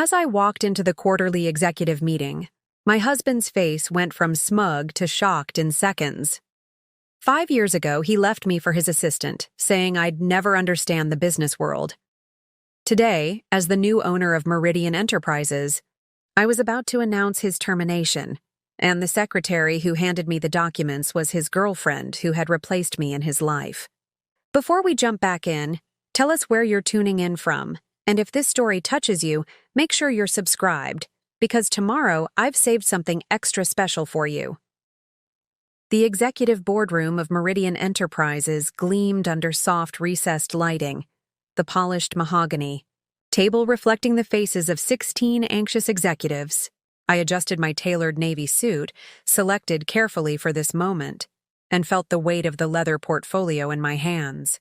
As I walked into the quarterly executive meeting, my husband's face went from smug to shocked in seconds. 5 years ago, he left me for his assistant, saying I'd never understand the business world. Today, as the new owner of Meridian Enterprises, I was about to announce his termination, and the secretary who handed me the documents was his girlfriend who had replaced me in his life. Before we jump back in, tell us where you're tuning in from, and if this story touches you, make sure you're subscribed, because tomorrow I've saved something extra special for you. The executive boardroom of Meridian Enterprises gleamed under soft recessed lighting, the polished mahogany, table reflecting the faces of 16 anxious executives. I adjusted my tailored navy suit, selected carefully for this moment, and felt the weight of the leather portfolio in my hands.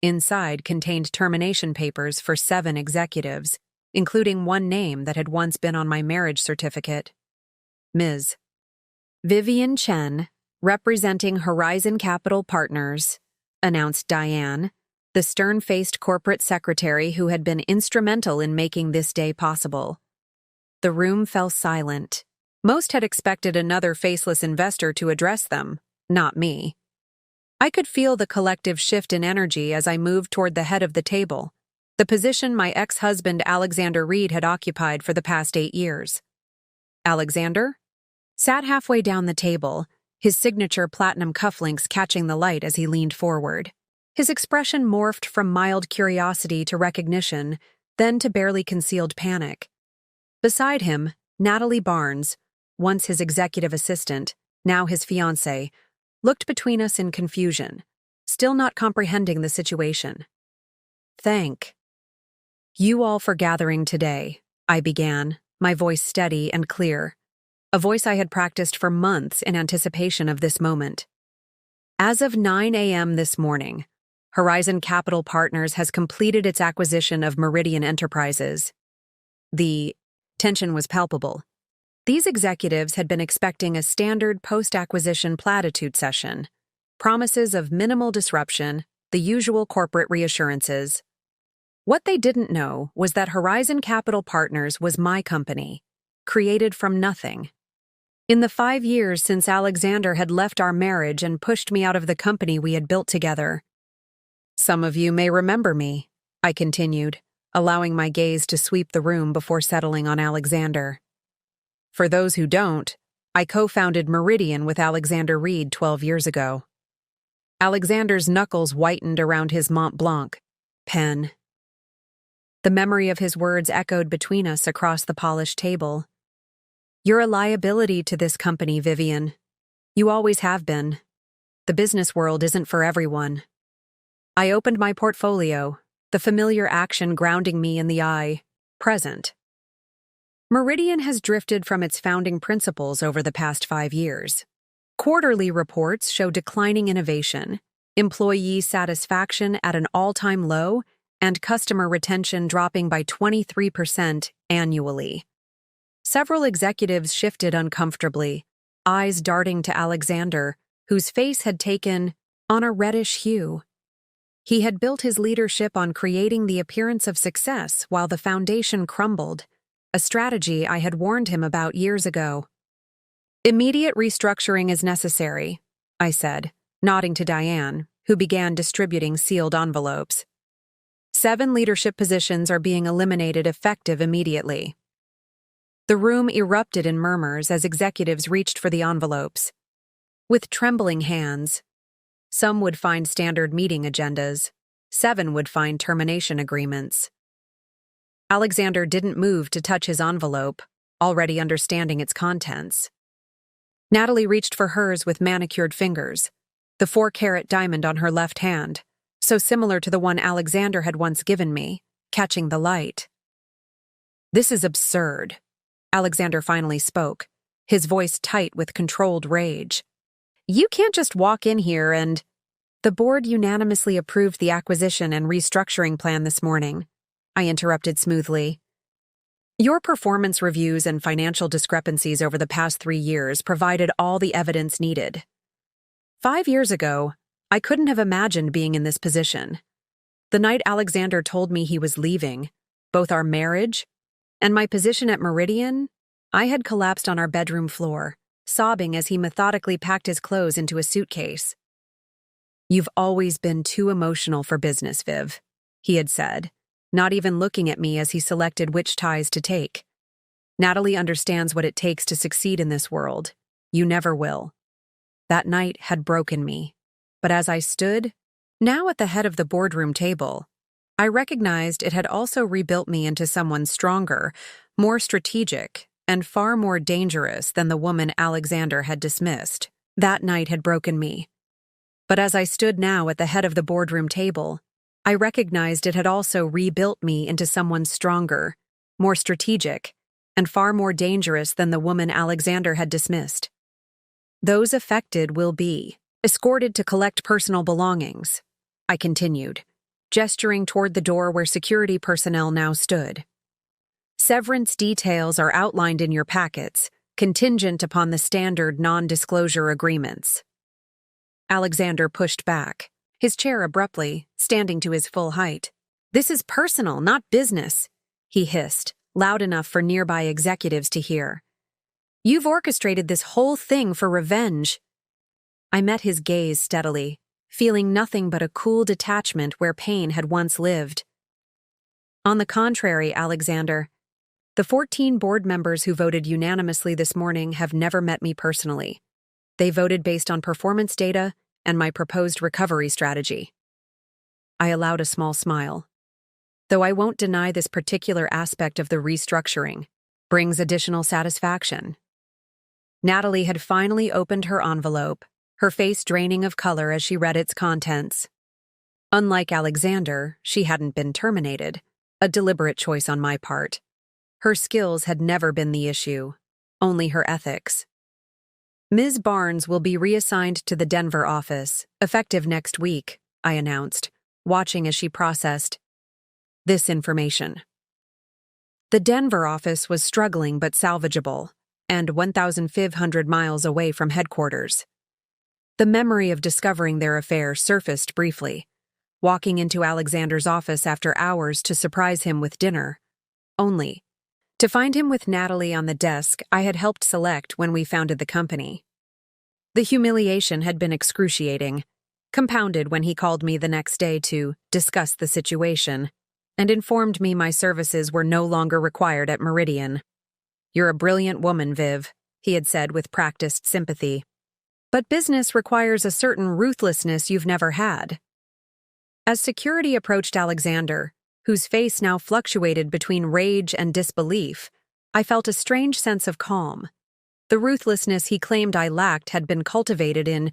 Inside contained termination papers for 7 executives, including one name that had once been on my marriage certificate. Ms. Vivian Chen, representing Horizon Capital Partners, announced Diane, the stern-faced corporate secretary who had been instrumental in making this day possible. The room fell silent. Most had expected another faceless investor to address them, not me. I could feel the collective shift in energy as I moved toward the head of the table, the position my ex-husband Alexander Reed had occupied for the past 8 years. Alexander sat halfway down the table, his signature platinum cufflinks catching the light as he leaned forward. His expression morphed from mild curiosity to recognition, then to barely concealed panic. Beside him, Natalie Barnes, once his executive assistant, now his fiancée, looked between us in confusion, still not comprehending the situation. "Thank you all for gathering today," I began, my voice steady and clear, a voice I had practiced for months in anticipation of this moment. As of 9 a.m. this morning, Horizon Capital Partners has completed its acquisition of Meridian Enterprises. The tension was palpable. These executives had been expecting a standard post-acquisition platitude session, promises of minimal disruption, the usual corporate reassurances. What they didn't know was that Horizon Capital Partners was my company, created from nothing. In the 5 years since Alexander had left our marriage and pushed me out of the company we had built together. "Some of you may remember me," I continued, allowing my gaze to sweep the room before settling on Alexander. "For those who don't, I co-founded Meridian with Alexander Reed 12 years ago." Alexander's knuckles whitened around his Mont Blanc pen. The memory of his words echoed between us across the polished table. "You're a liability to this company, Vivian. You always have been. The business world isn't for everyone." I opened my portfolio, the familiar action grounding me in the eye, present. Meridian has drifted from its founding principles over the past 5 years. Quarterly reports show declining innovation, employee satisfaction at an all-time low, and customer retention dropping by 23% annually. Several executives shifted uncomfortably, eyes darting to Alexander, whose face had taken on a reddish hue. He had built his leadership on creating the appearance of success while the foundation crumbled, a strategy I had warned him about years ago. "Immediate restructuring is necessary," I said, nodding to Diane, who began distributing sealed envelopes. 7 leadership positions are being eliminated effective immediately. The room erupted in murmurs as executives reached for the envelopes. With trembling hands, some would find standard meeting agendas, 7 would find termination agreements. Alexander didn't move to touch his envelope, already understanding its contents. Natalie reached for hers with manicured fingers, the 4-carat diamond on her left hand, so similar to the one Alexander had once given me, catching the light. "This is absurd," Alexander finally spoke, his voice tight with controlled rage. "You can't just walk in here and—" "The board unanimously approved the acquisition and restructuring plan this morning," I interrupted smoothly. "Your performance reviews and financial discrepancies over the past 3 years provided all the evidence needed. 5 years ago, I couldn't have imagined being in this position. The night Alexander told me he was leaving, both our marriage And my position at Meridian? I had collapsed on our bedroom floor, sobbing as he methodically packed his clothes into a suitcase. "You've always been too emotional for business, Viv," he had said, not even looking at me as he selected which ties to take. "Natalie understands what it takes to succeed in this world. You never will." That night had broken me, but as I stood, now at the head of the boardroom table, I recognized it had also rebuilt me into someone stronger, more strategic, and far more dangerous than the woman Alexander had dismissed. That night had broken me. But as I stood now at the head of the boardroom table, I recognized it had also rebuilt me into someone stronger, more strategic, and far more dangerous than the woman Alexander had dismissed. "Those affected will be escorted to collect personal belongings," I continued, gesturing toward the door where security personnel now stood. "Severance details are outlined in your packets, contingent upon the standard non-disclosure agreements." Alexander pushed back, his chair abruptly, standing to his full height. "This is personal, not business," he hissed, loud enough for nearby executives to hear. "You've orchestrated this whole thing for revenge." I met his gaze steadily, feeling nothing but a cool detachment where pain had once lived. "On the contrary, Alexander, the 14 board members who voted unanimously this morning have never met me personally. They voted based on performance data and my proposed recovery strategy." I allowed a small smile. Though I won't deny this particular aspect of the restructuring brings additional satisfaction. Natalie had finally opened her envelope, her face draining of color as she read its contents. Unlike Alexander, she hadn't been terminated, a deliberate choice on my part. Her skills had never been the issue, only her ethics. "Ms. Barnes will be reassigned to the Denver office, effective next week," I announced, watching as she processed this information. The Denver office was struggling but salvageable, and 1,500 miles away from headquarters. The memory of discovering their affair surfaced briefly, walking into Alexander's office after hours to surprise him with dinner, only to find him with Natalie on the desk I had helped select when we founded the company. The humiliation had been excruciating, compounded when he called me the next day to discuss the situation and informed me my services were no longer required at Meridian. "You're a brilliant woman, Viv," he had said with practiced sympathy. "But business requires a certain ruthlessness you've never had." As security approached Alexander, whose face now fluctuated between rage and disbelief, I felt a strange sense of calm. The ruthlessness he claimed I lacked had been cultivated in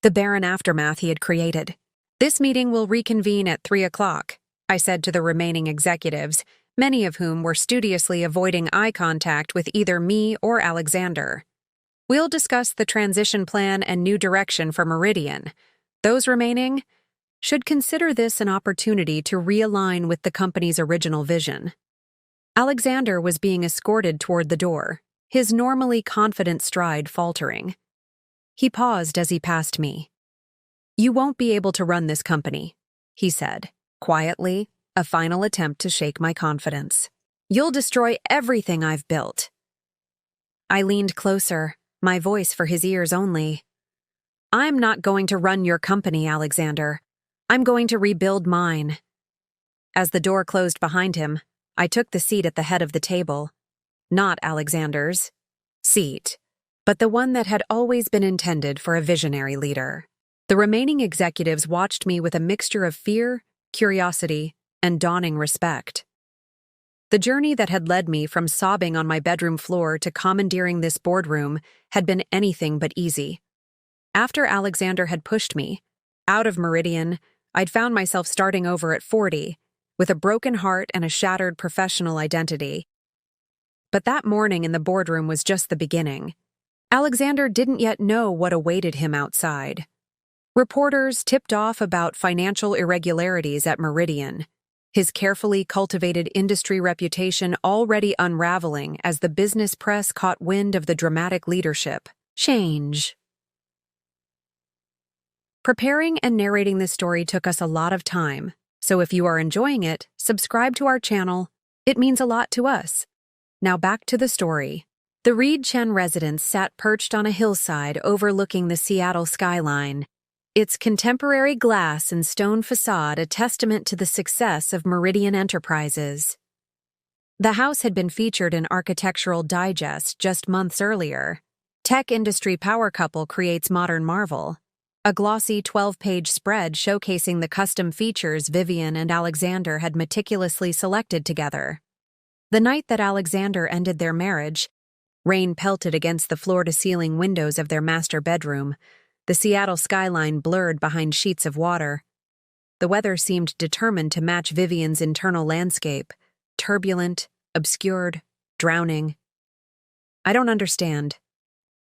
the barren aftermath he had created. "This meeting will reconvene at 3 o'clock, I said to the remaining executives, many of whom were studiously avoiding eye contact with either me or Alexander. "We'll discuss the transition plan and new direction for Meridian. Those remaining should consider this an opportunity to realign with the company's original vision." Alexander was being escorted toward the door, his normally confident stride faltering. He paused as he passed me. "You won't be able to run this company," he said, quietly, a final attempt to shake my confidence. "You'll destroy everything I've built." I leaned closer, my voice for his ears only. "I'm not going to run your company, Alexander. I'm going to rebuild mine." As the door closed behind him, I took the seat at the head of the table. Not Alexander's seat, but the one that had always been intended for a visionary leader. The remaining executives watched me with a mixture of fear, curiosity, and dawning respect. The journey that had led me from sobbing on my bedroom floor to commandeering this boardroom had been anything but easy. After Alexander had pushed me out of Meridian, I'd found myself starting over at 40, with a broken heart and a shattered professional identity. But that morning in the boardroom was just the beginning. Alexander didn't yet know what awaited him outside. Reporters tipped off about financial irregularities at Meridian, his carefully cultivated industry reputation already unraveling as the business press caught wind of the dramatic leadership change. Preparing and narrating this story took us a lot of time, so if you are enjoying it, subscribe to our channel. It means a lot to us. Now back to the story. The Reed Chen residence sat perched on a hillside overlooking the Seattle skyline, its contemporary glass and stone facade a testament to the success of Meridian Enterprises. The house had been featured in Architectural Digest just months earlier. Tech industry power couple creates modern marvel. A glossy 12-page spread showcasing the custom features Vivian and Alexander had meticulously selected together. The night that Alexander ended their marriage, rain pelted against the floor-to-ceiling windows of their master bedroom, the Seattle skyline blurred behind sheets of water. The weather seemed determined to match Vivian's internal landscape, turbulent, obscured, drowning. "I don't understand,"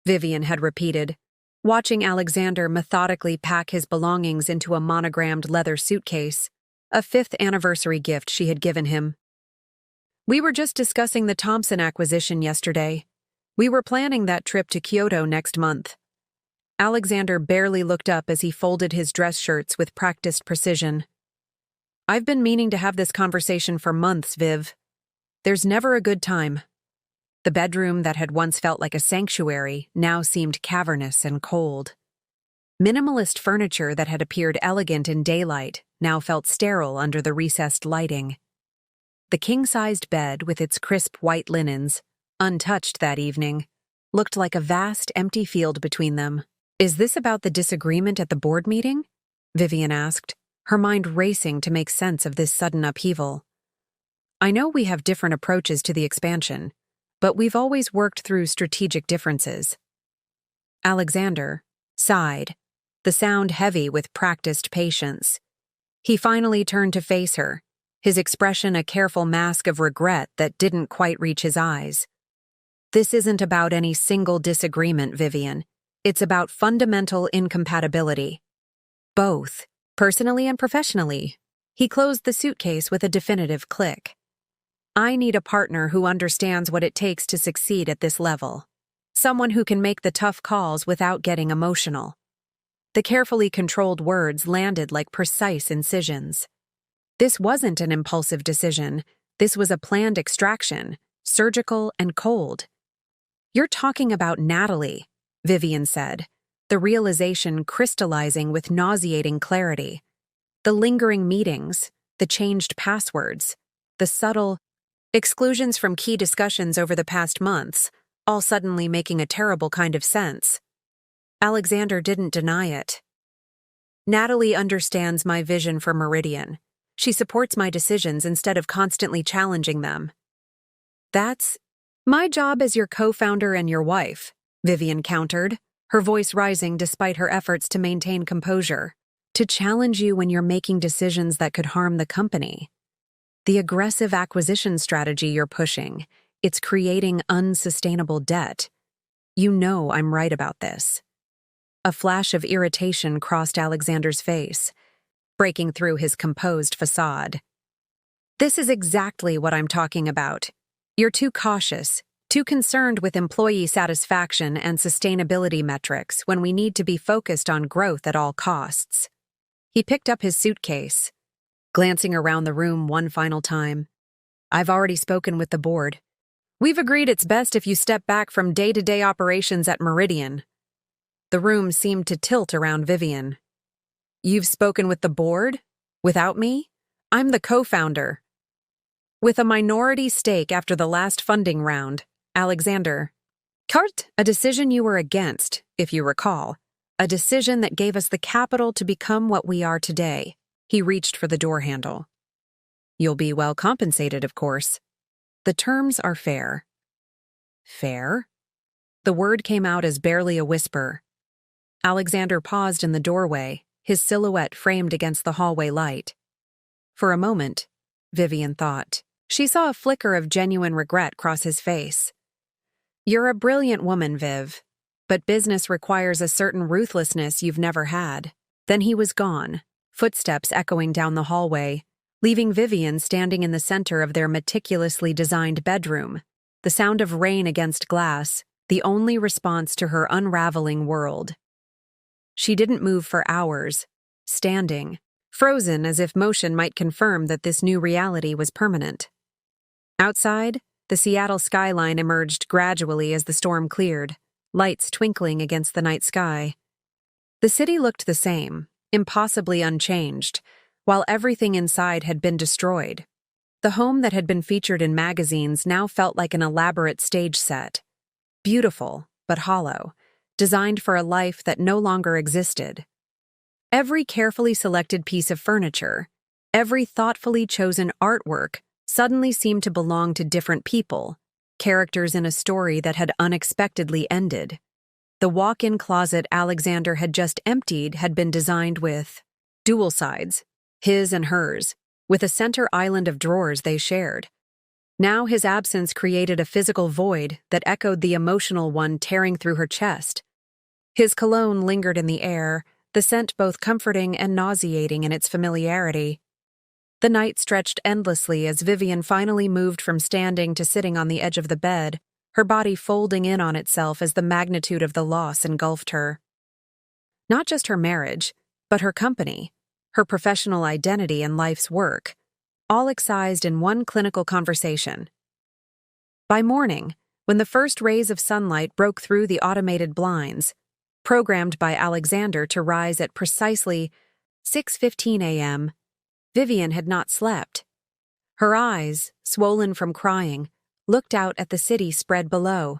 Vivian had repeated, watching Alexander methodically pack his belongings into a monogrammed leather suitcase, a 5th anniversary gift she had given him. "We were just discussing the Thompson acquisition yesterday. We were planning that trip to Kyoto next month." Alexander barely looked up as he folded his dress shirts with practiced precision. "I've been meaning to have this conversation for months, Viv. There's never a good time." The bedroom that had once felt like a sanctuary now seemed cavernous and cold. Minimalist furniture that had appeared elegant in daylight now felt sterile under the recessed lighting. The king-sized bed with its crisp white linens, untouched that evening, looked like a vast empty field between them. "Is this about the disagreement at the board meeting?" Vivian asked, her mind racing to make sense of this sudden upheaval. "I know we have different approaches to the expansion, but we've always worked through strategic differences." Alexander sighed, the sound heavy with practiced patience. He finally turned to face her, his expression a careful mask of regret that didn't quite reach his eyes. "This isn't about any single disagreement, Vivian. It's about fundamental incompatibility. Both, personally and professionally." He closed the suitcase with a definitive click. "I need a partner who understands what it takes to succeed at this level. Someone who can make the tough calls without getting emotional." The carefully controlled words landed like precise incisions. This wasn't an impulsive decision. This was a planned extraction, surgical and cold. "You're talking about Natalie," Vivian said, the realization crystallizing with nauseating clarity. The lingering meetings, the changed passwords, the subtle exclusions from key discussions over the past months, all suddenly making a terrible kind of sense. Alexander didn't deny it. "Natalie understands my vision for Meridian. She supports my decisions instead of constantly challenging them." "That's my job as your co-founder and your wife," Vivian countered, her voice rising despite her efforts to maintain composure. "To challenge you when you're making decisions that could harm the company. The aggressive acquisition strategy you're pushing, it's creating unsustainable debt. You know I'm right about this." A flash of irritation crossed Alexander's face, breaking through his composed facade. "This is exactly what I'm talking about. You're too cautious, too concerned with employee satisfaction and sustainability metrics when we need to be focused on growth at all costs." He picked up his suitcase, glancing around the room one final time. "I've already spoken with the board. We've agreed it's best if you step back from day-to-day operations at Meridian." The room seemed to tilt around Vivian. "You've spoken with the board? Without me? I'm the co-founder." "With a minority stake after the last funding round, Alexander. Kurt, a decision you were against, if you recall. A decision that gave us the capital to become what we are today." He reached for the door handle. "You'll be well compensated, of course. The terms are fair." "Fair?" The word came out as barely a whisper. Alexander paused in the doorway, his silhouette framed against the hallway light. For a moment, Vivian thought. She saw a flicker of genuine regret cross his face. "You're a brilliant woman, Viv, but business requires a certain ruthlessness you've never had." Then he was gone, footsteps echoing down the hallway, leaving Vivian standing in the center of their meticulously designed bedroom, the sound of rain against glass, the only response to her unraveling world. She didn't move for hours, standing, frozen as if motion might confirm that this new reality was permanent. Outside, the Seattle skyline emerged gradually as the storm cleared, lights twinkling against the night sky. The city looked the same, impossibly unchanged, while everything inside had been destroyed. The home that had been featured in magazines now felt like an elaborate stage set. Beautiful, but hollow, designed for a life that no longer existed. Every carefully selected piece of furniture, every thoughtfully chosen artwork suddenly seemed to belong to different people, characters in a story that had unexpectedly ended. The walk-in closet Alexander had just emptied had been designed with dual sides, his and hers, with a center island of drawers they shared. Now his absence created a physical void that echoed the emotional one tearing through her chest. His cologne lingered in the air, the scent both comforting and nauseating in its familiarity. The night stretched endlessly as Vivian finally moved from standing to sitting on the edge of the bed, her body folding in on itself as the magnitude of the loss engulfed her. Not just her marriage, but her company, her professional identity and life's work, all excised in one clinical conversation. By morning, when the first rays of sunlight broke through the automated blinds, programmed by Alexander to rise at precisely 6:15 a.m., Vivian had not slept. Her eyes, swollen from crying, looked out at the city spread below,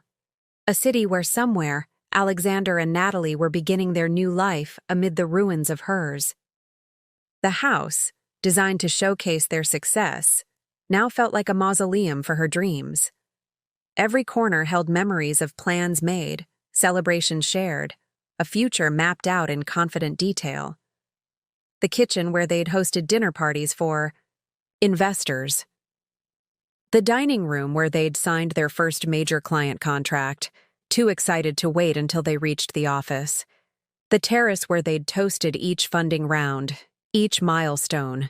a city where somewhere Alexander and Natalie were beginning their new life amid the ruins of hers. The house, designed to showcase their success, now felt like a mausoleum for her dreams. Every corner held memories of plans made, celebrations shared, a future mapped out in confident detail. The kitchen where they'd hosted dinner parties for investors. The dining room where they'd signed their first major client contract, too excited to wait until they reached the office. The terrace where they'd toasted each funding round, each milestone.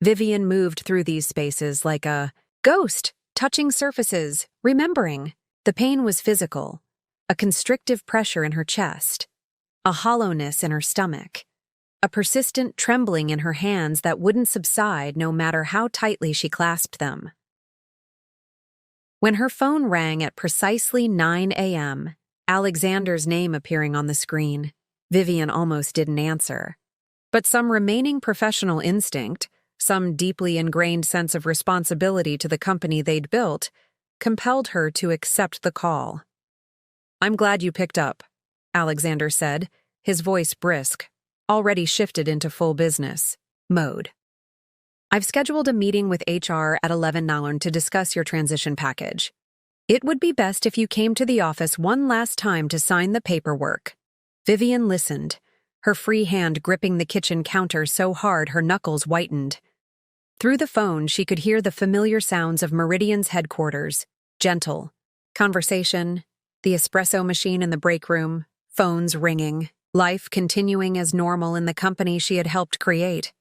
Vivian moved through these spaces like a ghost, touching surfaces, remembering. The pain was physical, a constrictive pressure in her chest, a hollowness in her stomach, a persistent trembling in her hands that wouldn't subside no matter how tightly she clasped them. When her phone rang at precisely 9 a.m., Alexander's name appearing on the screen, Vivian almost didn't answer. But some remaining professional instinct, some deeply ingrained sense of responsibility to the company they'd built, compelled her to accept the call. "I'm glad you picked up," Alexander said, his voice brisk, already shifted into full business mode. "I've scheduled a meeting with HR at 11 noon to discuss your transition package. It would be best if you came to the office one last time to sign the paperwork." Vivian listened, her free hand gripping the kitchen counter so hard her knuckles whitened. Through the phone, she could hear the familiar sounds of Meridian's headquarters, gentle, conversation, the espresso machine in the break room, phones ringing, life continuing as normal in the company she had helped create.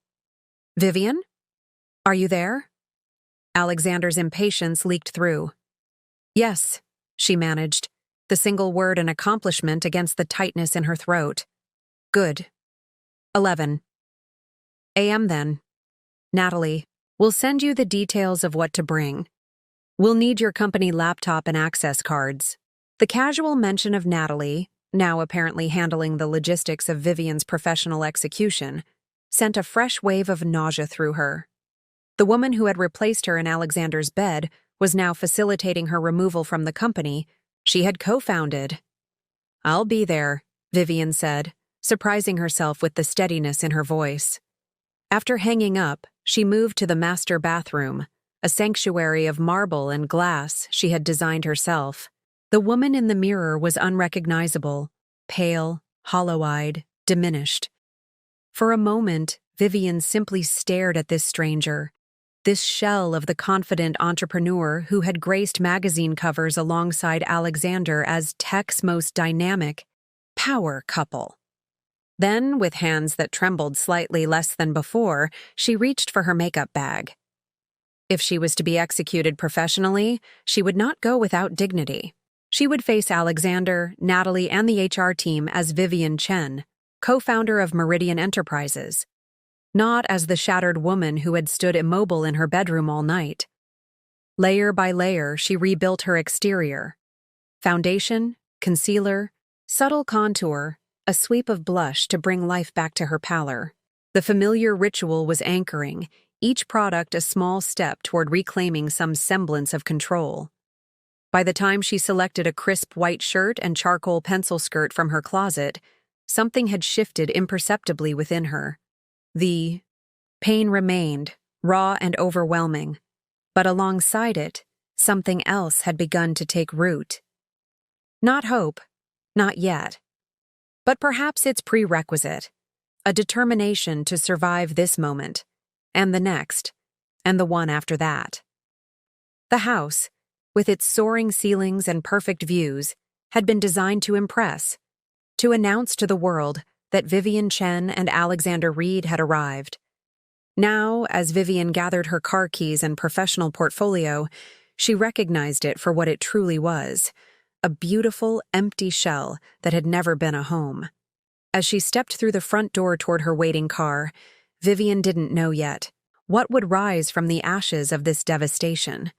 "Vivian? Are you there?" Alexander's impatience leaked through. "Yes," she managed, the single word an accomplishment against the tightness in her throat. "Good. 11 a.m. then. Natalie, we'll send you the details of what to bring. We'll need your company laptop and access cards." The casual mention of Natalie, now apparently handling the logistics of Vivian's professional execution, sent a fresh wave of nausea through her. The woman who had replaced her in Alexander's bed was now facilitating her removal from the company she had co-founded. "I'll be there," Vivian said, surprising herself with the steadiness in her voice. After hanging up, she moved to the master bathroom, a sanctuary of marble and glass she had designed herself. The woman in the mirror was unrecognizable, pale, hollow-eyed, diminished. For a moment, Vivian simply stared at this stranger, this shell of the confident entrepreneur who had graced magazine covers alongside Alexander as tech's most dynamic power couple. Then, with hands that trembled slightly less than before, she reached for her makeup bag. If she was to be executed professionally, she would not go without dignity. She would face Alexander, Natalie, and the HR team as Vivian Chen, co-founder of Meridian Enterprises, not as the shattered woman who had stood immobile in her bedroom all night. Layer by layer, she rebuilt her exterior. Foundation, concealer, subtle contour, a sweep of blush to bring life back to her pallor. The familiar ritual was anchoring, each product a small step toward reclaiming some semblance of control. By the time she selected a crisp white shirt and charcoal pencil skirt from her closet, something had shifted imperceptibly within her. The pain remained, raw and overwhelming, but alongside it, something else had begun to take root. Not hope, not yet, but perhaps its prerequisite, a determination to survive this moment, and the next, and the one after that. The house, with its soaring ceilings and perfect views, had been designed to impress, to announce to the world that Vivian Chen and Alexander Reed had arrived. Now, as Vivian gathered her car keys and professional portfolio, she recognized it for what it truly was, a beautiful, empty shell that had never been a home. As she stepped through the front door toward her waiting car, Vivian didn't know yet what would rise from the ashes of this devastation.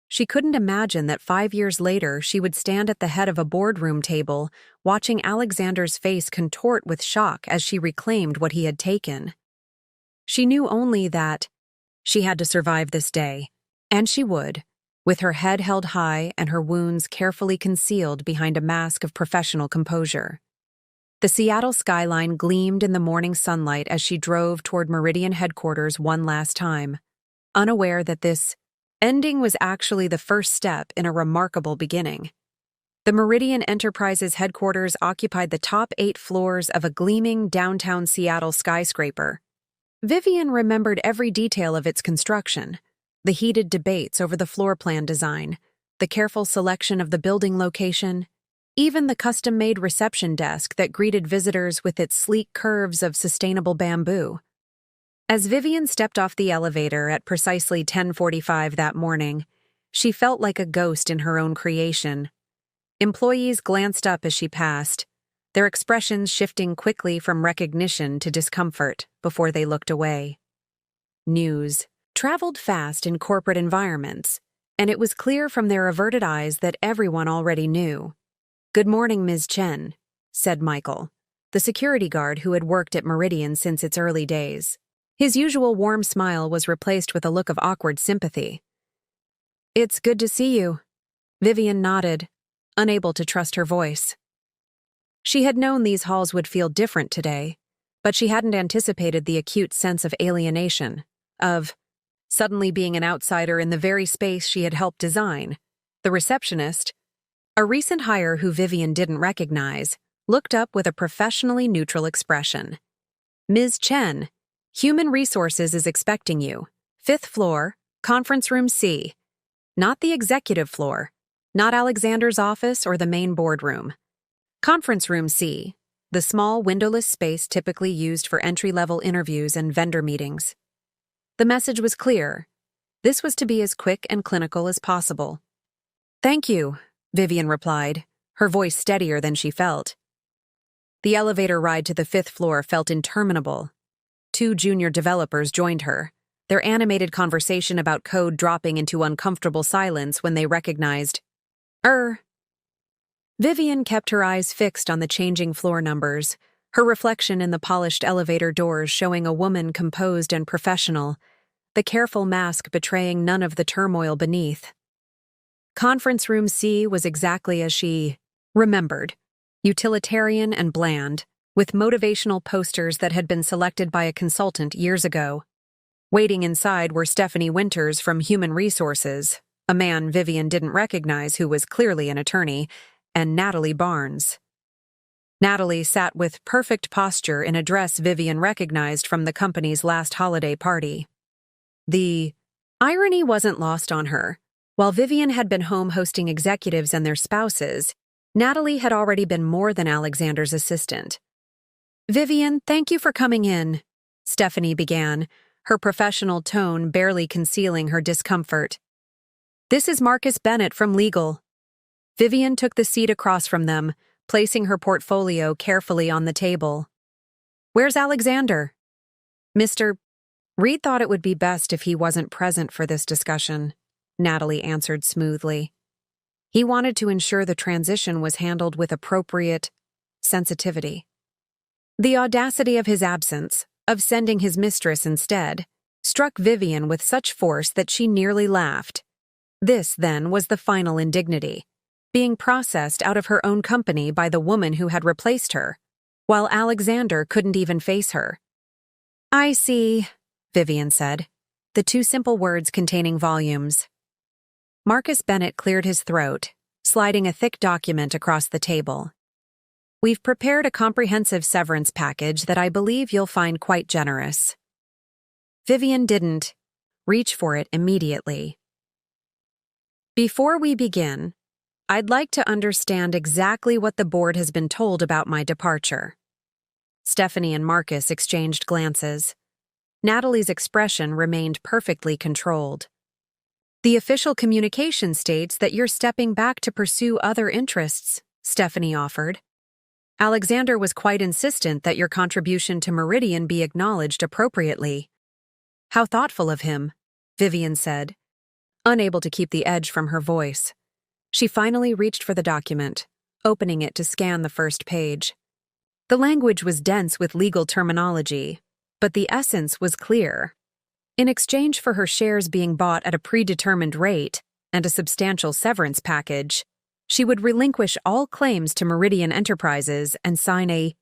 She couldn't imagine that 5 years later she would stand at the head of a boardroom table, watching Alexander's face contort with shock as she reclaimed what he had taken. She knew only that she had to survive this day, and she would, with her head held high and her wounds carefully concealed behind a mask of professional composure. The Seattle skyline gleamed in the morning sunlight as she drove toward Meridian headquarters one last time, unaware that this ending was actually the first step in a remarkable beginning. The Meridian Enterprises headquarters occupied the top 8 floors of a gleaming downtown Seattle skyscraper. Vivian remembered every detail of its construction, the heated debates over the floor plan design, the careful selection of the building location, even the custom-made reception desk that greeted visitors with its sleek curves of sustainable bamboo. As Vivian stepped off the elevator at precisely 10:45 that morning, she felt like a ghost in her own creation. Employees glanced up as she passed, their expressions shifting quickly from recognition to discomfort before they looked away. News traveled fast in corporate environments, and it was clear from their averted eyes that everyone already knew. "Good morning, Ms. Chen," said Michael, the security guard who had worked at Meridian since its early days. His usual warm smile was replaced with a look of awkward sympathy. "It's good to see you." Vivian nodded, unable to trust her voice. She had known these halls would feel different today, but she hadn't anticipated the acute sense of alienation, of suddenly being an outsider in the very space she had helped design. The receptionist, a recent hire who Vivian didn't recognize, looked up with a professionally neutral expression. "Ms. Chen, Human Resources is expecting you. 5th floor, conference room C. Not the executive floor, not Alexander's office or the main boardroom. Conference room C, the small windowless space typically used for entry-level interviews and vendor meetings." The message was clear. This was to be as quick and clinical as possible. "Thank you," Vivian replied, her voice steadier than she felt. The elevator ride to the 5th floor felt interminable. 2 junior developers joined her, their animated conversation about code dropping into uncomfortable silence when they recognized, Vivian kept her eyes fixed on the changing floor numbers, her reflection in the polished elevator doors showing a woman composed and professional, the careful mask betraying none of the turmoil beneath. Conference room C was exactly as she remembered, utilitarian and bland, with motivational posters that had been selected by a consultant years ago. Waiting inside were Stephanie Winters from Human Resources, a man Vivian didn't recognize who was clearly an attorney, and Natalie Barnes. Natalie sat with perfect posture in a dress Vivian recognized from the company's last holiday party. The irony wasn't lost on her. While Vivian had been home hosting executives and their spouses, Natalie had already been more than Alexander's assistant. "Vivian, thank you for coming in," Stephanie began, her professional tone barely concealing her discomfort. "This is Marcus Bennett from Legal." Vivian took the seat across from them, placing her portfolio carefully on the table. "Where's Alexander?" Mr. Reed thought it would be best if he wasn't present for this discussion. Natalie answered smoothly. He wanted to ensure the transition was handled with appropriate sensitivity. The audacity of his absence, of sending his mistress instead, struck Vivian with such force that she nearly laughed. This, then, was the final indignity, being processed out of her own company by the woman who had replaced her, while Alexander couldn't even face her. "I see," Vivian said, the two simple words containing volumes. Marcus Bennett cleared his throat, sliding a thick document across the table. "We've prepared a comprehensive severance package that I believe you'll find quite generous." Vivian didn't reach for it immediately. "Before we begin, I'd like to understand exactly what the board has been told about my departure." Stephanie and Marcus exchanged glances. Natalie's expression remained perfectly controlled. "The official communication states that you're stepping back to pursue other interests," Stephanie offered. "Alexander was quite insistent that your contribution to Meridian be acknowledged appropriately." "How thoughtful of him," Vivian said, unable to keep the edge from her voice. She finally reached for the document, opening it to scan the first page. The language was dense with legal terminology, but the essence was clear. In exchange for her shares being bought at a predetermined rate and a substantial severance package, she would relinquish all claims to Meridian Enterprises and sign a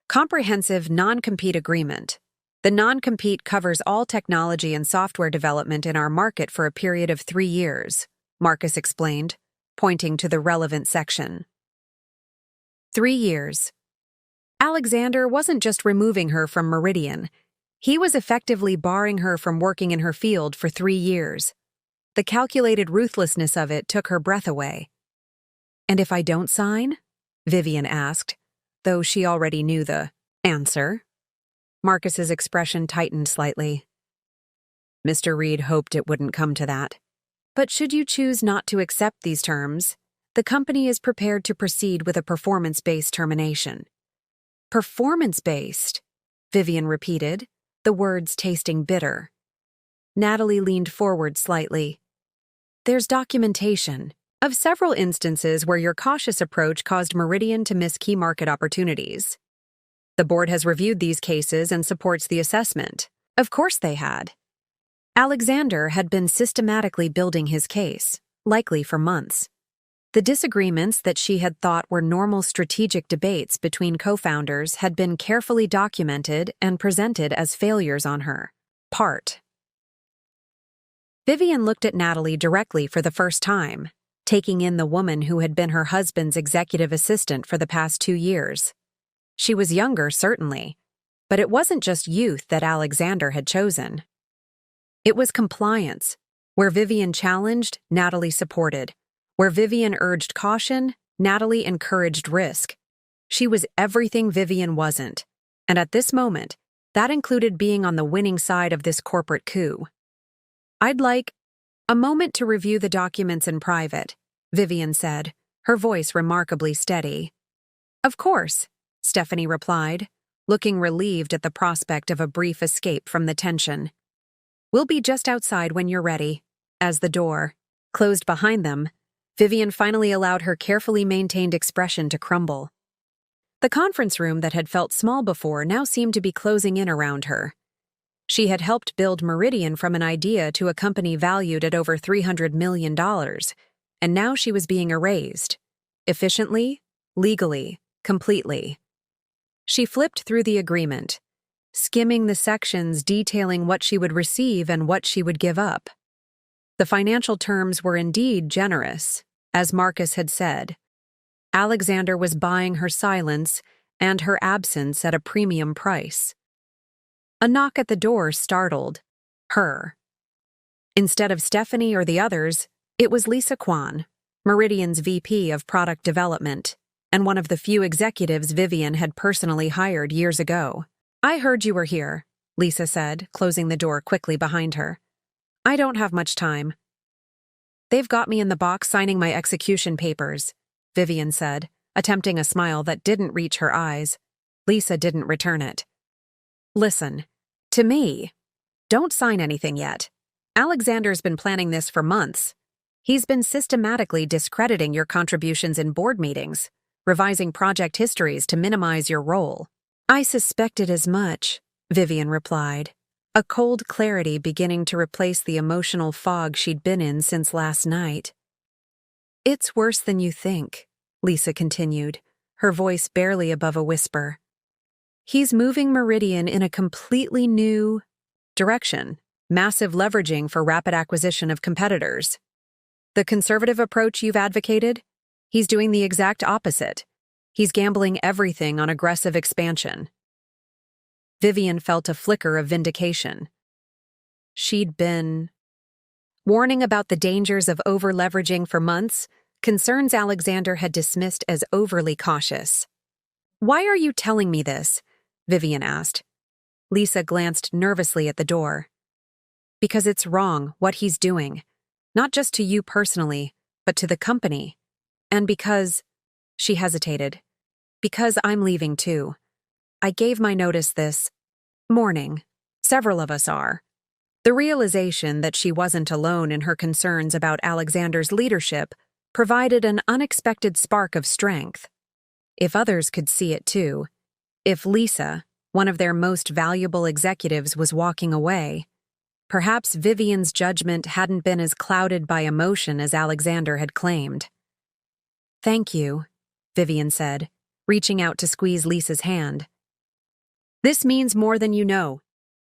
comprehensive non-compete agreement. The non-compete covers all technology and software development in our market for a period of 3 years, Marcus explained, pointing to the relevant section. 3 years. Alexander wasn't just removing her from Meridian. He was effectively barring her from working in her field for 3 years. The calculated ruthlessness of it took her breath away. "And if I don't sign?" Vivian asked, though she already knew the answer. Marcus's expression tightened slightly. Mr. Reed hoped it wouldn't come to that. "But should you choose not to accept these terms, the company is prepared to proceed with a performance-based termination." "Performance-based?" Vivian repeated, the words tasting bitter. Natalie leaned forward slightly. "There's documentation of several instances where your cautious approach caused Meridian to miss key market opportunities. The board has reviewed these cases and supports the assessment." Of course they had. Alexander had been systematically building his case, likely for months. The disagreements that she had thought were normal strategic debates between co-founders had been carefully documented and presented as failures on her part. Vivian looked at Natalie directly for the first time, taking in the woman who had been her husband's executive assistant for the past 2 years. She was younger, certainly, but it wasn't just youth that Alexander had chosen. It was compliance. Where Vivian challenged, Natalie supported. Where Vivian urged caution, Natalie encouraged risk. She was everything Vivian wasn't, and at this moment, that included being on the winning side of this corporate coup. "I'd like a moment to review the documents in private," Vivian said, her voice remarkably steady. "Of course," Stephanie replied, looking relieved at the prospect of a brief escape from the tension. "We'll be just outside when you're ready." As the door closed behind them, Vivian finally allowed her carefully maintained expression to crumble. The conference room that had felt small before now seemed to be closing in around her. She had helped build Meridian from an idea to a company valued at over $300 million, and now she was being erased. Efficiently, legally, completely. She flipped through the agreement, skimming the sections detailing what she would receive and what she would give up. The financial terms were indeed generous, as Marcus had said. Alexander was buying her silence and her absence at a premium price. A knock at the door startled her. Instead of Stephanie or the others, it was Lisa Kwan, Meridian's VP of Product Development, and one of the few executives Vivian had personally hired years ago. "I heard you were here," Lisa said, closing the door quickly behind her. "I don't have much time." "They've got me in the box signing my execution papers," Vivian said, attempting a smile that didn't reach her eyes. Lisa didn't return it. "Listen, to me, don't sign anything yet. Alexander's been planning this for months, He's been systematically discrediting your contributions in board meetings, revising project histories to minimize your role. I suspected as much, Vivian replied, a cold clarity beginning to replace the emotional fog she'd been in since last night. It's worse than you think, Lisa continued, her voice barely above a whisper. He's moving Meridian in a completely new direction, massive leveraging for rapid acquisition of competitors. The conservative approach you've advocated? He's doing the exact opposite. He's gambling everything on aggressive expansion. Vivian felt a flicker of vindication. She'd been warning about the dangers of over-leveraging for months, concerns Alexander had dismissed as overly cautious. Why are you telling me this? Vivian asked. Lisa glanced nervously at the door. Because it's wrong, what he's doing. Not just to you personally, but to the company. And because, she hesitated, because I'm leaving too. I gave my notice this morning. Several of us are. The realization that she wasn't alone in her concerns about Alexander's leadership provided an unexpected spark of strength. If others could see it too, if Lisa, one of their most valuable executives, was walking away, perhaps Vivian's judgment hadn't been as clouded by emotion as Alexander had claimed. Thank you, Vivian said, reaching out to squeeze Lisa's hand. This means more than you know.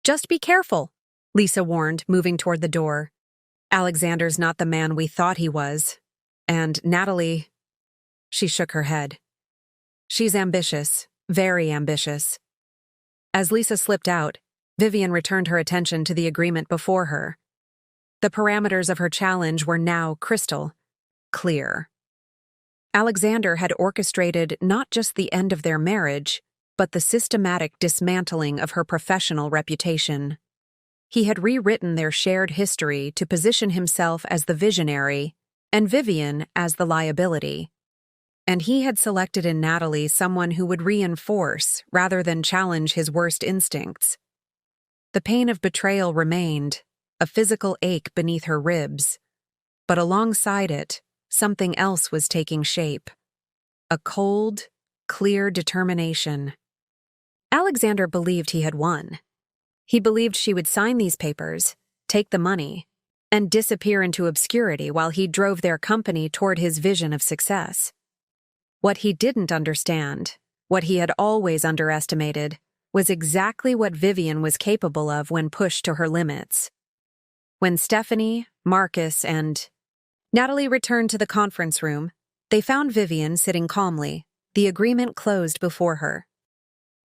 Just be careful, Lisa warned, moving toward the door. Alexander's not the man we thought he was. And Natalie, she shook her head. She's ambitious, very ambitious. As Lisa slipped out, Vivian returned her attention to the agreement before her. The parameters of her challenge were now crystal clear. Alexander had orchestrated not just the end of their marriage, but the systematic dismantling of her professional reputation. He had rewritten their shared history to position himself as the visionary and Vivian as the liability. And he had selected in Natalie someone who would reinforce rather than challenge his worst instincts. The pain of betrayal remained, a physical ache beneath her ribs, but alongside it, something else was taking shape. A cold, clear determination. Alexander believed he had won. He believed she would sign these papers, take the money, and disappear into obscurity while he drove their company toward his vision of success. What he didn't understand, what he had always underestimated, was exactly what Vivian was capable of when pushed to her limits. When Stephanie, Marcus, and Natalie returned to the conference room, they found Vivian sitting calmly, the agreement closed before her.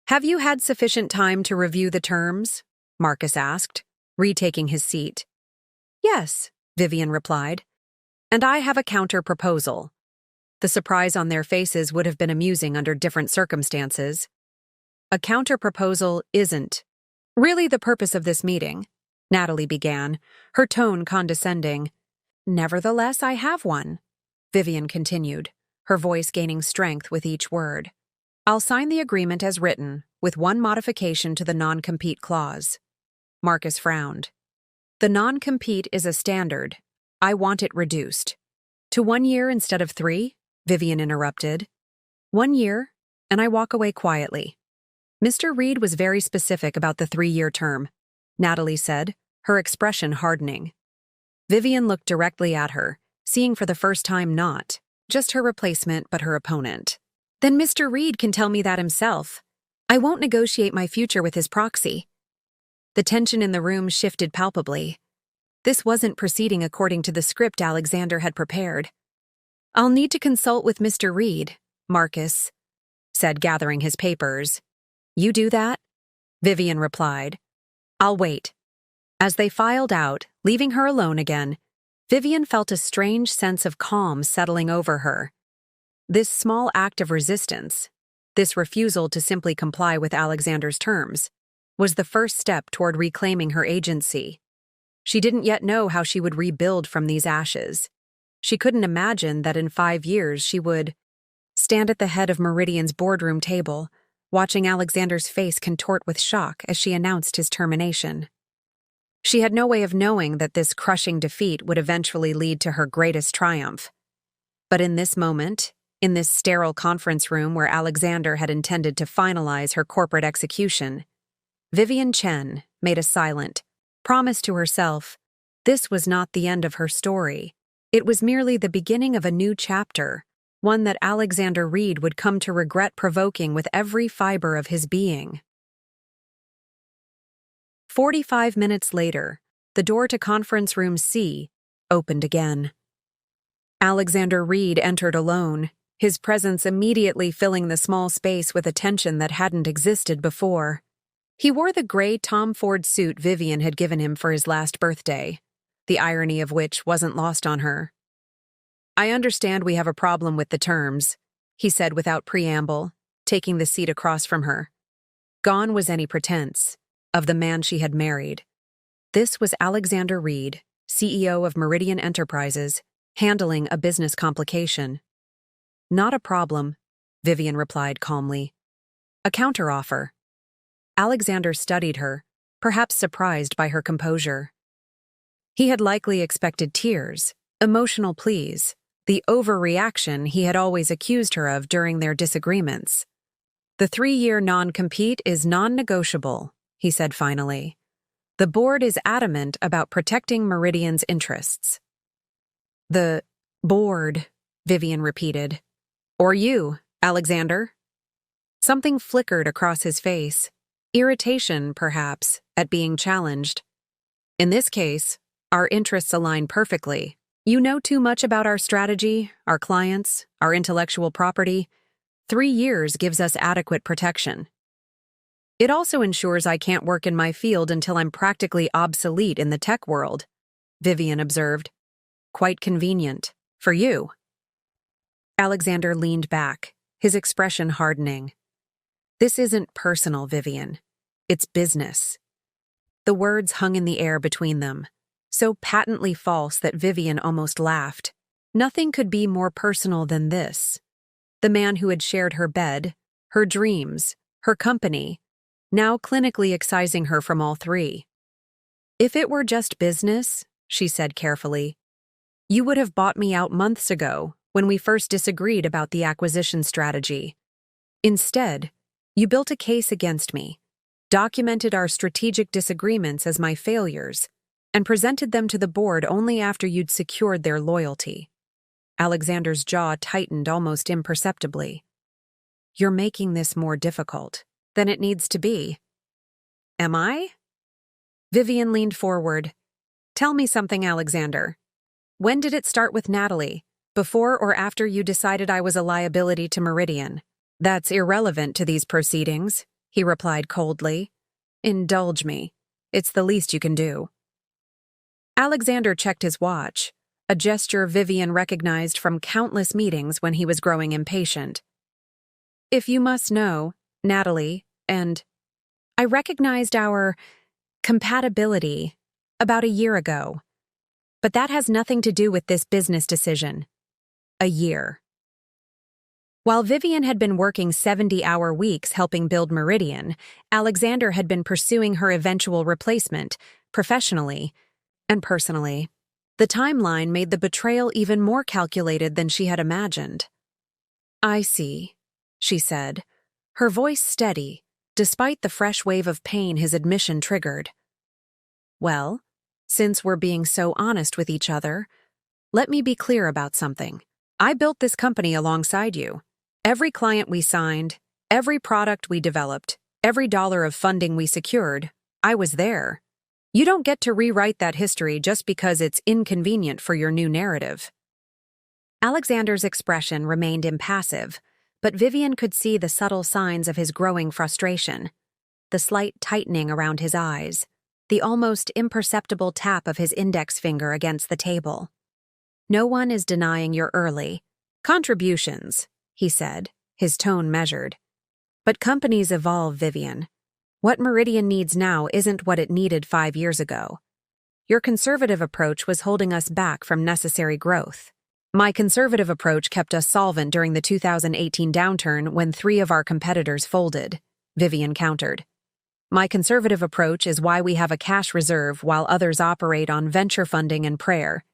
Have you had sufficient time to review the terms? Marcus asked, retaking his seat. Yes, Vivian replied. And I have a counter-proposal. The surprise on their faces would have been amusing under different circumstances. A counter-proposal isn't really the purpose of this meeting, Natalie began, her tone condescending. Nevertheless, I have one, Vivian continued, her voice gaining strength with each word. I'll sign the agreement as written, with one modification to the non-compete clause. Marcus frowned. The non-compete is a standard. I want it reduced. To 1 year instead of 3, Vivian interrupted. 1 year, and I walk away quietly. Mr. Reed was very specific about the 3-year term, Natalie said, her expression hardening. Vivian looked directly at her, seeing for the first time not just her replacement but her opponent. Then Mr. Reed can tell me that himself. I won't negotiate my future with his proxy. The tension in the room shifted palpably. This wasn't proceeding according to the script Alexander had prepared. I'll need to consult with Mr. Reed, Marcus said, gathering his papers. You do that? Vivian replied. I'll wait. As they filed out, leaving her alone again, Vivian felt a strange sense of calm settling over her. This small act of resistance, this refusal to simply comply with Alexander's terms, was the first step toward reclaiming her agency. She didn't yet know how she would rebuild from these ashes. She couldn't imagine that in 5 years she would stand at the head of Meridian's boardroom table, watching Alexander's face contort with shock as she announced his termination. She had no way of knowing that this crushing defeat would eventually lead to her greatest triumph. But in this moment, in this sterile conference room where Alexander had intended to finalize her corporate execution, Vivian Chen made a silent promise to herself. This was not the end of her story. It was merely the beginning of a new chapter, one that Alexander Reed would come to regret provoking with every fiber of his being. 45 minutes later, the door to conference room C opened again. Alexander Reed entered alone, his presence immediately filling the small space with a tension that hadn't existed before. He wore the gray Tom Ford suit Vivian had given him for his last birthday, the irony of which wasn't lost on her. "I understand we have a problem with the terms," he said without preamble, taking the seat across from her. Gone was any pretense of the man she had married. This was Alexander Reed, CEO of Meridian Enterprises, handling a business complication. "Not a problem," Vivian replied calmly. "A counteroffer." Alexander studied her, perhaps surprised by her composure. He had likely expected tears, emotional pleas, the overreaction he had always accused her of during their disagreements. "The 3-year non-compete is non-negotiable," he said finally. "The board is adamant about protecting Meridian's interests." "The board," Vivian repeated. "Or you, Alexander?" Something flickered across his face, irritation, perhaps, at being challenged. "In this case, our interests align perfectly. You know too much about our strategy, our clients, our intellectual property. 3 years gives us adequate protection. It also ensures I can't work in my field until I'm practically obsolete in the tech world," Vivian observed. "Quite convenient. For you." Alexander leaned back, his expression hardening. "This isn't personal, Vivian. It's business." The words hung in the air between them, so patently false that Vivian almost laughed. Nothing could be more personal than this. The man who had shared her bed, her dreams, her company, now clinically excising her from all three. "If it were just business," she said carefully, "you would have bought me out months ago when we first disagreed about the acquisition strategy. Instead, you built a case against me, documented our strategic disagreements as my failures, and presented them to the board only after you'd secured their loyalty." Alexander's jaw tightened almost imperceptibly. "You're making this more difficult than it needs to be." "Am I?" Vivian leaned forward. "Tell me something, Alexander. When did it start with Natalie? Before or after you decided I was a liability to Meridian?" "That's irrelevant to these proceedings," he replied coldly. "Indulge me. It's the least you can do." Alexander checked his watch, a gesture Vivian recognized from countless meetings when he was growing impatient. "If you must know, Natalie, and I recognized our compatibility about a year ago. But that has nothing to do with this business decision. A year." While Vivian had been working 70-hour weeks helping build Meridian, Alexander had been pursuing her eventual replacement, professionally and personally. The timeline made the betrayal even more calculated than she had imagined. "I see," she said, her voice steady, despite the fresh wave of pain his admission triggered. "Well, since we're being so honest with each other, let me be clear about something. I built this company alongside you. Every client we signed, every product we developed, every dollar of funding we secured, I was there. You don't get to rewrite that history just because it's inconvenient for your new narrative." Alexander's expression remained impassive, but Vivian could see the subtle signs of his growing frustration. The slight tightening around his eyes, the almost imperceptible tap of his index finger against the table. "No one is denying your early contributions," he said, his tone measured. "But companies evolve, Vivian. What Meridian needs now isn't what it needed 5 years ago. Your conservative approach was holding us back from necessary growth. My conservative approach kept us solvent during the 2018 downturn when 3 of our competitors folded," Vivian countered. My conservative approach is why we have a cash reserve while others operate on venture funding and prayer.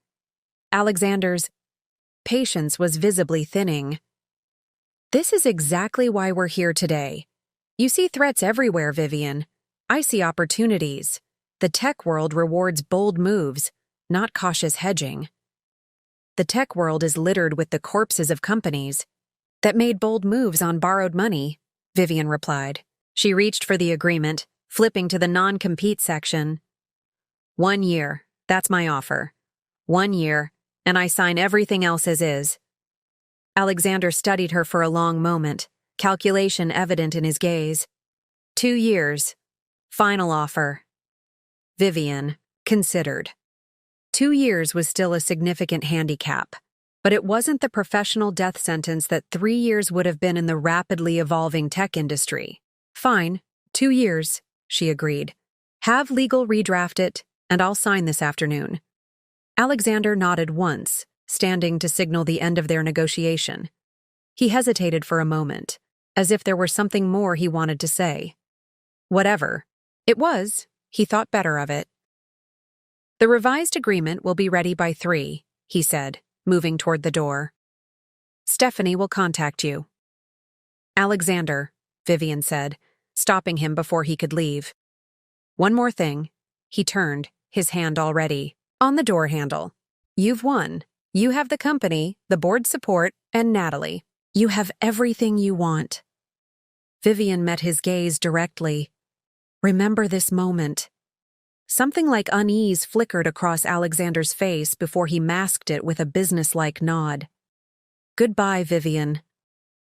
Alexander's patience was visibly thinning. This is exactly why we're here today. You see threats everywhere, Vivian. I see opportunities. The tech world rewards bold moves, not cautious hedging. The tech world is littered with the corpses of companies that made bold moves on borrowed money, Vivian replied. She reached for the agreement, flipping to the non-compete section. 1 year, that's my offer. 1 year, and I sign everything else as is. Alexander studied her for a long moment, calculation evident in his gaze. 2 years. Final offer. Vivian considered. 2 years was still a significant handicap, but it wasn't the professional death sentence that 3 years would have been in the rapidly evolving tech industry. Fine, 2 years, she agreed. Have legal redraft it, and I'll sign this afternoon. Alexander nodded once, standing to signal the end of their negotiation. He hesitated for a moment, as if there were something more he wanted to say. Whatever it was, he thought better of it. The revised agreement will be ready by 3, he said, moving toward the door. Stephanie will contact you. Alexander, Vivian said, stopping him before he could leave. One more thing. He turned, his hand already on the door handle. You've won. You have the company, the board support, and Natalie. You have everything you want. Vivian met his gaze directly. Remember this moment. Something like unease flickered across Alexander's face before he masked it with a businesslike nod. Goodbye, Vivian.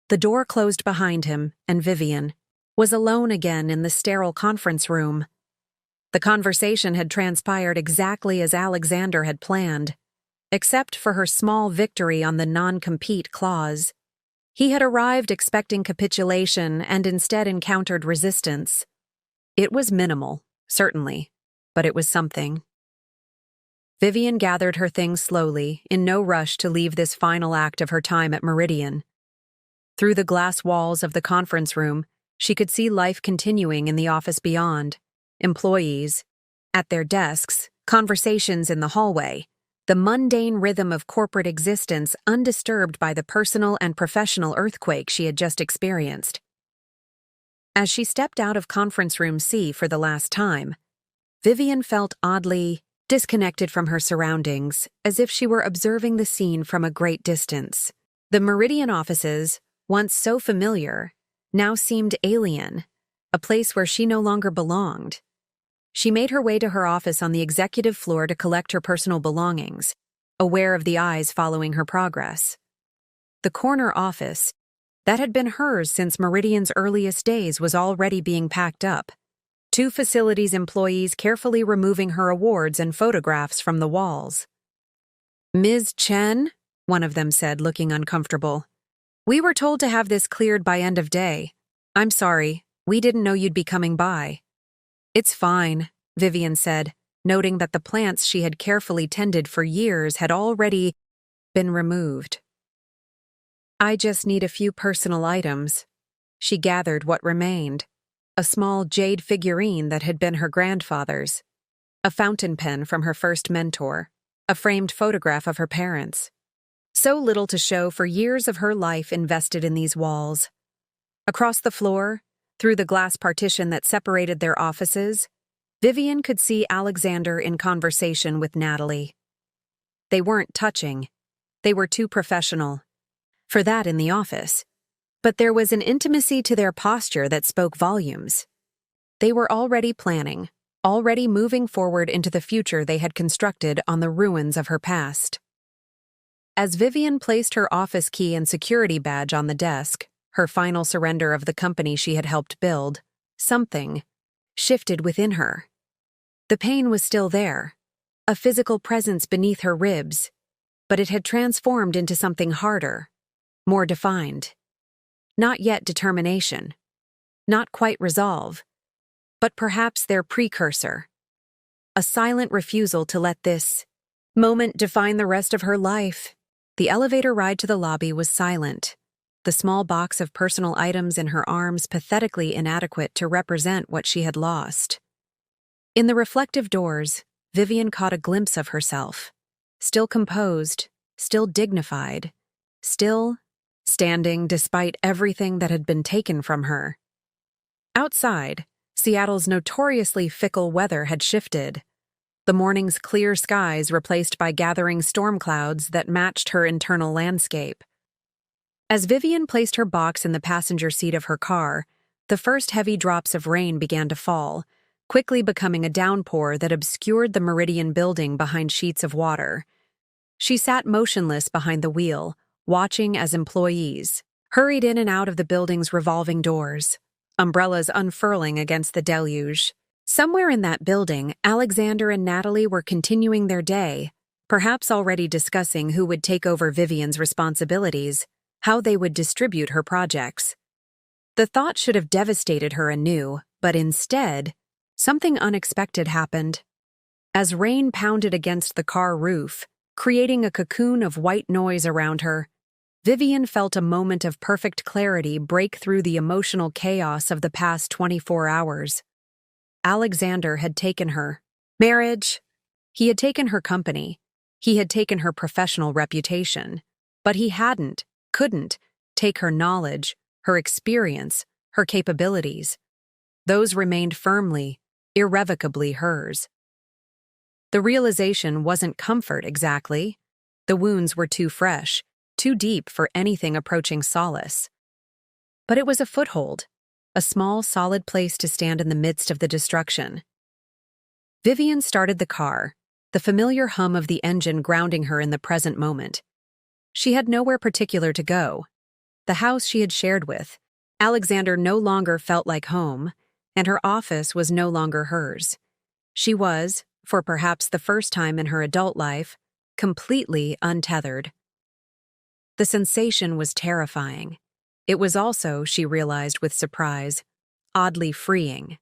The door closed behind him, and Vivian was alone again in the sterile conference room. The conversation had transpired exactly as Alexander had planned, except for her small victory on the non-compete clause. He had arrived expecting capitulation and instead encountered resistance. It was minimal, certainly, but it was something. Vivian gathered her things slowly, in no rush to leave this final act of her time at Meridian. Through the glass walls of the conference room, she could see life continuing in the office beyond. Employees at their desks, conversations in the hallway, the mundane rhythm of corporate existence undisturbed by the personal and professional earthquake she had just experienced. As she stepped out of conference room C for the last time, Vivian felt oddly disconnected from her surroundings, as if she were observing the scene from a great distance. The Meridian offices, once so familiar, now seemed alien, a place where she no longer belonged. She made her way to her office on the executive floor to collect her personal belongings, aware of the eyes following her progress. The corner office, that had been hers since Meridian's earliest days, was already being packed up. 2 facilities employees carefully removing her awards and photographs from the walls. Ms. Chen, one of them said, looking uncomfortable. We were told to have this cleared by end of day. I'm sorry, we didn't know you'd be coming by. It's fine, Vivian said, noting that the plants she had carefully tended for years had already been removed. I just need a few personal items. She gathered what remained. A small jade figurine that had been her grandfather's, a fountain pen from her first mentor, a framed photograph of her parents. So little to show for years of her life invested in these walls. Across the floor, through the glass partition that separated their offices, Vivian could see Alexander in conversation with Natalie. They weren't touching. They were too professional for that in the office. But there was an intimacy to their posture that spoke volumes. They were already planning, already moving forward into the future they had constructed on the ruins of her past. As Vivian placed her office key and security badge on the desk, her final surrender of the company she had helped build, something shifted within her. The pain was still there, a physical presence beneath her ribs, but it had transformed into something harder, more defined. Not yet determination, not quite resolve, but perhaps their precursor. A silent refusal to let this moment define the rest of her life. The elevator ride to the lobby was silent. the small box of personal items in her arms pathetically inadequate to represent what she had lost. In the reflective doors, Vivian caught a glimpse of herself, still composed, still dignified, still standing despite everything that had been taken from her. Outside, Seattle's notoriously fickle weather had shifted. The morning's clear skies replaced by gathering storm clouds that matched her internal landscape. As Vivian placed her box in the passenger seat of her car, the first heavy drops of rain began to fall, quickly becoming a downpour that obscured the Meridian building behind sheets of water. She sat motionless behind the wheel, watching as employees hurried in and out of the building's revolving doors, umbrellas unfurling against the deluge. Somewhere in that building, Alexander and Natalie were continuing their day, perhaps already discussing who would take over Vivian's responsibilities, how they would distribute her projects. The thought should have devastated her anew, but instead, something unexpected happened. As rain pounded against the car roof, creating a cocoon of white noise around her, Vivian felt a moment of perfect clarity break through the emotional chaos of the past 24 hours. Alexander had taken her marriage. He had taken her company. He had taken her professional reputation. But he couldn't take her knowledge, her experience, her capabilities. Those remained firmly, irrevocably hers. The realization wasn't comfort exactly. The wounds were too fresh, too deep for anything approaching solace. But it was a foothold, a small, solid place to stand in the midst of the destruction. Vivian started the car, the familiar hum of the engine grounding her in the present moment. She had nowhere particular to go. The house she had shared with, Alexander, no longer felt like home, and her office was no longer hers. She was, for perhaps the first time in her adult life, completely untethered. The sensation was terrifying. It was also, she realized with surprise, oddly freeing.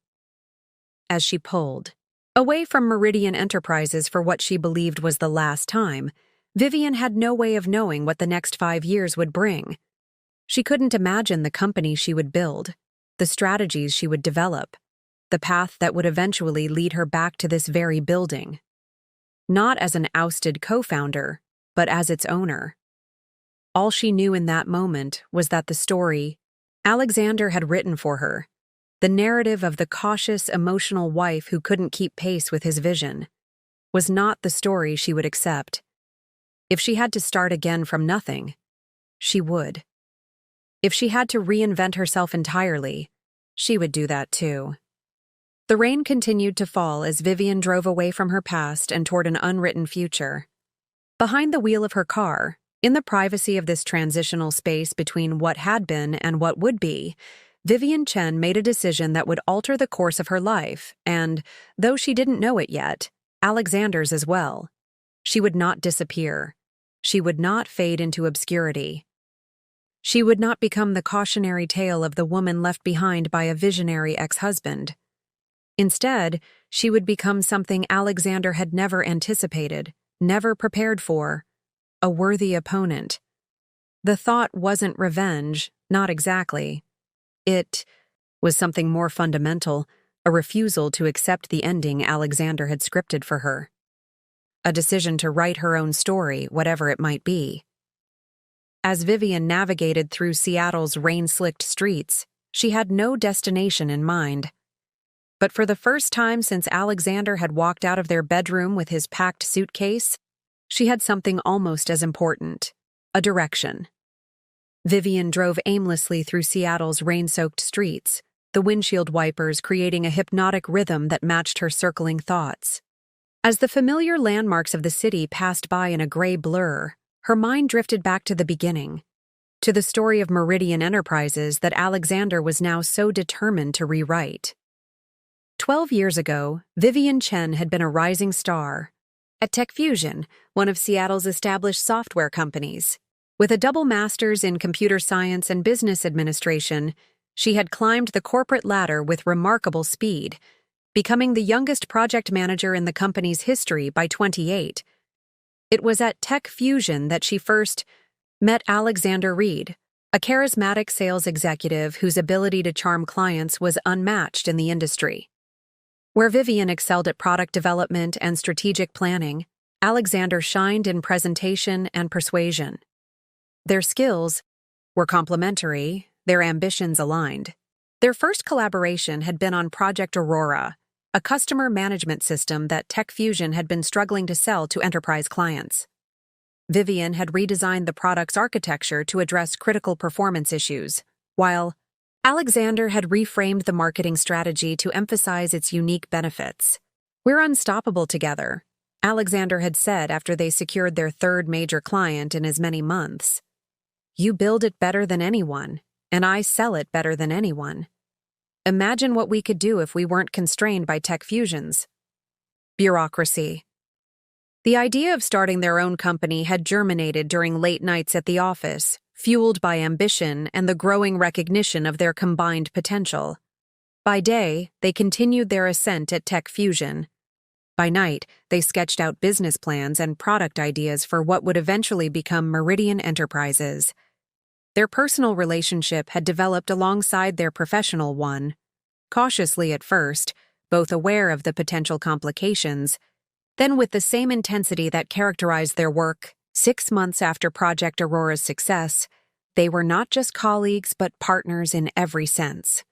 As she pulled away from Meridian Enterprises for what she believed was the last time, Vivian had no way of knowing what the next 5 years would bring. She couldn't imagine the company she would build, the strategies she would develop, the path that would eventually lead her back to this very building. Not as an ousted co-founder, but as its owner. All she knew in that moment was that the story Alexander had written for her, the narrative of the cautious, emotional wife who couldn't keep pace with his vision, was not the story she would accept. If she had to start again from nothing, she would. If she had to reinvent herself entirely, she would do that too. The rain continued to fall as Vivian drove away from her past and toward an unwritten future. Behind the wheel of her car, in the privacy of this transitional space between what had been and what would be, Vivian Chen made a decision that would alter the course of her life and, though she didn't know it yet, Alexander's as well. She would not disappear. She would not fade into obscurity. She would not become the cautionary tale of the woman left behind by a visionary ex-husband. Instead, she would become something Alexander had never anticipated, never prepared for, a worthy opponent. The thought wasn't revenge, not exactly. It was something more fundamental, a refusal to accept the ending Alexander had scripted for her. A decision to write her own story, whatever it might be. As Vivian navigated through Seattle's rain-slicked streets, she had no destination in mind. But for the first time since Alexander had walked out of their bedroom with his packed suitcase, she had something almost as important, a direction. Vivian drove aimlessly through Seattle's rain-soaked streets, the windshield wipers creating a hypnotic rhythm that matched her circling thoughts. As the familiar landmarks of the city passed by in a gray blur, her mind drifted back to the beginning, to the story of Meridian Enterprises that Alexander was now so determined to rewrite. 12 years ago, Vivian Chen had been a rising star at TechFusion, one of Seattle's established software companies. With a double master's in computer science and business administration, she had climbed the corporate ladder with remarkable speed, becoming the youngest project manager in the company's history by 28. It was at TechFusion that she first met Alexander Reed, a charismatic sales executive whose ability to charm clients was unmatched in the industry. Where Vivian excelled at product development and strategic planning, Alexander shined in presentation and persuasion. Their skills were complementary, their ambitions aligned. Their first collaboration had been on Project Aurora, a customer management system that Tech Fusion had been struggling to sell to enterprise clients. Vivian had redesigned the product's architecture to address critical performance issues, while Alexander had reframed the marketing strategy to emphasize its unique benefits. "We're unstoppable together," Alexander had said after they secured their third major client in as many months. "You build it better than anyone, and I sell it better than anyone. Imagine what we could do if we weren't constrained by Tech Fusion's bureaucracy." The idea of starting their own company had germinated during late nights at the office, fueled by ambition and the growing recognition of their combined potential. By day, they continued their ascent at Tech Fusion. By night, they sketched out business plans and product ideas for what would eventually become Meridian Enterprises. Their personal relationship had developed alongside their professional one. Cautiously at first, both aware of the potential complications, then with the same intensity that characterized their work. 6 months after Project Aurora's success, they were not just colleagues but partners in every sense.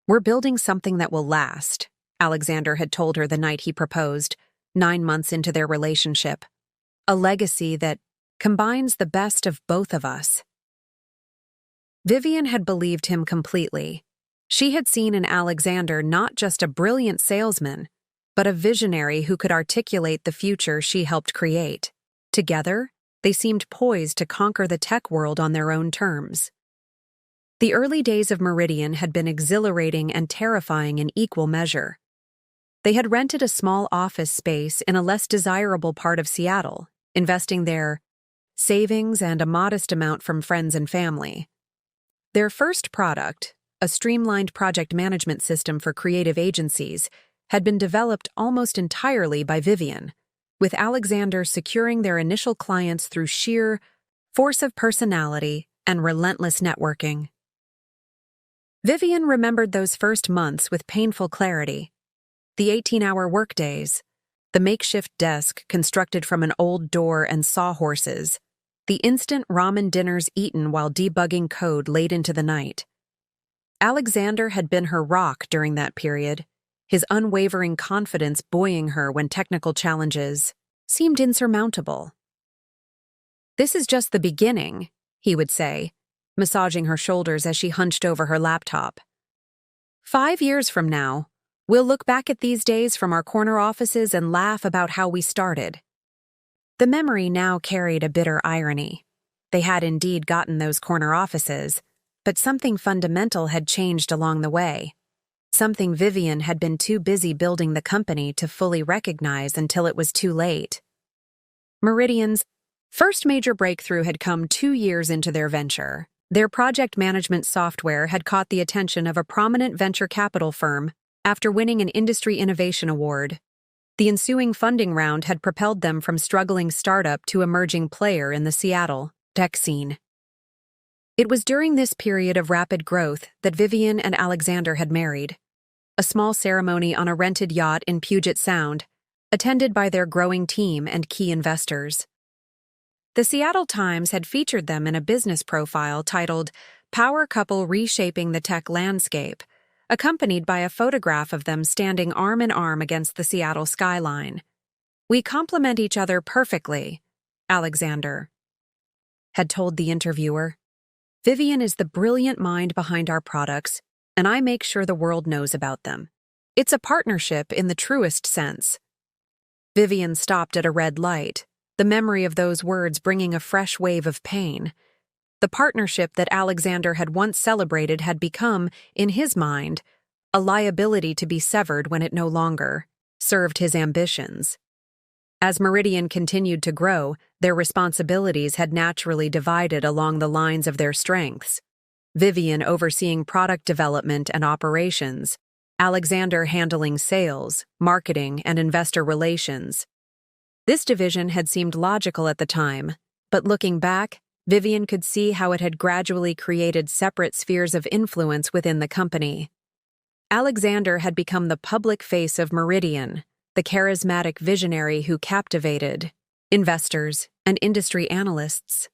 "We're building something that will last," Alexander had told her the night he proposed, 9 months into their relationship. "A legacy that combines the best of both of us." Vivian had believed him completely. She had seen in Alexander not just a brilliant salesman, but a visionary who could articulate the future she helped create. Together, they seemed poised to conquer the tech world on their own terms. The early days of Meridian had been exhilarating and terrifying in equal measure. They had rented a small office space in a less desirable part of Seattle, investing their savings and a modest amount from friends and family. Their first product, a streamlined project management system for creative agencies, had been developed almost entirely by Vivian, with Alexander securing their initial clients through sheer force of personality and relentless networking. Vivian remembered those first months with painful clarity. The 18-hour workdays, the makeshift desk constructed from an old door and sawhorses, the instant ramen dinners eaten while debugging code late into the night. Alexander had been her rock during that period, his unwavering confidence buoying her when technical challenges seemed insurmountable. "This is just the beginning," he would say, massaging her shoulders as she hunched over her laptop. 5 years from now, we'll look back at these days from our corner offices and laugh about how we started." The memory now carried a bitter irony. They had indeed gotten those corner offices, but something fundamental had changed along the way. Something Vivian had been too busy building the company to fully recognize until it was too late. Meridian's first major breakthrough had come 2 years into their venture. Their project management software had caught the attention of a prominent venture capital firm after winning an Industry Innovation Award. The ensuing funding round had propelled them from struggling startup to emerging player in the Seattle tech scene. It was during this period of rapid growth that Vivian and Alexander had married. A small ceremony on a rented yacht in Puget Sound, attended by their growing team and key investors. The Seattle Times had featured them in a business profile titled "Power Couple Reshaping the Tech Landscape," accompanied by a photograph of them standing arm in arm against the Seattle skyline. "We complement each other perfectly," Alexander had told the interviewer. "Vivian is the brilliant mind behind our products, and I make sure the world knows about them. It's a partnership in the truest sense." Vivian stopped at a red light, the memory of those words bringing a fresh wave of pain. The partnership that Alexander had once celebrated had become, in his mind, a liability to be severed when it no longer served his ambitions. As Meridian continued to grow, their responsibilities had naturally divided along the lines of their strengths. Vivian overseeing product development and operations, Alexander handling sales, marketing, and investor relations. This division had seemed logical at the time, but looking back, Vivian could see how it had gradually created separate spheres of influence within the company. Alexander had become the public face of Meridian, the charismatic visionary who captivated investors and industry analysts.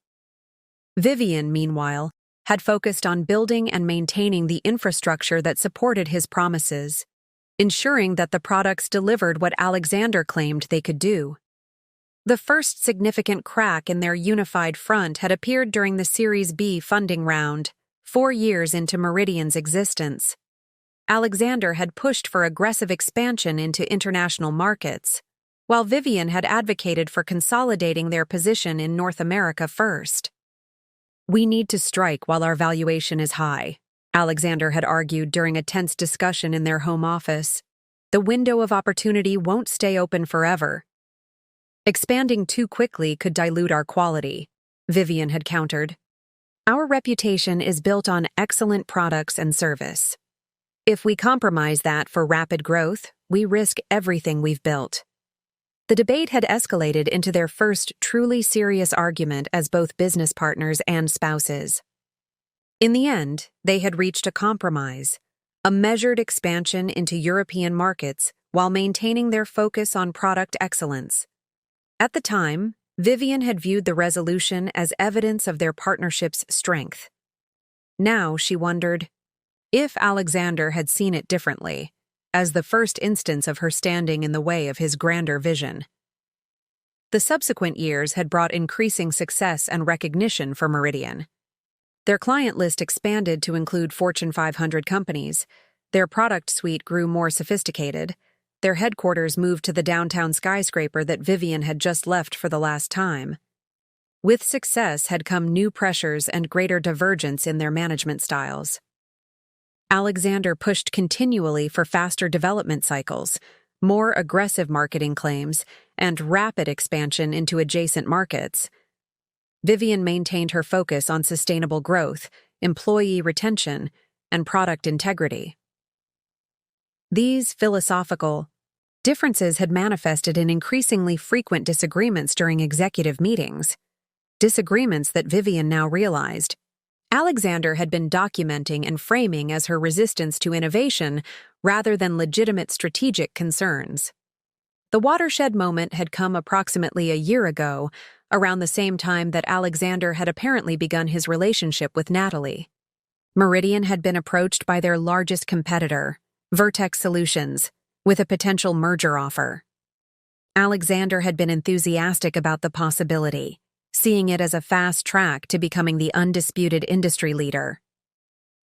Vivian, meanwhile, had focused on building and maintaining the infrastructure that supported his promises, ensuring that the products delivered what Alexander claimed they could do. The first significant crack in their unified front had appeared during the Series B funding round, 4 years into Meridian's existence. Alexander had pushed for aggressive expansion into international markets, while Vivian had advocated for consolidating their position in North America first. "We need to strike while our valuation is high," Alexander had argued during a tense discussion in their home office. "The window of opportunity won't stay open forever." "Expanding too quickly could dilute our quality," Vivian had countered. "Our reputation is built on excellent products and service. If we compromise that for rapid growth, we risk everything we've built." The debate had escalated into their first truly serious argument as both business partners and spouses. In the end, they had reached a compromise, a measured expansion into European markets while maintaining their focus on product excellence. At the time, Vivian had viewed the resolution as evidence of their partnership's strength. Now she wondered if Alexander had seen it differently, as the first instance of her standing in the way of his grander vision. The subsequent years had brought increasing success and recognition for Meridian. Their client list expanded to include Fortune 500 companies, their product suite grew more sophisticated, their headquarters moved to the downtown skyscraper that Vivian had just left for the last time. With success had come new pressures and greater divergence in their management styles. Alexander pushed continually for faster development cycles, more aggressive marketing claims, and rapid expansion into adjacent markets. Vivian maintained her focus on sustainable growth, employee retention, and product integrity. These philosophical differences had manifested in increasingly frequent disagreements during executive meetings, disagreements that Vivian now realized Alexander had been documenting and framing as her resistance to innovation rather than legitimate strategic concerns. The watershed moment had come approximately a year ago, around the same time that Alexander had apparently begun his relationship with Natalie. Meridian had been approached by their largest competitor, Vertex Solutions, with a potential merger offer. Alexander had been enthusiastic about the possibility, seeing it as a fast track to becoming the undisputed industry leader.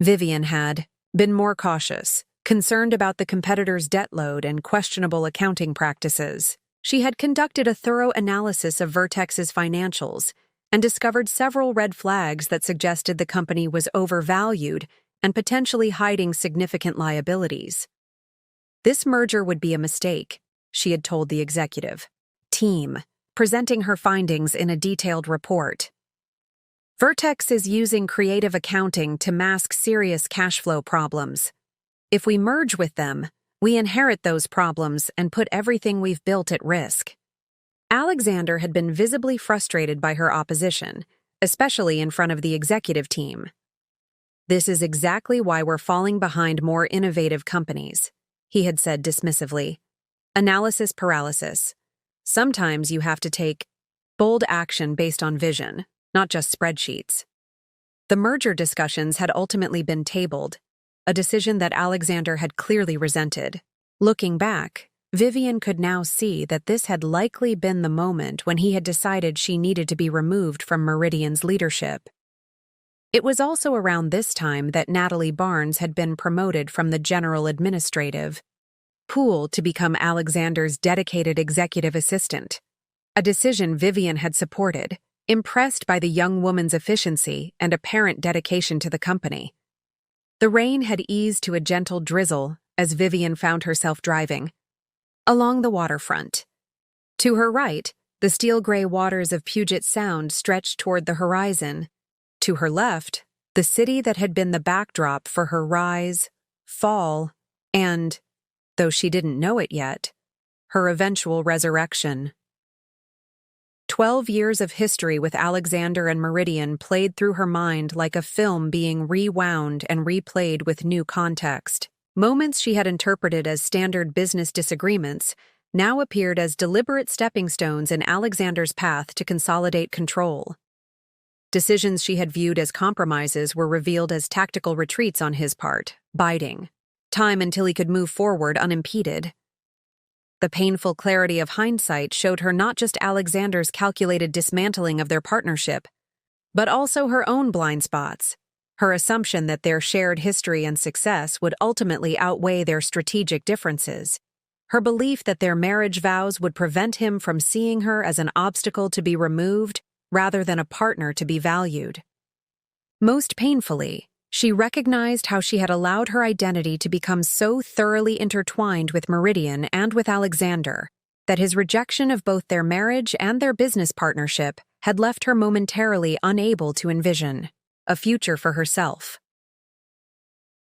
Vivian had been more cautious, concerned about the competitor's debt load and questionable accounting practices. She had conducted a thorough analysis of Vertex's financials and discovered several red flags that suggested the company was overvalued and potentially hiding significant liabilities. This merger would be a mistake, she had told the executive team, presenting her findings in a detailed report. Vertex is using creative accounting to mask serious cash flow problems. If we merge with them, we inherit those problems and put everything we've built at risk. Alexander had been visibly frustrated by her opposition, especially in front of the executive team. "This is exactly why we're falling behind more innovative companies," he had said dismissively. "Analysis paralysis. Sometimes you have to take bold action based on vision, not just spreadsheets." The merger discussions had ultimately been tabled, a decision that Alexander had clearly resented. Looking back, Vivian could now see that this had likely been the moment when he had decided she needed to be removed from Meridian's leadership. It was also around this time that Natalie Barnes had been promoted from the general administrative pool to become Alexander's dedicated executive assistant, a decision Vivian had supported, impressed by the young woman's efficiency and apparent dedication to the company. The rain had eased to a gentle drizzle as Vivian found herself driving along the waterfront. To her right, the steel-gray waters of Puget Sound stretched toward the horizon. To her left, the city that had been the backdrop for her rise, fall, and, though she didn't know it yet, her eventual resurrection. 12 years of history with Alexander and Meridian played through her mind like a film being rewound and replayed with new context. Moments she had interpreted as standard business disagreements now appeared as deliberate stepping stones in Alexander's path to consolidate control. Decisions she had viewed as compromises were revealed as tactical retreats on his part, biding time until he could move forward unimpeded. The painful clarity of hindsight showed her not just Alexander's calculated dismantling of their partnership, but also her own blind spots, her assumption that their shared history and success would ultimately outweigh their strategic differences, her belief that their marriage vows would prevent him from seeing her as an obstacle to be removed rather than a partner to be valued. Most painfully, she recognized how she had allowed her identity to become so thoroughly intertwined with Meridian and with Alexander that his rejection of both their marriage and their business partnership had left her momentarily unable to envision a future for herself.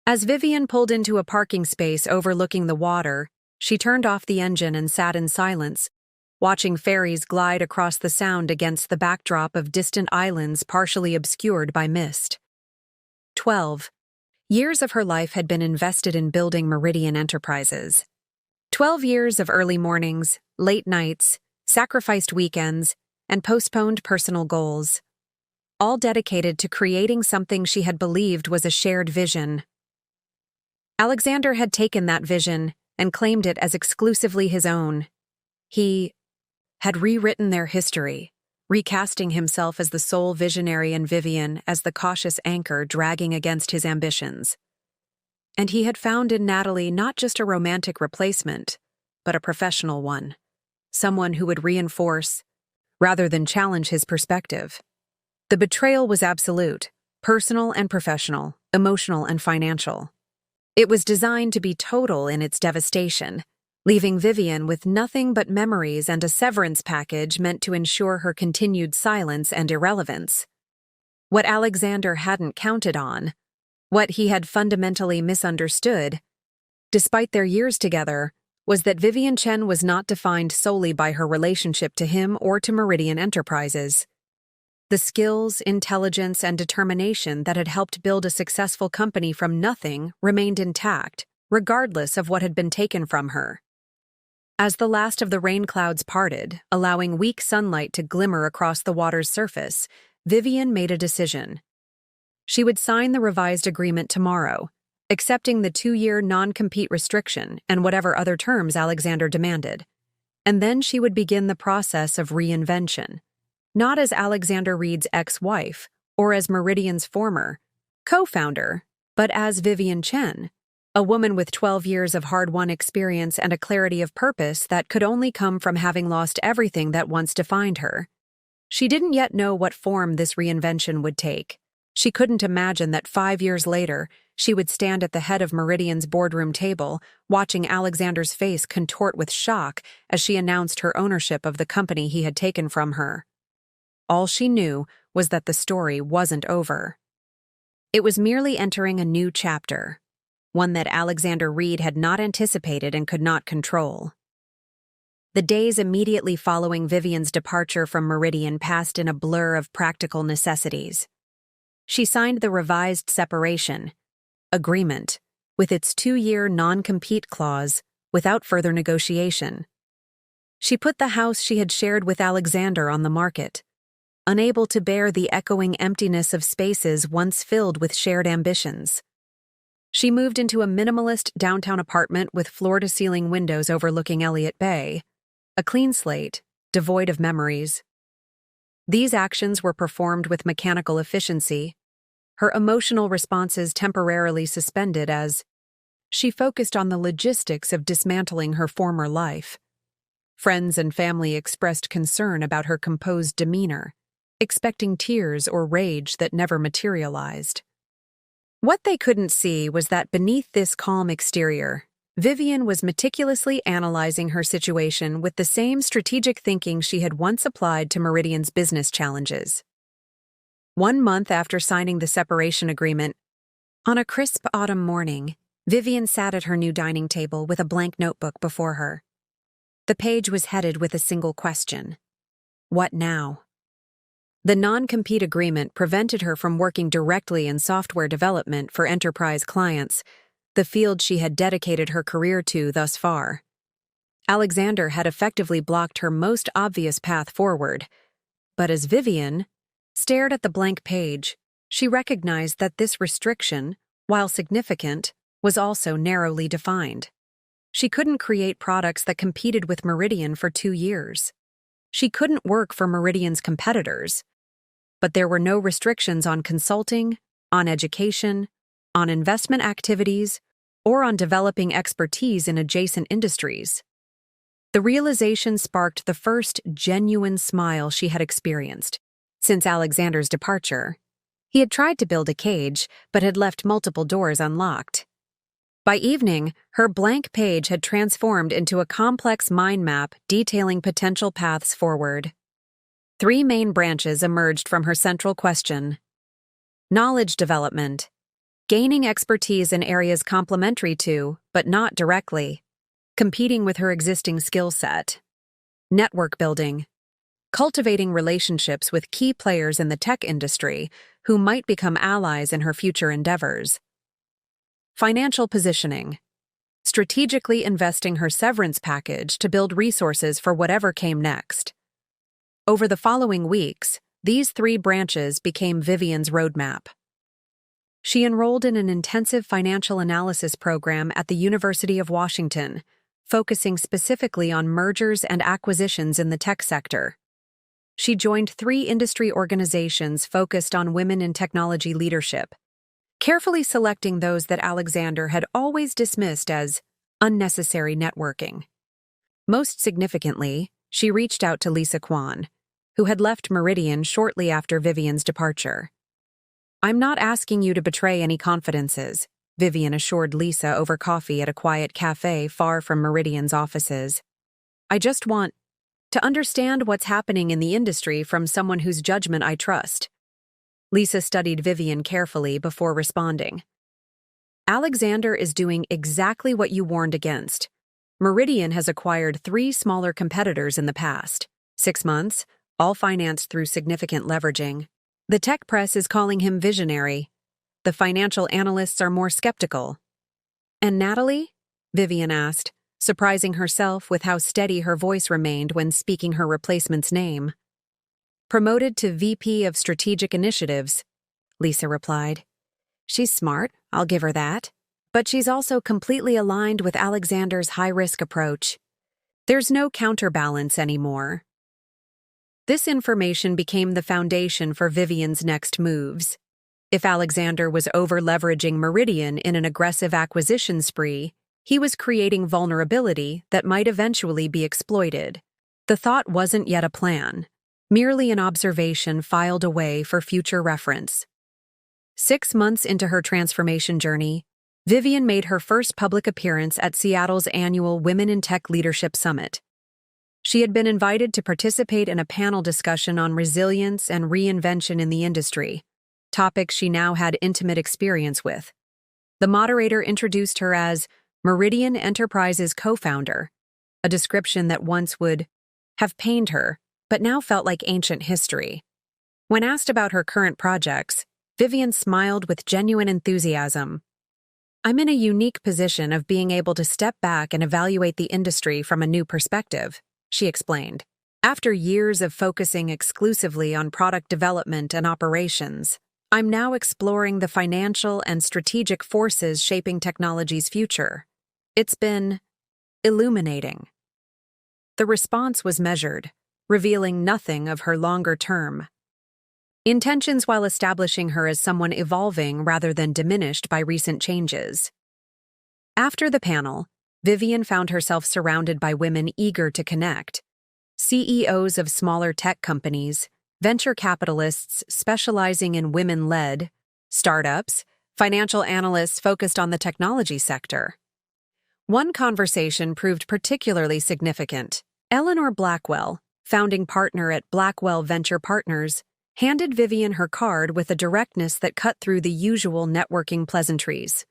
As Vivian pulled into a parking space overlooking the water, she turned off the engine and sat in silence, watching ferries glide across the Sound against the backdrop of distant islands partially obscured by mist. 12 years of her life had been invested in building Meridian Enterprises. 12 years of early mornings, late nights, sacrificed weekends, and postponed personal goals, all dedicated to creating something she had believed was a shared vision. Alexander had taken that vision and claimed it as exclusively his own. He had rewritten their history, recasting himself as the sole visionary and Vivian as the cautious anchor dragging against his ambitions. And he had found in Natalie not just a romantic replacement, but a professional one, someone who would reinforce, rather than challenge his perspective. The betrayal was absolute, personal and professional, emotional and financial. It was designed to be total in its devastation, leaving Vivian with nothing but memories and a severance package meant to ensure her continued silence and irrelevance. What Alexander hadn't counted on, what he had fundamentally misunderstood, despite their years together, was that Vivian Chen was not defined solely by her relationship to him or to Meridian Enterprises. The skills, intelligence, and determination that had helped build a successful company from nothing remained intact, regardless of what had been taken from her. As the last of the rain clouds parted, allowing weak sunlight to glimmer across the water's surface, Vivian made a decision. She would sign the revised agreement tomorrow, accepting the 2-year non-compete restriction and whatever other terms Alexander demanded. And then she would begin the process of reinvention, not as Alexander Reed's ex-wife or as Meridian's former co-founder, but as Vivian Chen, a woman with 12 years of hard-won experience and a clarity of purpose that could only come from having lost everything that once defined her. She didn't yet know what form this reinvention would take. She couldn't imagine that 5 years later, she would stand at the head of Meridian's boardroom table, watching Alexander's face contort with shock as she announced her ownership of the company he had taken from her. All she knew was that the story wasn't over. It was merely entering a new chapter, one that Alexander Reed had not anticipated and could not control. The days immediately following Vivian's departure from Meridian passed in a blur of practical necessities. She signed the revised separation agreement, with its 2-year non-compete clause, without further negotiation. She put the house she had shared with Alexander on the market, unable to bear the echoing emptiness of spaces once filled with shared ambitions. She moved into a minimalist downtown apartment with floor-to-ceiling windows overlooking Elliott Bay, a clean slate, devoid of memories. These actions were performed with mechanical efficiency, her emotional responses temporarily suspended as she focused on the logistics of dismantling her former life. Friends and family expressed concern about her composed demeanor, expecting tears or rage that never materialized. What they couldn't see was that beneath this calm exterior, Vivian was meticulously analyzing her situation with the same strategic thinking she had once applied to Meridian's business challenges. 1 month after signing the separation agreement, on a crisp autumn morning, Vivian sat at her new dining table with a blank notebook before her. The page was headed with a single question. What now? The non-compete agreement prevented her from working directly in software development for enterprise clients, the field she had dedicated her career to thus far. Alexander had effectively blocked her most obvious path forward, but as Vivian stared at the blank page, she recognized that this restriction, while significant, was also narrowly defined. She couldn't create products that competed with Meridian for 2 years. She couldn't work for Meridian's competitors. But there were no restrictions on consulting, on education, on investment activities, or on developing expertise in adjacent industries. The realization sparked the first genuine smile she had experienced since Alexander's departure. He had tried to build a cage, but had left multiple doors unlocked. By evening, her blank page had transformed into a complex mind map detailing potential paths forward. 3 main branches emerged from her central question: knowledge development, gaining expertise in areas complementary to, but not directly, competing with her existing skill set; network building, cultivating relationships with key players in the tech industry who might become allies in her future endeavors; financial positioning, strategically investing her severance package to build resources for whatever came next. Over the following weeks, these 3 branches became Vivian's roadmap. She enrolled in an intensive financial analysis program at the University of Washington, focusing specifically on mergers and acquisitions in the tech sector. She joined 3 industry organizations focused on women in technology leadership, carefully selecting those that Alexander had always dismissed as unnecessary networking. Most significantly, she reached out to Lisa Kwan, who had left Meridian shortly after Vivian's departure. "I'm not asking you to betray any confidences," Vivian assured Lisa over coffee at a quiet cafe far from Meridian's offices. "I just want to understand what's happening in the industry from someone whose judgment I trust." Lisa studied Vivian carefully before responding. "Alexander is doing exactly what you warned against. Meridian has acquired 3 smaller competitors in the past 6 months, all financed through significant leveraging. The tech press is calling him visionary. The financial analysts are more skeptical." "And Natalie?" Vivian asked, surprising herself with how steady her voice remained when speaking her replacement's name. "Promoted to VP of Strategic Initiatives," Lisa replied. "She's smart, I'll give her that. But she's also completely aligned with Alexander's high-risk approach. There's no counterbalance anymore." This information became the foundation for Vivian's next moves. If Alexander was over-leveraging Meridian in an aggressive acquisition spree, he was creating vulnerability that might eventually be exploited. The thought wasn't yet a plan, merely an observation filed away for future reference. 6 months into her transformation journey, Vivian made her first public appearance at Seattle's annual Women in Tech Leadership Summit. She had been invited to participate in a panel discussion on resilience and reinvention in the industry, topics she now had intimate experience with. The moderator introduced her as Meridian Enterprises co-founder, a description that once would have pained her, but now felt like ancient history. When asked about her current projects, Vivian smiled with genuine enthusiasm. "I'm in a unique position of being able to step back and evaluate the industry from a new perspective," she explained. "After years of focusing exclusively on product development and operations, I'm now exploring the financial and strategic forces shaping technology's future. It's been illuminating." The response was measured, revealing nothing of her longer-term intentions while establishing her as someone evolving rather than diminished by recent changes. After the panel, Vivian found herself surrounded by women eager to connect. CEOs of smaller tech companies, venture capitalists specializing in women-led startups, financial analysts focused on the technology sector. One conversation proved particularly significant. Eleanor Blackwell, founding partner at Blackwell Venture Partners, handed Vivian her card with a directness that cut through the usual networking pleasantries.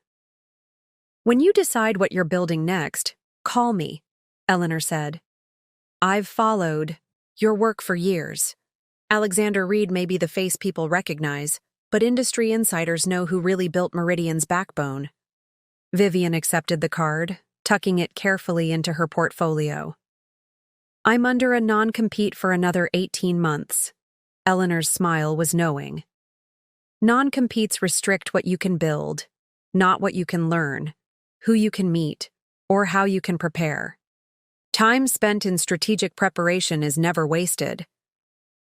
"When you decide what you're building next, call me," Eleanor said. "I've followed Your work for years. Alexander Reed may be the face people recognize, but industry insiders know who really built Meridian's backbone. Vivian accepted the card, tucking it carefully into her portfolio. I'm under a non-compete for another 18 months. Eleanor's smile was knowing. Non-competes restrict what you can build, not what you can learn, who you can meet, or how you can prepare. Time spent in strategic preparation is never wasted.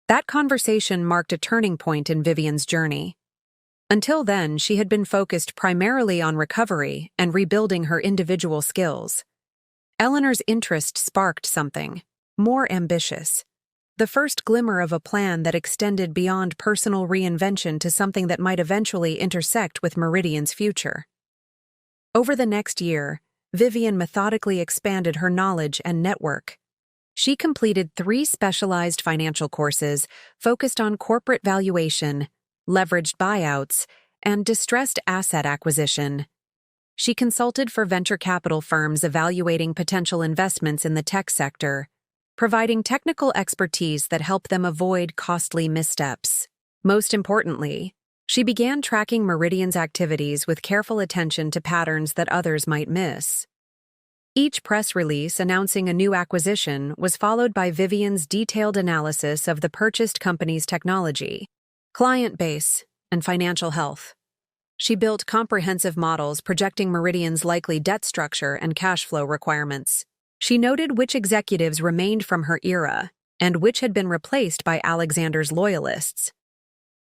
That conversation marked a turning point in Vivian's journey. Until then, she had been focused primarily on recovery and rebuilding her individual skills. Eleanor's interest sparked something more ambitious. The first glimmer of a plan that extended beyond personal reinvention to something that might eventually intersect with Meridian's future. Over the next year, Vivian methodically expanded her knowledge and network. She completed 3 specialized financial courses focused on corporate valuation, leveraged buyouts, and distressed asset acquisition. She consulted for venture capital firms evaluating potential investments in the tech sector, providing technical expertise that helped them avoid costly missteps. Most importantly, she began tracking Meridian's activities with careful attention to patterns that others might miss. Each press release announcing a new acquisition was followed by Vivian's detailed analysis of the purchased company's technology, client base, and financial health. She built comprehensive models projecting Meridian's likely debt structure and cash flow requirements. She noted which executives remained from her era and which had been replaced by Alexander's loyalists.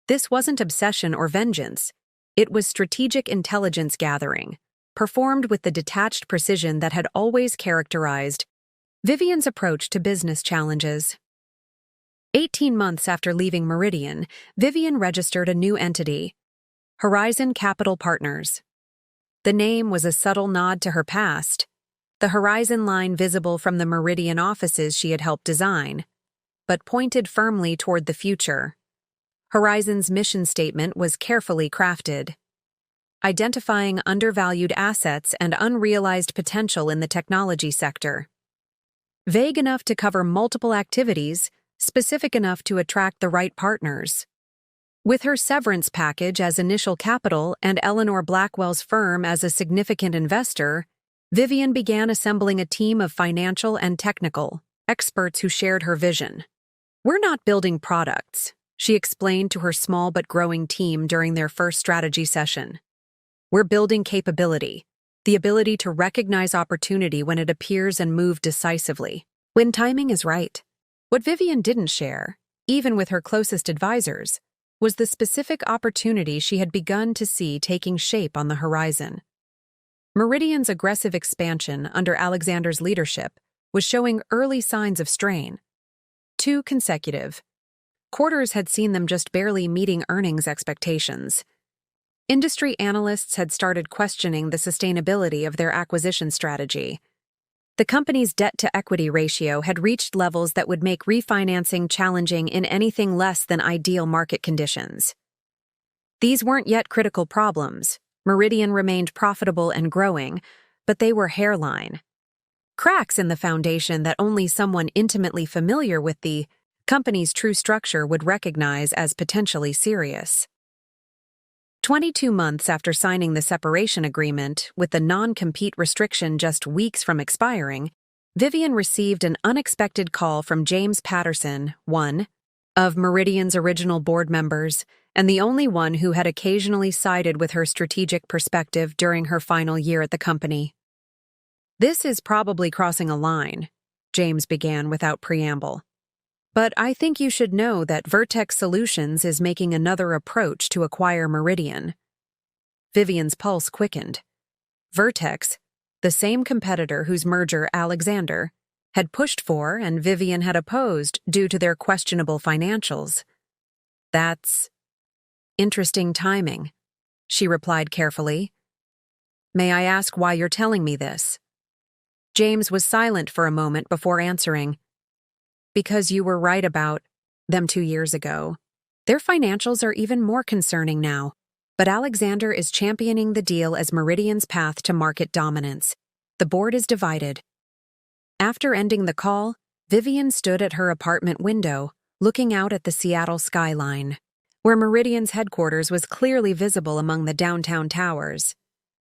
This wasn't obsession or vengeance. It was strategic intelligence gathering, performed with the detached precision that had always characterized Vivian's approach to business challenges. 18 months after leaving Meridian, Vivian registered a new entity, Horizon Capital Partners. The name was a subtle nod to her past, the horizon line visible from the Meridian offices she had helped design, but pointed firmly toward the future. Horizon's mission statement was carefully crafted, identifying undervalued assets and unrealized potential in the technology sector. Vague enough to cover multiple activities, specific enough to attract the right partners. With her severance package as initial capital and Eleanor Blackwell's firm as a significant investor, Vivian began assembling a team of financial and technical experts who shared her vision. We're not building products, she explained to her small but growing team during their first strategy session. We're building capability, the ability to recognize opportunity when it appears and move decisively, when timing is right. What Vivian didn't share, even with her closest advisors, was the specific opportunity she had begun to see taking shape on the horizon. Meridian's aggressive expansion under Alexander's leadership was showing early signs of strain. 2 consecutive quarters had seen them just barely meeting earnings expectations. Industry analysts had started questioning the sustainability of their acquisition strategy. The company's debt-to-equity ratio had reached levels that would make refinancing challenging in anything less than ideal market conditions. These weren't yet critical problems. Meridian remained profitable and growing, but they were hairline. Cracks in the foundation that only someone intimately familiar with the company's true structure would recognize as potentially serious. 22 months after signing the separation agreement, with the non-compete restriction just weeks from expiring, Vivian received an unexpected call from James Patterson, one of Meridian's original board members, and the only one who had occasionally sided with her strategic perspective during her final year at the company. "This is probably crossing a line," James began without preamble. "But I think you should know that Vertex Solutions is making another approach to acquire Meridian." Vivian's pulse quickened. Vertex, the same competitor whose merger Alexander had pushed for and Vivian had opposed due to their questionable financials. "That's interesting timing," she replied carefully. "May I ask why you're telling me this?" James was silent for a moment before answering. "Because you were right about them 2 years ago. Their financials are even more concerning now, but Alexander is championing the deal as Meridian's path to market dominance. The board is divided." After ending the call, Vivian stood at her apartment window, looking out at the Seattle skyline, where Meridian's headquarters was clearly visible among the downtown towers.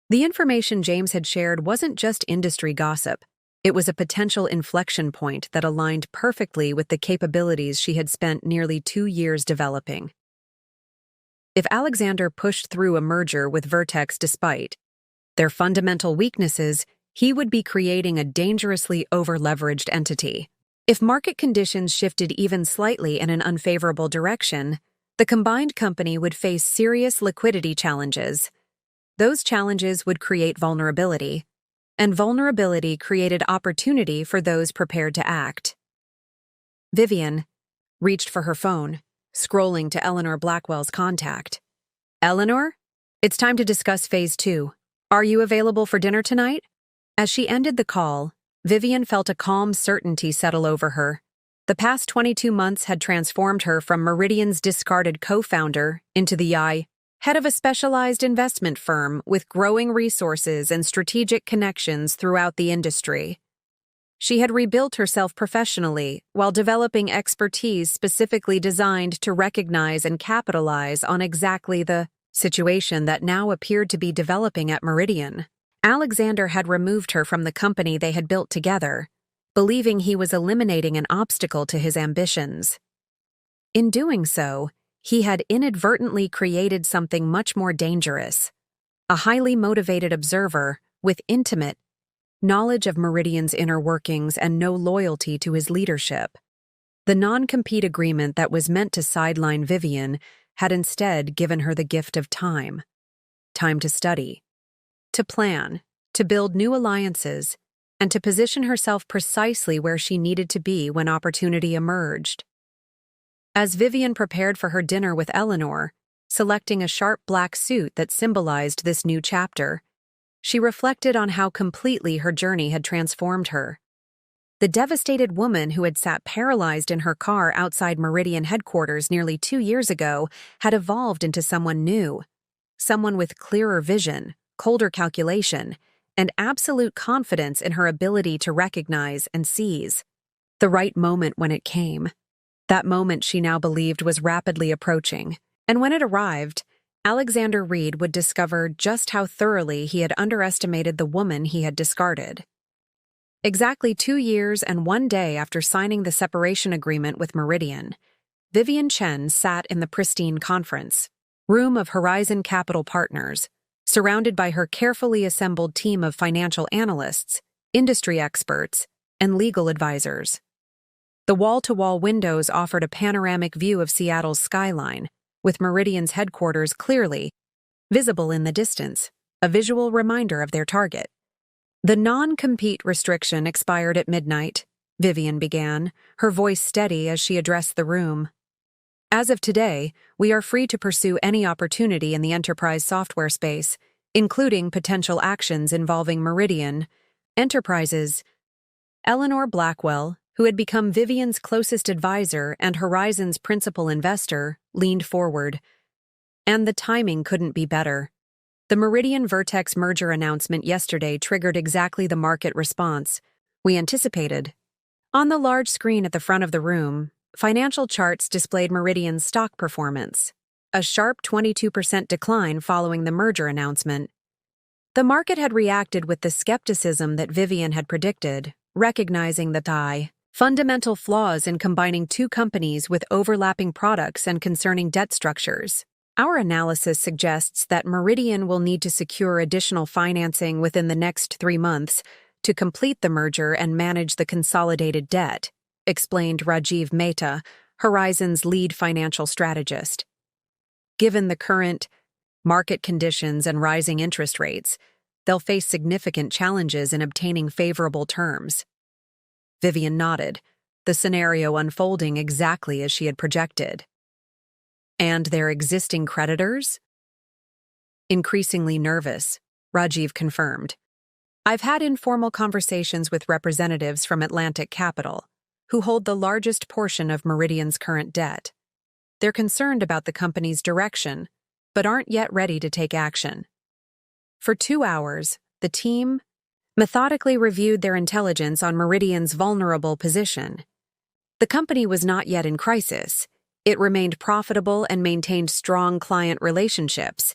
The information James had shared wasn't just industry gossip. It was a potential inflection point that aligned perfectly with the capabilities she had spent nearly 2 years developing. If Alexander pushed through a merger with Vertex despite their fundamental weaknesses, he would be creating a dangerously over-leveraged entity. If market conditions shifted even slightly in an unfavorable direction, the combined company would face serious liquidity challenges. Those challenges would create vulnerability, and vulnerability created opportunity for those prepared to act. Vivian reached for her phone, scrolling to Eleanor Blackwell's contact. "Eleanor? It's time to discuss Phase 2. Are you available for dinner tonight?" As she ended the call, Vivian felt a calm certainty settle over her. The past 22 months had transformed her from Meridian's discarded co-founder into the head of a specialized investment firm with growing resources and strategic connections throughout the industry. She had rebuilt herself professionally while developing expertise specifically designed to recognize and capitalize on exactly the situation that now appeared to be developing at Meridian. Alexander had removed her from the company they had built together, believing he was eliminating an obstacle to his ambitions. In doing so, he had inadvertently created something much more dangerous: a highly motivated observer with intimate knowledge of Meridian's inner workings and no loyalty to his leadership. The non-compete agreement that was meant to sideline Vivian had instead given her the gift of time. Time to study, to plan, to build new alliances, and to position herself precisely where she needed to be when opportunity emerged. As Vivian prepared for her dinner with Eleanor, selecting a sharp black suit that symbolized this new chapter, she reflected on how completely her journey had transformed her. The devastated woman who had sat paralyzed in her car outside Meridian headquarters nearly 2 years ago had evolved into someone new, someone with clearer vision, colder calculation, and absolute confidence in her ability to recognize and seize the right moment when it came. That moment she now believed was rapidly approaching, and when it arrived, Alexander Reed would discover just how thoroughly he had underestimated the woman he had discarded. Exactly 2 years and 1 day after signing the separation agreement with Meridian, Vivian Chen sat in the pristine conference room of Horizon Capital Partners, surrounded by her carefully assembled team of financial analysts, industry experts, and legal advisors. The wall-to-wall windows offered a panoramic view of Seattle's skyline, with Meridian's headquarters clearly visible in the distance, a visual reminder of their target. "The non-compete restriction expired at midnight," Vivian began, her voice steady as she addressed the room. "As of today, we are free to pursue any opportunity in the enterprise software space, including potential actions involving Meridian Enterprises." Eleanor Blackwell, who had become Vivian's closest advisor and Horizon's principal investor, leaned forward. And the timing couldn't be better. The Meridian-Vertex merger announcement yesterday triggered exactly the market response we anticipated. On the large screen at the front of the room, financial charts displayed Meridian's stock performance, a sharp 22% decline following the merger announcement. The market had reacted with the skepticism that Vivian had predicted, recognizing the fundamental flaws in combining two companies with overlapping products and concerning debt structures. Our analysis suggests that Meridian will need to secure additional financing within the next 3 months to complete the merger and manage the consolidated debt, explained Rajiv Mehta, Horizon's lead financial strategist. Given the current market conditions and rising interest rates, they'll face significant challenges in obtaining favorable terms. Vivian nodded, the scenario unfolding exactly as she had projected. And their existing creditors? Increasingly nervous, Rajiv confirmed. "I've had informal conversations with representatives from Atlantic Capital, who hold the largest portion of Meridian's current debt. They're concerned about the company's direction, but aren't yet ready to take action." For 2 hours, the team methodically reviewed their intelligence on Meridian's vulnerable position, The company was not yet in crisis. It remained profitable and maintained strong client relationships,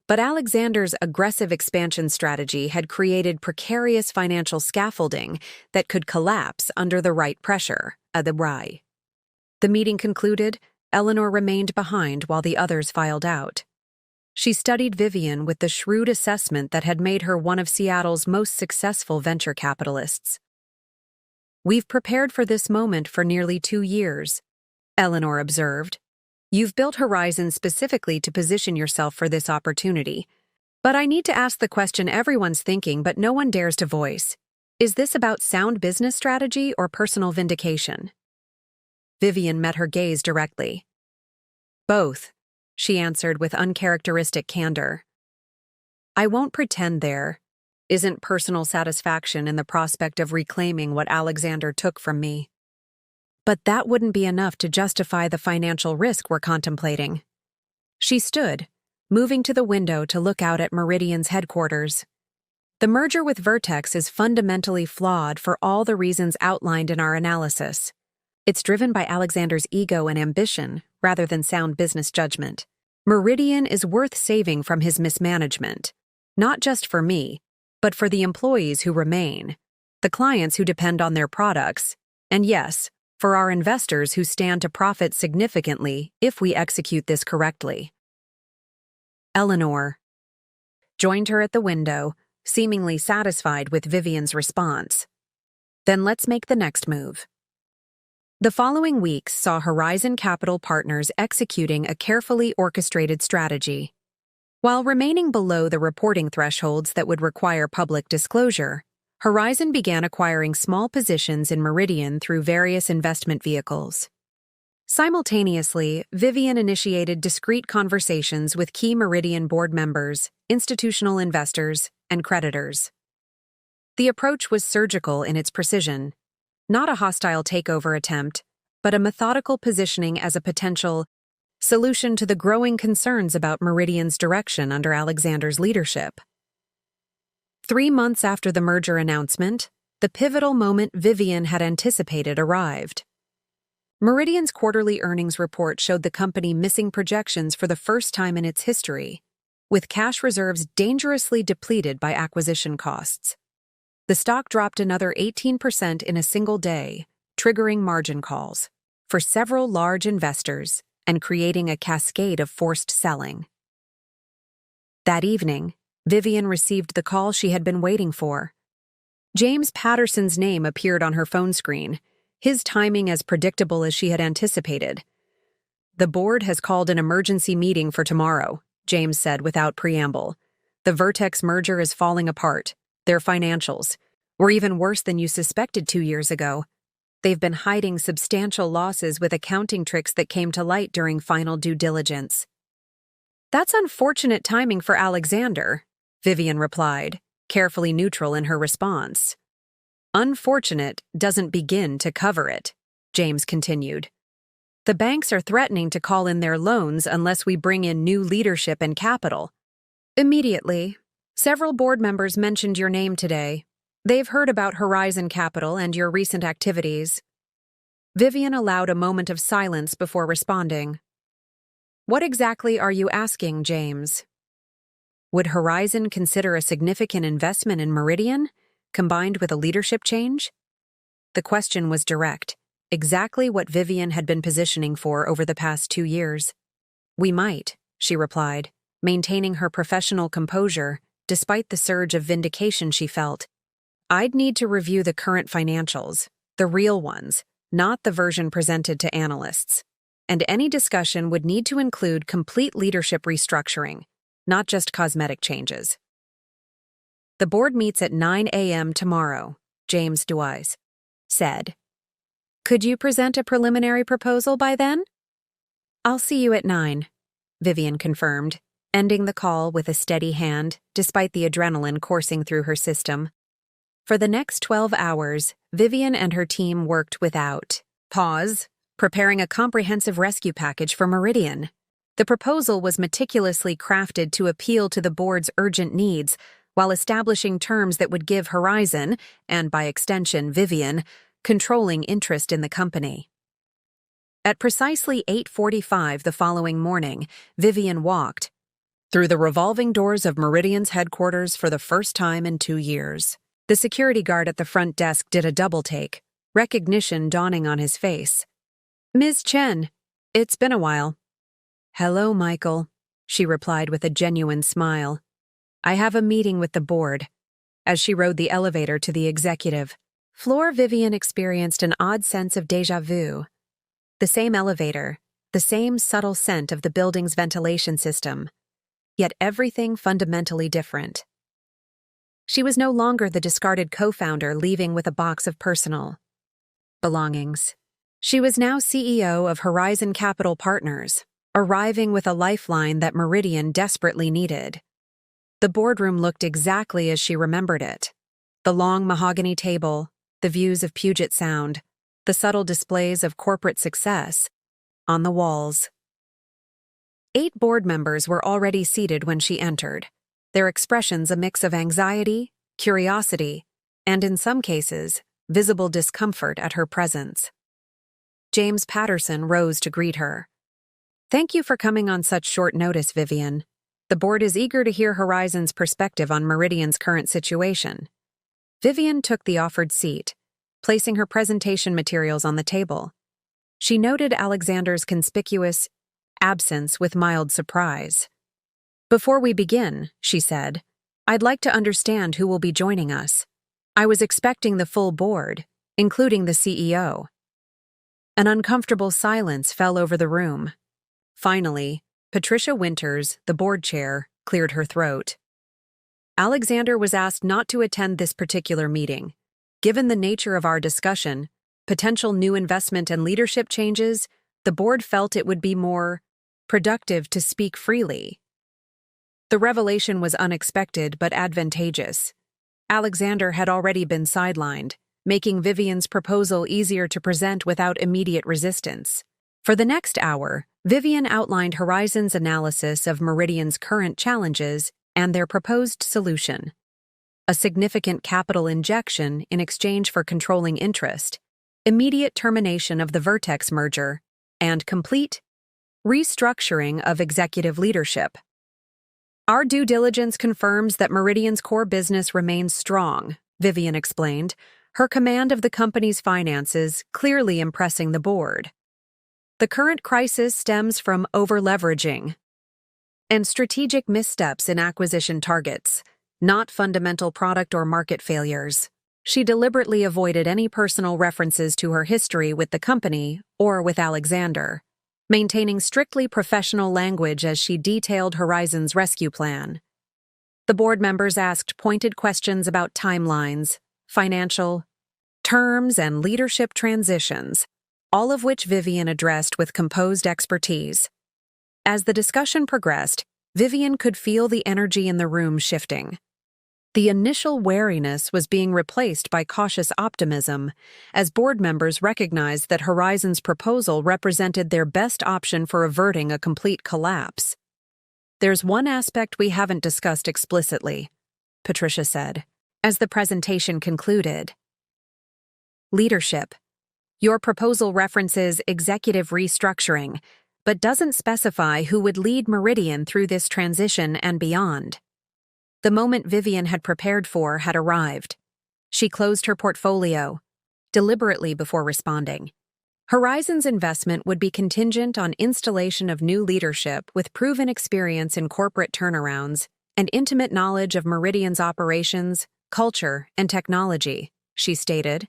but Alexander's aggressive expansion strategy had created precarious financial scaffolding that could collapse under the right pressure. The meeting concluded. Eleanor remained behind while the others filed out. She studied Vivian with the shrewd assessment that had made her one of Seattle's most successful venture capitalists. "We've prepared for this moment for nearly 2 years," Eleanor observed. "You've built Horizon specifically to position yourself for this opportunity. But I need to ask the question everyone's thinking but no one dares to voice. Is this about sound business strategy or personal vindication?" Vivian met her gaze directly. "Both," she answered with uncharacteristic candor. "I won't pretend there isn't personal satisfaction in the prospect of reclaiming what Alexander took from me. But that wouldn't be enough to justify the financial risk we're contemplating." She stood, moving to the window to look out at Meridian's headquarters. "The merger with Vertex is fundamentally flawed for all the reasons outlined in our analysis. It's driven by Alexander's ego and ambition, rather than sound business judgment. Meridian is worth saving from his mismanagement, not just for me, but for the employees who remain, the clients who depend on their products, and yes, for our investors who stand to profit significantly if we execute this correctly." Eleanor joined her at the window, seemingly satisfied with Vivian's response. "Then let's make the next move." The following weeks saw Horizon Capital Partners executing a carefully orchestrated strategy. While remaining below the reporting thresholds that would require public disclosure, Horizon began acquiring small positions in Meridian through various investment vehicles. Simultaneously, Vivian initiated discreet conversations with key Meridian board members, institutional investors, and creditors. The approach was surgical in its precision. Not a hostile takeover attempt, but a methodical positioning as a potential solution to the growing concerns about Meridian's direction under Alexander's leadership. 3 months after the merger announcement, the pivotal moment Vivian had anticipated arrived. Meridian's quarterly earnings report showed the company missing projections for the first time in its history, with cash reserves dangerously depleted by acquisition costs. The stock dropped another 18% in a single day, triggering margin calls for several large investors and creating a cascade of forced selling. That evening, Vivian received the call she had been waiting for. James Patterson's name appeared on her phone screen, his timing as predictable as she had anticipated. "The board has called an emergency meeting for tomorrow," James said without preamble. "The Vertex merger is falling apart. Their financials were even worse than you suspected 2 years ago. They've been hiding substantial losses with accounting tricks that came to light during final due diligence." "That's unfortunate timing for Alexander," Vivian replied, carefully neutral in her response. "Unfortunate doesn't begin to cover it," James continued. "The banks are threatening to call in their loans unless we bring in new leadership and capital. Immediately, several board members mentioned your name today. They've heard about Horizon Capital and your recent activities." Vivian allowed a moment of silence before responding. "What exactly are you asking, James?" Would Horizon consider a significant investment in Meridian, combined with a leadership change? The question was direct, exactly what Vivian had been positioning for over the past 2 years. "We might," she replied, maintaining her professional composure despite the surge of vindication she felt. "I'd need to review the current financials, the real ones, not the version presented to analysts. And any discussion would need to include complete leadership restructuring, not just cosmetic changes." "The board meets at 9 a.m. tomorrow," James Dewise said. "Could you present a preliminary proposal by then?" "I'll see you at 9, Vivian confirmed, ending the call with a steady hand, despite the adrenaline coursing through her system. For the next 12 hours, Vivian and her team worked without pause, preparing a comprehensive rescue package for Meridian. The proposal was meticulously crafted to appeal to the board's urgent needs, while establishing terms that would give Horizon, and by extension Vivian, controlling interest in the company. At precisely 8:45 the following morning, Vivian walked through the revolving doors of Meridian's headquarters for the first time in 2 years. The security guard at the front desk did a double-take, recognition dawning on his face. "Ms. Chen, it's been a while." "Hello, Michael," she replied with a genuine smile. "I have a meeting with the board." As she rode the elevator to the executive floor, Vivian experienced an odd sense of déjà vu. The same elevator, the same subtle scent of the building's ventilation system, yet everything fundamentally different. She was no longer the discarded co-founder leaving with a box of personal belongings. She was now CEO of Horizon Capital Partners, arriving with a lifeline that Meridian desperately needed. The boardroom looked exactly as she remembered it. The long mahogany table, the views of Puget Sound, the subtle displays of corporate success on the walls. 8 board members were already seated when she entered, their expressions a mix of anxiety, curiosity, and in some cases, visible discomfort at her presence. James Patterson rose to greet her. "Thank you for coming on such short notice, Vivian. The board is eager to hear Horizon's perspective on Meridian's current situation." Vivian took the offered seat, placing her presentation materials on the table. She noted Alexander's conspicuous absence with mild surprise. "Before we begin," she said, "I'd like to understand who will be joining us. I was expecting the full board, including the CEO." An uncomfortable silence fell over the room. Finally, Patricia Winters, the board chair, cleared her throat. "Alexander was asked not to attend this particular meeting. Given the nature of our discussion, potential new investment and leadership changes, the board felt it would be more productive to speak freely." The revelation was unexpected but advantageous. Alexander had already been sidelined, making Vivian's proposal easier to present without immediate resistance. For the next hour, Vivian outlined Horizon's analysis of Meridian's current challenges and their proposed solution: a significant capital injection in exchange for controlling interest, immediate termination of the Vertex merger, and complete restructuring of executive leadership. "Our due diligence confirms that Meridian's core business remains strong," Vivian explained, her command of the company's finances clearly impressing the board. "The current crisis stems from over-leveraging and strategic missteps in acquisition targets, not fundamental product or market failures." She deliberately avoided any personal references to her history with the company or with Alexander, maintaining strictly professional language as she detailed Horizon's rescue plan. The board members asked pointed questions about timelines, financial terms, and leadership transitions, all of which Vivian addressed with composed expertise. As the discussion progressed, Vivian could feel the energy in the room shifting. The initial wariness was being replaced by cautious optimism, as board members recognized that Horizon's proposal represented their best option for averting a complete collapse. "There's one aspect we haven't discussed explicitly," Patricia said, as the presentation concluded. "Leadership. Your proposal references executive restructuring, but doesn't specify who would lead Meridian through this transition and beyond." The moment Vivian had prepared for had arrived. She closed her portfolio, deliberately before responding. Horizon's investment would be contingent on installation of new leadership with proven experience in corporate turnarounds and intimate knowledge of Meridian's operations, culture, and technology, she stated.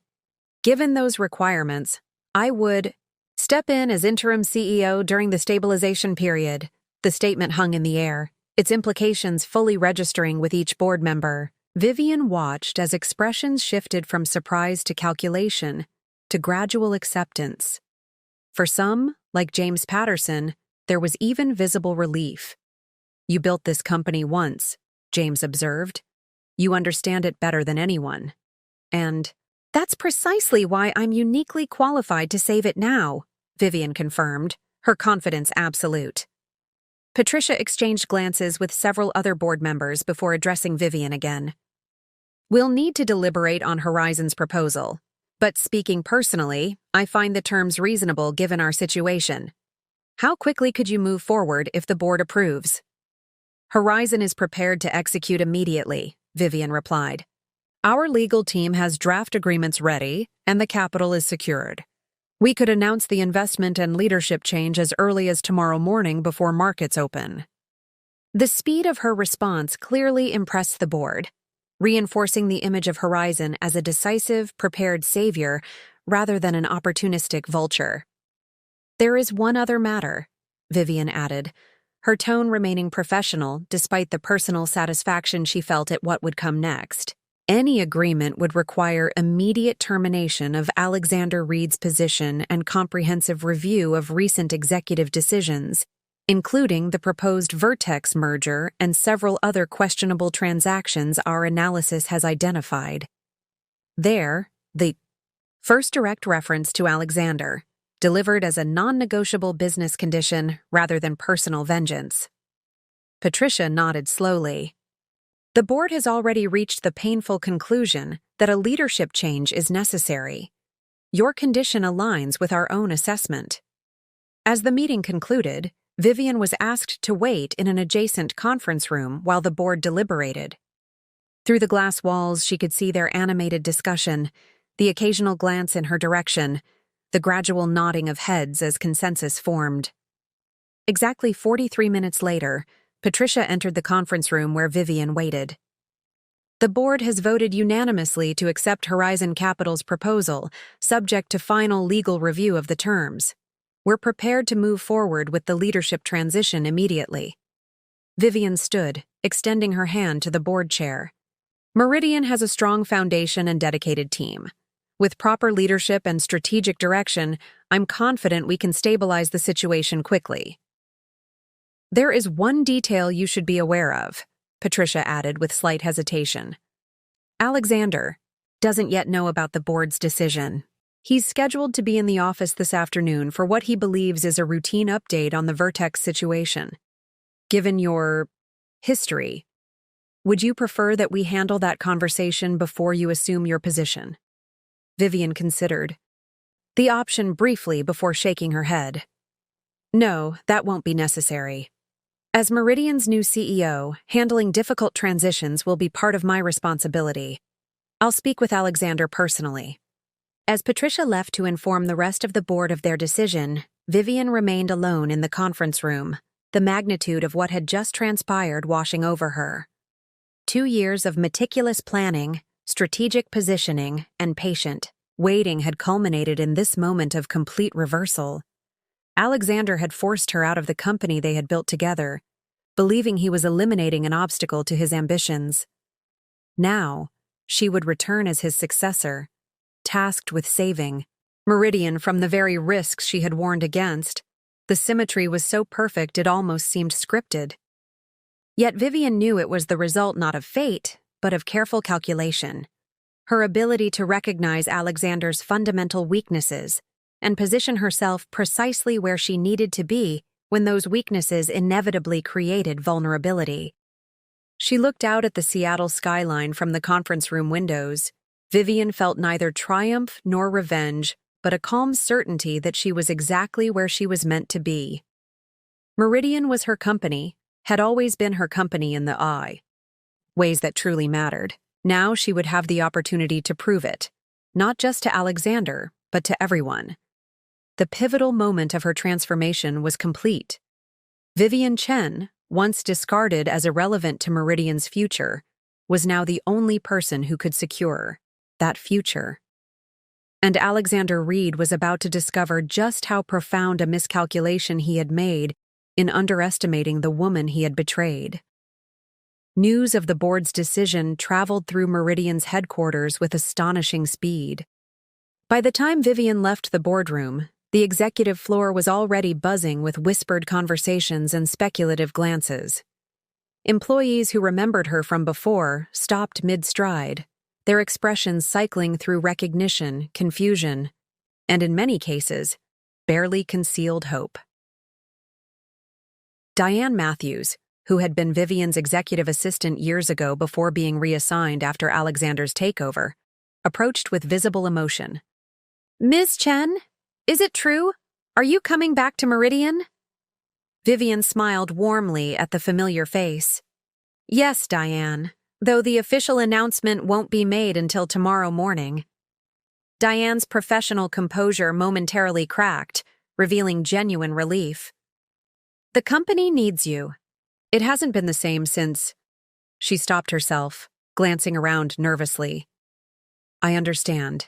"Given those requirements, I would step in as interim CEO during the stabilization period." The statement hung in the air, its implications fully registering with each board member. Vivian watched as expressions shifted from surprise to calculation to gradual acceptance. For some, like James Patterson, there was even visible relief. "You built this company once," James observed. "You understand it better than anyone. And that's precisely why I'm uniquely qualified to save it now," Vivian confirmed, her confidence absolute. Patricia exchanged glances with several other board members before addressing Vivian again. "We'll need to deliberate on Horizon's proposal. But speaking personally, I find the terms reasonable given our situation. How quickly could you move forward if the board approves? Horizon is prepared to execute immediately, Vivian replied. Our legal team has draft agreements ready, and the capital is secured. We could announce the investment and leadership change as early as tomorrow morning before markets open. The speed of her response clearly impressed the board, reinforcing the image of Horizon as a decisive, prepared savior rather than an opportunistic vulture. There is one other matter, Vivian added, her tone remaining professional despite the personal satisfaction she felt at what would come next. Any agreement would require immediate termination of Alexander Reed's position and comprehensive review of recent executive decisions, including the proposed Vertex merger and several other questionable transactions our analysis has identified. There, the first direct reference to Alexander, delivered as a non-negotiable business condition rather than personal vengeance. Patricia nodded slowly. The board has already reached the painful conclusion that a leadership change is necessary. Your condition aligns with our own assessment. As the meeting concluded, Vivian was asked to wait in an adjacent conference room while the board deliberated. Through the glass walls, she could see their animated discussion, the occasional glance in her direction, the gradual nodding of heads as consensus formed. Exactly 43 minutes later, Patricia entered the conference room where Vivian waited. The board has voted unanimously to accept Horizon Capital's proposal, subject to final legal review of the terms. We're prepared to move forward with the leadership transition immediately. Vivian stood, extending her hand to the board chair. Meridian has a strong foundation and dedicated team. With proper leadership and strategic direction, I'm confident we can stabilize the situation quickly. There is one detail you should be aware of, Patricia added with slight hesitation. Alexander doesn't yet know about the board's decision. He's scheduled to be in the office this afternoon for what he believes is a routine update on the Vertex situation. Given your history, would you prefer that we handle that conversation before you assume your position? Vivian considered the option briefly before shaking her head. No, that won't be necessary. As Meridian's new CEO, handling difficult transitions will be part of my responsibility. I'll speak with Alexander personally. As Patricia left to inform the rest of the board of their decision, Vivian remained alone in the conference room, the magnitude of what had just transpired washing over her. 2 years of meticulous planning, strategic positioning, and patient waiting had culminated in this moment of complete reversal. Alexander had forced her out of the company they had built together, believing he was eliminating an obstacle to his ambitions. Now, she would return as his successor, tasked with saving Meridian from the very risks she had warned against. The symmetry was so perfect it almost seemed scripted. Yet Vivian knew it was the result not of fate, but of careful calculation. Her ability to recognize Alexander's fundamental weaknesses and position herself precisely where she needed to be when those weaknesses inevitably created vulnerability. She looked out at the Seattle skyline from the conference room windows. Vivian felt neither triumph nor revenge, but a calm certainty that she was exactly where she was meant to be. Meridian was her company, had always been her company in the eye. Ways that truly mattered. Now she would have the opportunity to prove it, not just to Alexander, but to everyone. The pivotal moment of her transformation was complete. Vivian Chen, once discarded as irrelevant to Meridian's future, was now the only person who could secure that future. And Alexander Reed was about to discover just how profound a miscalculation he had made in underestimating the woman he had betrayed. News of the board's decision traveled through Meridian's headquarters with astonishing speed. By the time Vivian left the boardroom, the executive floor was already buzzing with whispered conversations and speculative glances. Employees who remembered her from before stopped mid-stride, their expressions cycling through recognition, confusion, and in many cases, barely concealed hope. Diane Matthews, who had been Vivian's executive assistant years ago before being reassigned after Alexander's takeover, approached with visible emotion. Ms. Chen, is it true? Are you coming back to Meridian? Vivian smiled warmly at the familiar face. Yes, Diane, though the official announcement won't be made until tomorrow morning. Diane's professional composure momentarily cracked, revealing genuine relief. The company needs you. It hasn't been the same since... She stopped herself, glancing around nervously. I understand,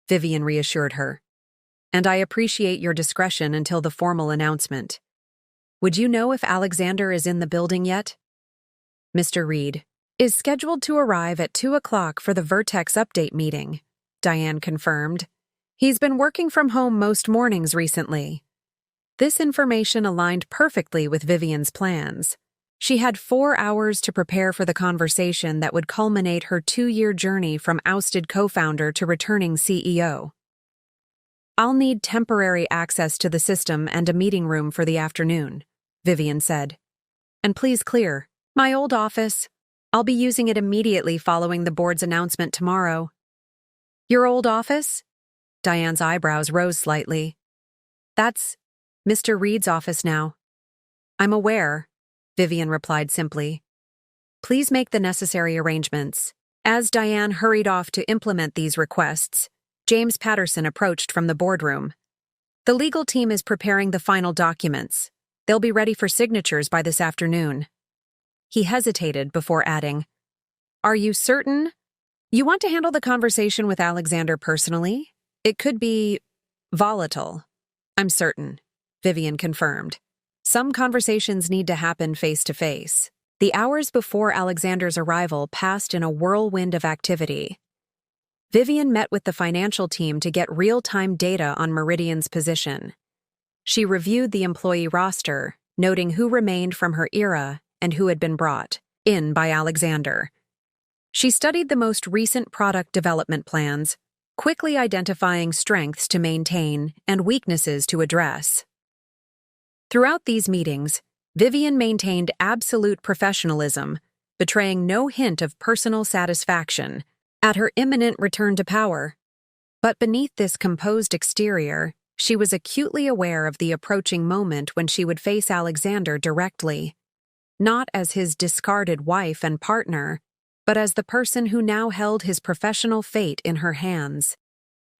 Vivian reassured her. And I appreciate your discretion until the formal announcement. Would you know if Alexander is in the building yet? Mr. Reed is scheduled to arrive at 2 o'clock for the Vertex update meeting, Diane confirmed. He's been working from home most mornings recently. This information aligned perfectly with Vivian's plans. She had 4 hours to prepare for the conversation that would culminate her 2-year journey from ousted co-founder to returning CEO. I'll need temporary access to the system and a meeting room for the afternoon, Vivian said. And please clear my old office. I'll be using it immediately following the board's announcement tomorrow. Your old office? Diane's eyebrows rose slightly. That's Mr. Reed's office now. I'm aware, Vivian replied simply. Please make the necessary arrangements. As Diane hurried off to implement these requests, James Patterson approached from the boardroom. The legal team is preparing the final documents. They'll be ready for signatures by this afternoon. He hesitated before adding, Are you certain? You want to handle the conversation with Alexander personally? It could be volatile. I'm certain, Vivian confirmed. Some conversations need to happen face-to-face. The hours before Alexander's arrival passed in a whirlwind of activity. Vivian met with the financial team to get real-time data on Meridian's position. She reviewed the employee roster, noting who remained from her era and who had been brought in by Alexander. She studied the most recent product development plans, quickly identifying strengths to maintain and weaknesses to address. Throughout these meetings, Vivian maintained absolute professionalism, betraying no hint of personal satisfaction at her imminent return to power. But beneath this composed exterior, she was acutely aware of the approaching moment when she would face Alexander directly, not as his discarded wife and partner, but as the person who now held his professional fate in her hands.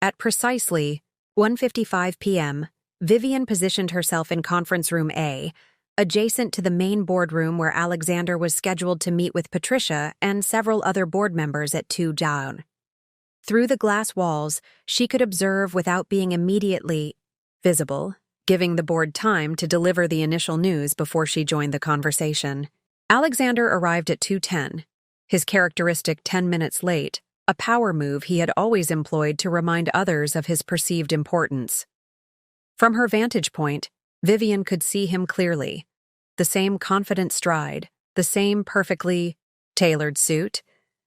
At precisely 1:55 p.m., Vivian positioned herself in Conference Room A, adjacent to the main boardroom where Alexander was scheduled to meet with Patricia and several other board members at 2 down. Through the glass walls, she could observe without being immediately visible, giving the board time to deliver the initial news before she joined the conversation. Alexander arrived at 2:10, his characteristic 10 minutes late, a power move he had always employed to remind others of his perceived importance. From her vantage point, Vivian could see him clearly. The same confident stride, the same perfectly tailored suit,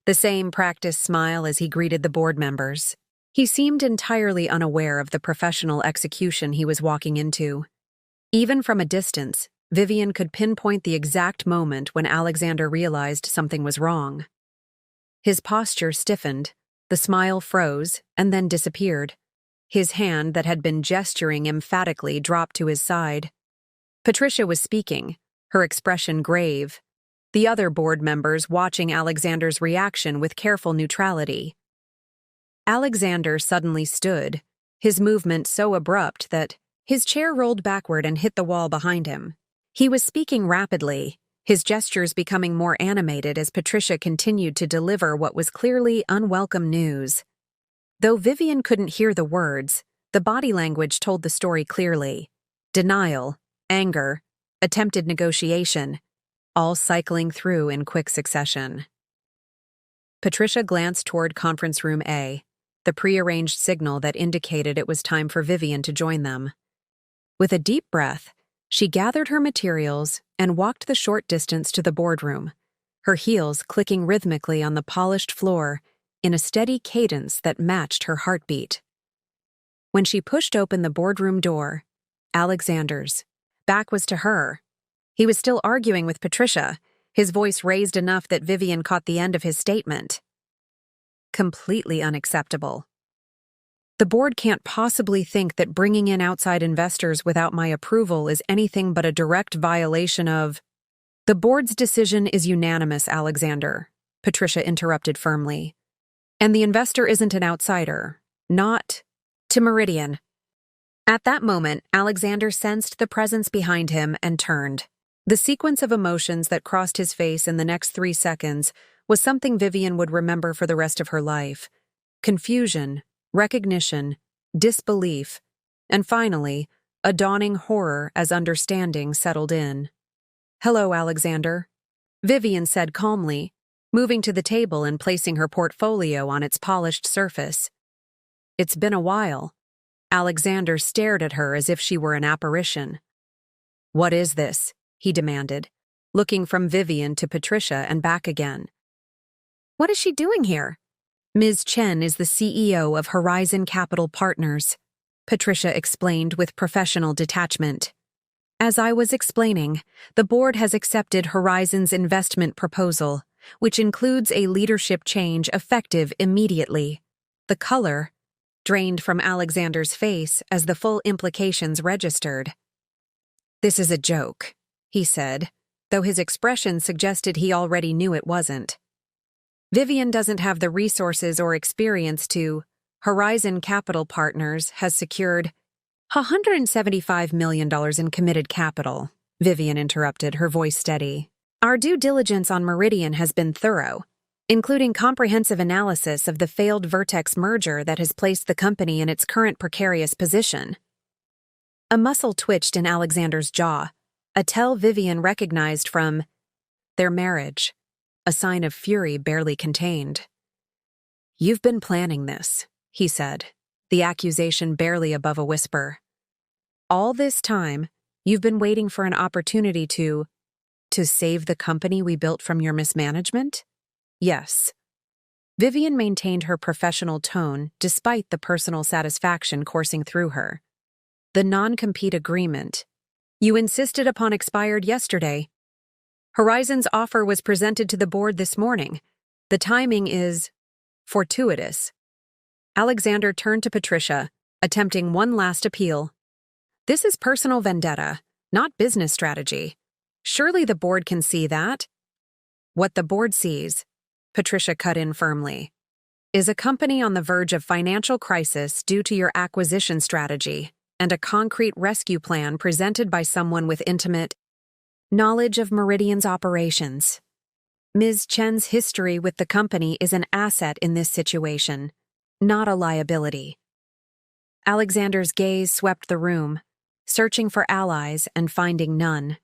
the same practiced smile as he greeted the board members. He seemed entirely unaware of the professional execution he was walking into. Even from a distance, Vivian could pinpoint the exact moment when Alexander realized something was wrong. His posture stiffened, the smile froze, and then disappeared. His hand that had been gesturing emphatically dropped to his side. Patricia was speaking, her expression grave. The other board members watching Alexander's reaction with careful neutrality. Alexander suddenly stood, his movement so abrupt that his chair rolled backward and hit the wall behind him. He was speaking rapidly, his gestures becoming more animated as Patricia continued to deliver what was clearly unwelcome news. Though Vivian couldn't hear the words, the body language told the story clearly. Denial, anger, attempted negotiation, all cycling through in quick succession. Patricia glanced toward Conference Room A, the prearranged signal that indicated it was time for Vivian to join them. With a deep breath, she gathered her materials and walked the short distance to the boardroom, her heels clicking rhythmically on the polished floor in a steady cadence that matched her heartbeat. When she pushed open the boardroom door, Alexander's back was to her. He was still arguing with Patricia, his voice raised enough that Vivian caught the end of his statement. Completely unacceptable. The board can't possibly think that bringing in outside investors without my approval is anything but a direct violation of— The board's decision is unanimous, Alexander, Patricia interrupted firmly. And the investor isn't an outsider. Not to Meridian. At that moment, Alexander sensed the presence behind him and turned. The sequence of emotions that crossed his face in the next 3 seconds was something Vivian would remember for the rest of her life. Confusion, recognition, disbelief, and finally, a dawning horror as understanding settled in. "Hello, Alexander," Vivian said calmly, moving to the table and placing her portfolio on its polished surface. "It's been a while." Alexander stared at her as if she were an apparition. "What is this?" he demanded, looking from Vivian to Patricia and back again. "What is she doing here?" "Ms. Chen is the CEO of Horizon Capital Partners," Patricia explained with professional detachment. "As I was explaining, the board has accepted Horizon's investment proposal, which includes a leadership change effective immediately." The color drained from Alexander's face as the full implications registered. "This is a joke," he said, though his expression suggested he already knew it wasn't. "Vivian doesn't have the resources or experience to— Horizon Capital Partners has secured $175 million in committed capital," Vivian interrupted, her voice steady. "Our due diligence on Meridian has been thorough, including comprehensive analysis of the failed Vertex merger that has placed the company in its current precarious position." A muscle twitched in Alexander's jaw, a tell Vivian recognized from their marriage, a sign of fury barely contained. "You've been planning this," he said, the accusation barely above a whisper. "All this time, you've been waiting for an opportunity to save the company we built from your mismanagement?" "Yes." Vivian maintained her professional tone despite the personal satisfaction coursing through her. "The non-compete agreement you insisted upon expired yesterday. Horizon's offer was presented to the board this morning. The timing is fortuitous." Alexander turned to Patricia, attempting one last appeal. "This is personal vendetta, not business strategy. Surely the board can see that." "What the board sees," Patricia cut in firmly, "is a company on the verge of financial crisis due to your acquisition strategy and a concrete rescue plan presented by someone with intimate knowledge of Meridian's operations. Ms. Chen's history with the company is an asset in this situation, not a liability." Alexander's gaze swept the room, searching for allies and finding none.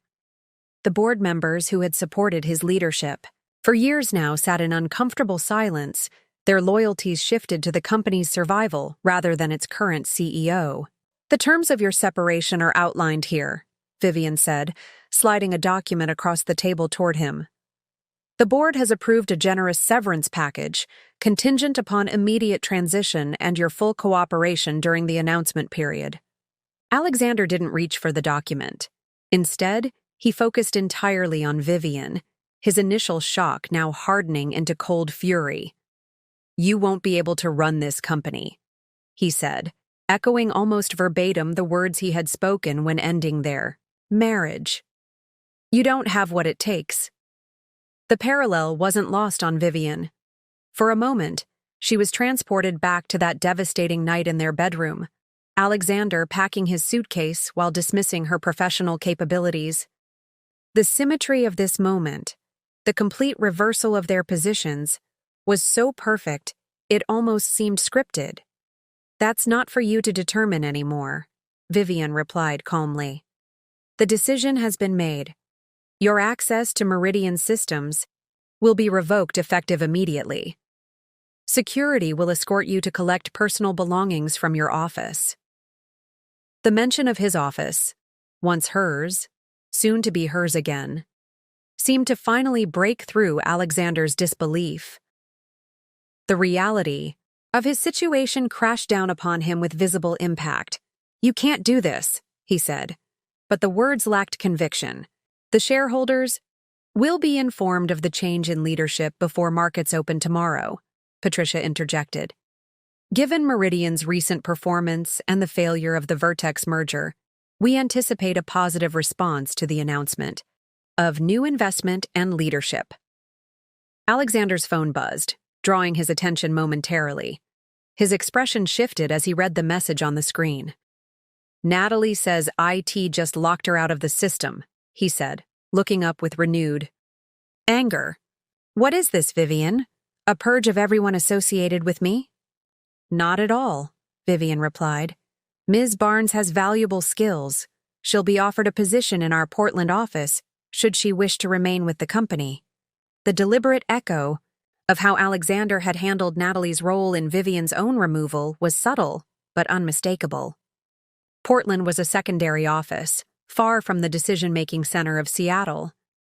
The board members who had supported his leadership for years now sat in uncomfortable silence, their loyalties shifted to the company's survival rather than its current CEO. "The terms of your separation are outlined here," Vivian said, sliding a document across the table toward him. "The board has approved a generous severance package, contingent upon immediate transition and your full cooperation during the announcement period." Alexander didn't reach for the document. Instead, he focused entirely on Vivian, his initial shock now hardening into cold fury. "You won't be able to run this company," he said, echoing almost verbatim the words he had spoken when ending their marriage. "You don't have what it takes." The parallel wasn't lost on Vivian. For a moment, she was transported back to that devastating night in their bedroom, Alexander packing his suitcase while dismissing her professional capabilities. The symmetry of this moment, the complete reversal of their positions, was so perfect it almost seemed scripted. "That's not for you to determine anymore," Vivian replied calmly. "The decision has been made. Your access to Meridian systems will be revoked effective immediately. Security will escort you to collect personal belongings from your office." The mention of his office, once hers, soon to be hers again, seemed to finally break through Alexander's disbelief. The reality of his situation crashed down upon him with visible impact. "You can't do this," he said, but the words lacked conviction. "The shareholders will be informed of the change in leadership before markets open tomorrow," Patricia interjected. Given Meridian's recent performance and the failure of the Vertex merger, we anticipate a positive response to the announcement of new investment and leadership. Alexander's phone buzzed, drawing his attention momentarily. His expression shifted as he read the message on the screen. "Natalie says IT just locked her out of the system," he said, looking up with renewed anger. "What is this, Vivian? A purge of everyone associated with me?" "Not at all," Vivian replied. "Ms. Barnes has valuable skills. She'll be offered a position in our Portland office should she wish to remain with the company." The deliberate echo of how Alexander had handled Natalie's role in Vivian's own removal was subtle but unmistakable. Portland was a secondary office, far from the decision-making center of Seattle.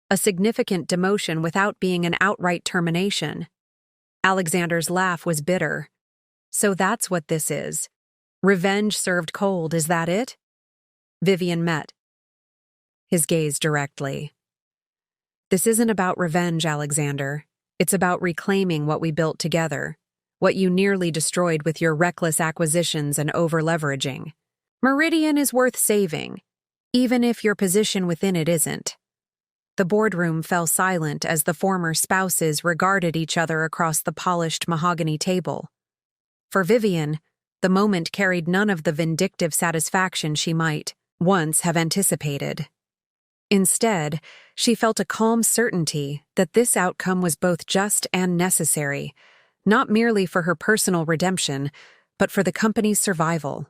A significant demotion without being an outright termination. Alexander's laugh was bitter. "So that's what this is. Revenge served cold, is that it?" Vivian met his gaze directly. "This isn't about revenge, Alexander. It's about reclaiming what we built together, what you nearly destroyed with your reckless acquisitions and over-leveraging. Meridian is worth saving, even if your position within it isn't." The boardroom fell silent as the former spouses regarded each other across the polished mahogany table. For Vivian, the moment carried none of the vindictive satisfaction she might once have anticipated. Instead, she felt a calm certainty that this outcome was both just and necessary, not merely for her personal redemption, but for the company's survival.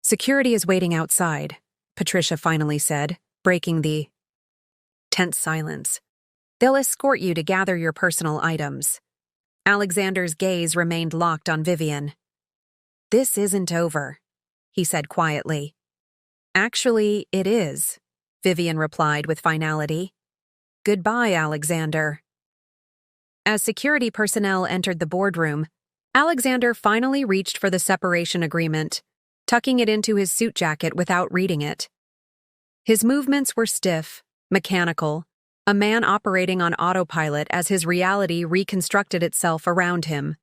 "Security is waiting outside," Patricia finally said, breaking the tense silence. "They'll escort you to gather your personal items." Alexander's gaze remained locked on Vivian. "This isn't over," he said quietly. "Actually, it is," Vivian replied with finality. "Goodbye, Alexander." As security personnel entered the boardroom, Alexander finally reached for the separation agreement, tucking it into his suit jacket without reading it. His movements were stiff, mechanical, a man operating on autopilot as his reality reconstructed itself around him.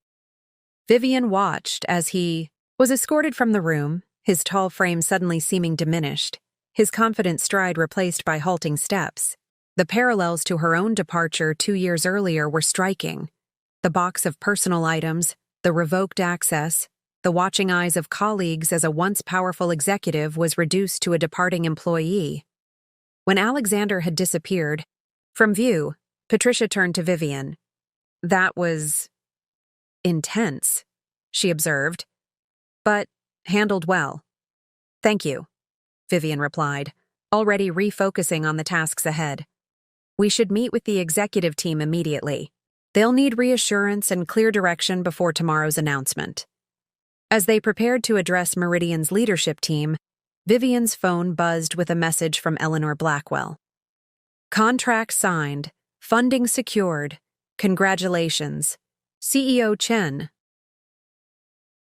Vivian watched as he was escorted from the room, his tall frame suddenly seeming diminished, his confident stride replaced by halting steps. The parallels to her own departure 2 years earlier were striking. The box of personal items, the revoked access, the watching eyes of colleagues as a once powerful executive was reduced to a departing employee. When Alexander had disappeared from view, Patricia turned to Vivian. "That was intense," she observed, "but handled well." "Thank you," Vivian replied, already refocusing on the tasks ahead. "We should meet with the executive team immediately. They'll need reassurance and clear direction before tomorrow's announcement." As they prepared to address Meridian's leadership team, Vivian's phone buzzed with a message from Eleanor Blackwell. "Contract signed. Funding secured. Congratulations. CEO Chen."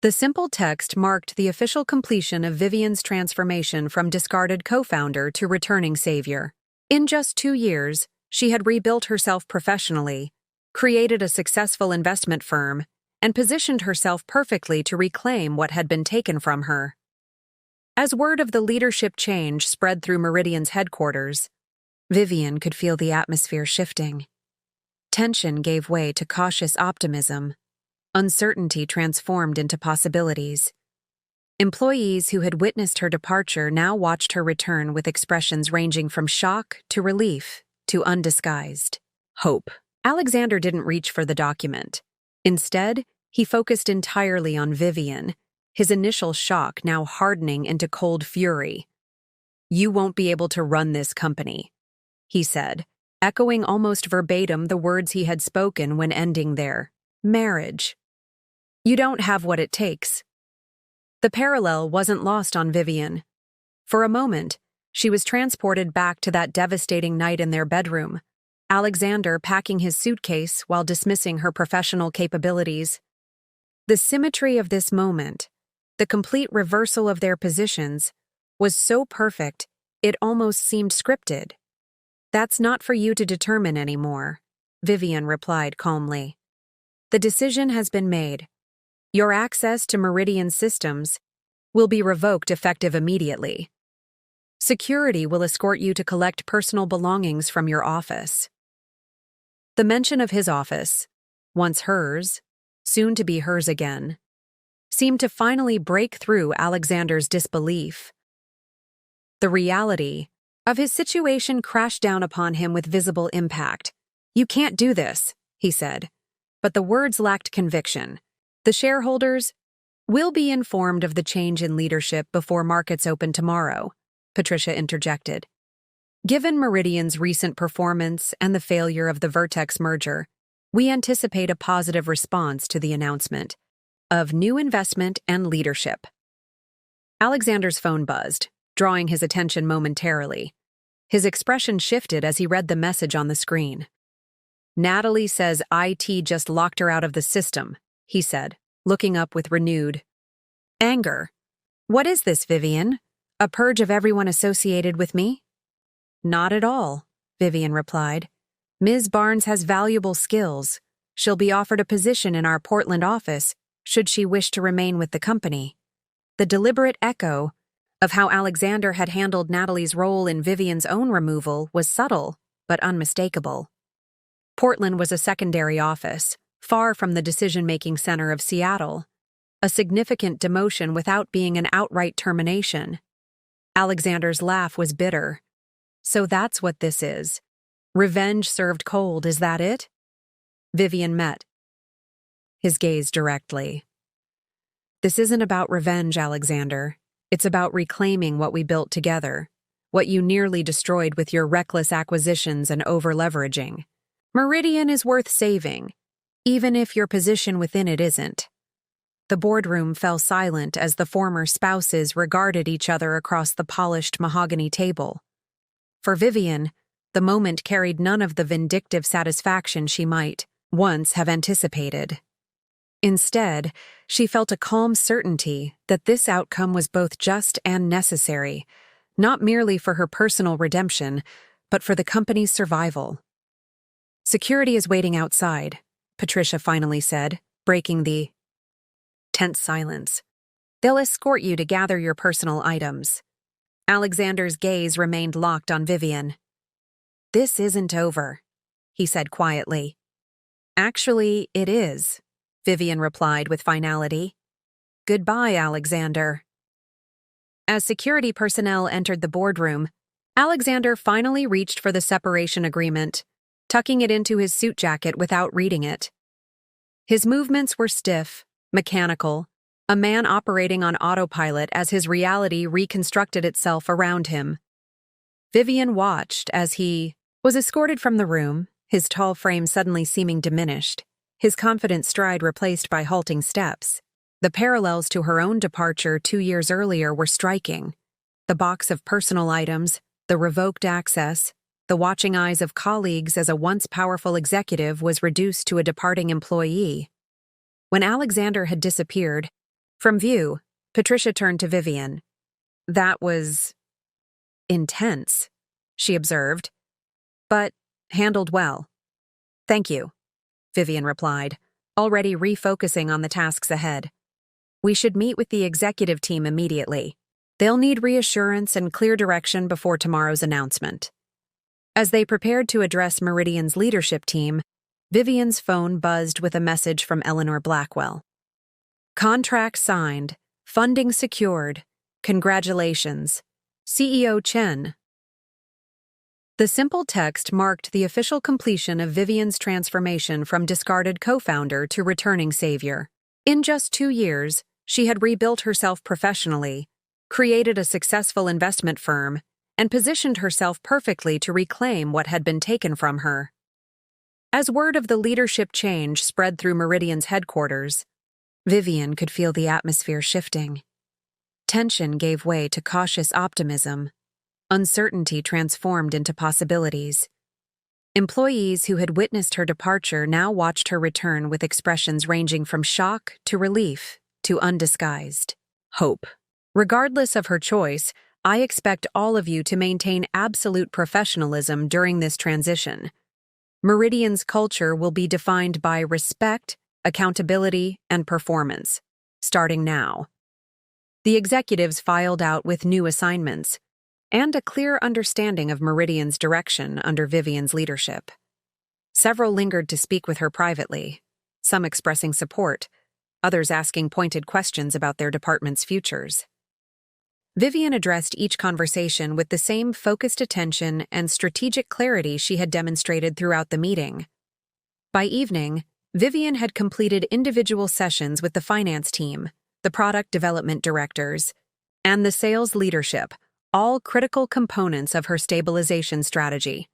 The simple text marked the official completion of Vivian's transformation from discarded co-founder to returning savior. In just 2 years, she had rebuilt herself professionally, created a successful investment firm, and positioned herself perfectly to reclaim what had been taken from her. As word of the leadership change spread through Meridian's headquarters, Vivian could feel the atmosphere shifting. Tension gave way to cautious optimism. Uncertainty transformed into possibilities. Employees who had witnessed her departure now watched her return with expressions ranging from shock to relief to undisguised hope. Alexander didn't reach for the document. Instead, he focused entirely on Vivian, his initial shock now hardening into cold fury. "You won't be able to run this company," he said, echoing almost verbatim the words he had spoken when ending their marriage. "You don't have what it takes." The parallel wasn't lost on Vivian. For a moment, she was transported back to that devastating night in their bedroom, Alexander packing his suitcase while dismissing her professional capabilities. The symmetry of this moment, the complete reversal of their positions, was so perfect it almost seemed scripted. "That's not for you to determine anymore," Vivian replied calmly. "The decision has been made. Your access to Meridian systems will be revoked effective immediately. Security will escort you to collect personal belongings from your office. The mention of his office, once hers, soon to be hers again, seemed to finally break through Alexander's disbelief. The reality of his situation crashed down upon him with visible impact. "You can't do this," he said. But the words lacked conviction. "The shareholders will be informed of the change in leadership before markets open tomorrow," Patricia interjected. "Given Meridian's recent performance and the failure of the Vertex merger, we anticipate a positive response to the announcement of new investment and leadership." Alexander's phone buzzed, drawing his attention momentarily. His expression shifted as he read the message on the screen. "Natalie says IT just locked her out of the system," he said, looking up with renewed anger. "What is this, Vivian? A purge of everyone associated with me?" "Not at all," Vivian replied. "Ms. Barnes has valuable skills. She'll be offered a position in our Portland office should she wish to remain with the company." The deliberate echo of how Alexander had handled Natalie's role in Vivian's own removal was subtle but unmistakable. Portland was a secondary office, far from the decision-making center of Seattle, a significant demotion without being an outright termination. Alexander's laugh was bitter. "So that's what this is. Revenge served cold, is that it?" Vivian met his gaze directly. "This isn't about revenge, Alexander. It's about reclaiming what we built together, what you nearly destroyed with your reckless acquisitions and over-leveraging. Meridian is worth saving, even if your position within it isn't." The boardroom fell silent as the former spouses regarded each other across the polished mahogany table. For Vivian, the moment carried none of the vindictive satisfaction she might once have anticipated. Instead, she felt a calm certainty that this outcome was both just and necessary, not merely for her personal redemption, but for the company's survival. "Security is waiting outside," Patricia finally said, breaking the tense silence. "They'll escort you to gather your personal items." Alexander's gaze remained locked on Vivian. "This isn't over," he said quietly. "Actually, it is," Vivian replied with finality. "Goodbye, Alexander." As security personnel entered the boardroom, Alexander finally reached for the separation agreement, tucking it into his suit jacket without reading it. His movements were stiff, mechanical, a man operating on autopilot as his reality reconstructed itself around him. Vivian watched as he was escorted from the room, his tall frame suddenly seeming diminished, his confident stride replaced by halting steps. The parallels to her own departure 2 years earlier were striking. The box of personal items, the revoked access, the watching eyes of colleagues as a once powerful executive was reduced to a departing employee. When Alexander had disappeared from view, Patricia turned to Vivian. "That was intense," she observed, "but handled well." "Thank you," Vivian replied, already refocusing on the tasks ahead. "We should meet with the executive team immediately. They'll need reassurance and clear direction before tomorrow's announcement." As they prepared to address Meridian's leadership team, Vivian's phone buzzed with a message from Eleanor Blackwell. "Contract signed. Funding secured. Congratulations. CEO Chen." The simple text marked the official completion of Vivian's transformation from discarded co-founder to returning savior. In just 2 years, she had rebuilt herself professionally, created a successful investment firm, and positioned herself perfectly to reclaim what had been taken from her. As word of the leadership change spread through Meridian's headquarters, Vivian could feel the atmosphere shifting. Tension gave way to cautious optimism. Uncertainty transformed into possibilities. Employees who had witnessed her departure now watched her return with expressions ranging from shock to relief to undisguised hope. "Regardless of her choice, I expect all of you to maintain absolute professionalism during this transition. Meridian's culture will be defined by respect, accountability, and performance. starting now. The executives filed out with new assignments and a clear understanding of Meridian's direction under Vivian's leadership. Several lingered to speak with her privately, some expressing support, others asking pointed questions about their department's futures. Vivian addressed each conversation with the same focused attention and strategic clarity she had demonstrated throughout the meeting. By evening, Vivian had completed individual sessions with the finance team, the product development directors, and the sales leadership, all critical components of her stabilization strategy.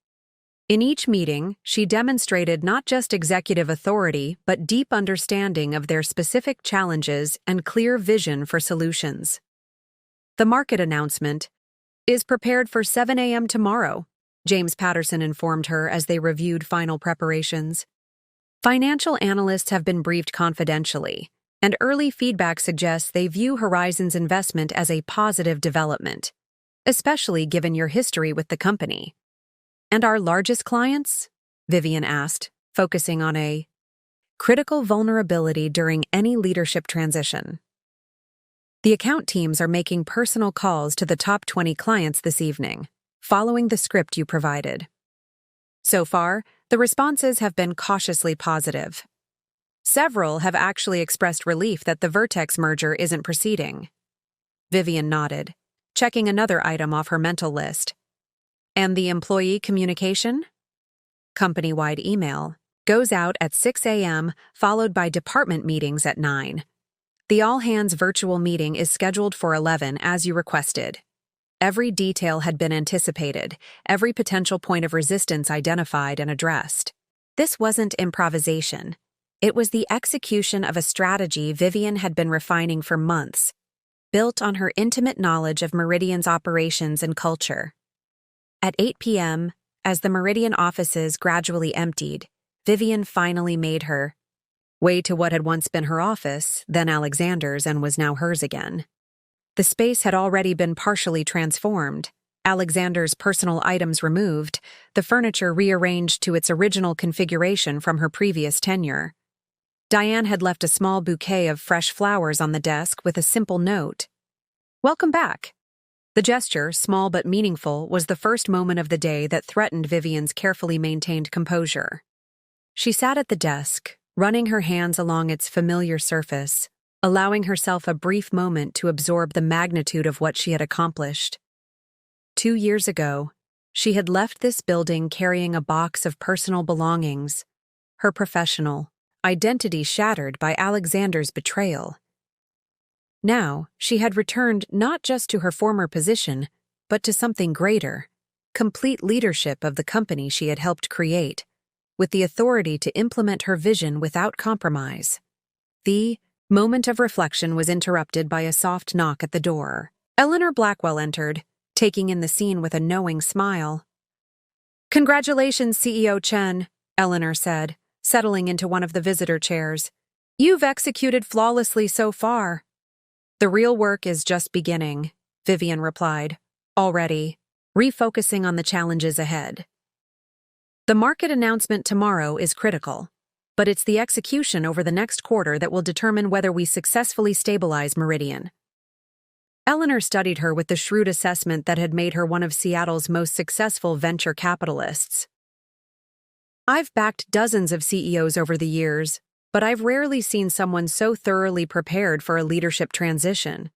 In each meeting, she demonstrated not just executive authority, but deep understanding of their specific challenges and clear vision for solutions. The market announcement is prepared for 7 a.m. tomorrow, James Patterson informed her as they reviewed final preparations. Financial analysts have been briefed confidentially, and early feedback suggests they view Horizon's investment as a positive development, especially given your history with the company. And our largest clients? Vivian asked, focusing on a critical vulnerability during any leadership transition. The account teams are making personal calls to the top 20 clients this evening, following the script you provided. So far, the responses have been cautiously positive. Several have actually expressed relief that the Vertex merger isn't proceeding. Vivian nodded, checking another item off her mental list. And the employee communication? Company-wide email goes out at 6 a.m., followed by department meetings at 9. The all-hands virtual meeting is scheduled for 11 as you requested. Every detail had been anticipated, every potential point of resistance identified and addressed. This wasn't improvisation. It was the execution of a strategy Vivian had been refining for months, built on her intimate knowledge of Meridian's operations and culture. At 8 p.m., as the Meridian offices gradually emptied, Vivian finally made her way to what had once been her office, then Alexander's, and was now hers again. The space had already been partially transformed, Alexander's personal items removed, the furniture rearranged to its original configuration from her previous tenure. Diane had left a small bouquet of fresh flowers on the desk with a simple note. "Welcome back." The gesture, small but meaningful, was the first moment of the day that threatened Vivian's carefully maintained composure. She sat at the desk, running her hands along its familiar surface, allowing herself a brief moment to absorb the magnitude of what she had accomplished. 2 years ago, she had left this building carrying a box of personal belongings, her professional identity shattered by Alexander's betrayal. Now, she had returned not just to her former position, but to something greater, complete leadership of the company she had helped create, with the authority to implement her vision without compromise. The moment of reflection was interrupted by a soft knock at the door. Eleanor Blackwell entered, taking in the scene with a knowing smile. "Congratulations, CEO Chen," Eleanor said, settling into one of the visitor chairs. "You've executed flawlessly so far." "The real work is just beginning," Vivian replied, already refocusing on the challenges ahead. The market announcement tomorrow is critical, but it's the execution over the next quarter that will determine whether we successfully stabilize Meridian. Eleanor studied her with the shrewd assessment that had made her one of Seattle's most successful venture capitalists. "I've backed dozens of CEOs over the years, but I've rarely seen someone so thoroughly prepared for a leadership transition.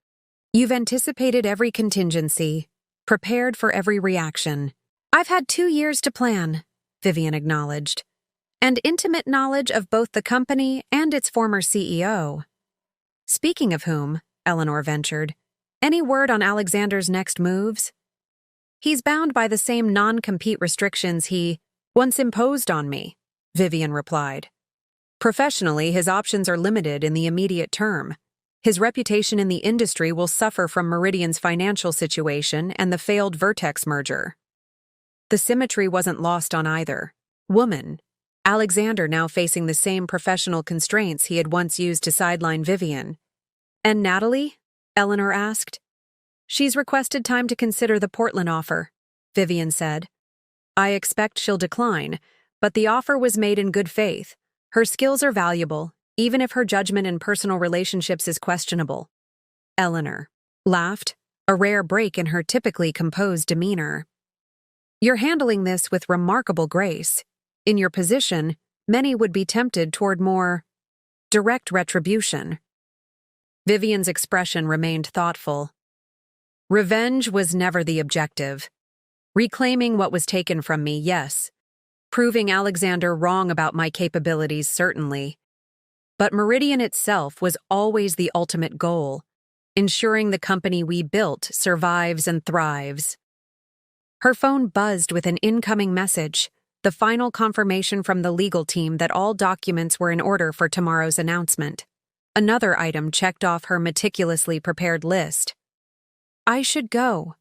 You've anticipated every contingency, prepared for every reaction." "I've had 2 years to plan," Vivian acknowledged, "and intimate knowledge of both the company and its former CEO." "Speaking of whom," Eleanor ventured, "any word on Alexander's next moves?" "He's bound by the same non-compete restrictions he once imposed on me," Vivian replied. "Professionally, his options are limited in the immediate term. His reputation in the industry will suffer from Meridian's financial situation and the failed Vertex merger." The symmetry wasn't lost on either. Woman, Alexander now facing the same professional constraints he had once used to sideline Vivian. "And Natalie?" Eleanor asked. "She's requested time to consider the Portland offer," Vivian said. "I expect she'll decline, but the offer was made in good faith. Her skills are valuable, even if her judgment in personal relationships is questionable. Eleanor laughed, a rare break in her typically composed demeanor. You're handling this with remarkable grace. In your position, many would be tempted toward more direct retribution. Vivian's expression remained thoughtful. Revenge was never the objective. Reclaiming what was taken from me, yes. Proving Alexander wrong about my capabilities, certainly. But Meridian itself was always the ultimate goal, ensuring the company we built survives and thrives. Her phone buzzed with an incoming message, the final confirmation from the legal team that all documents were in order for tomorrow's announcement. Another item checked off her meticulously prepared list. I should go,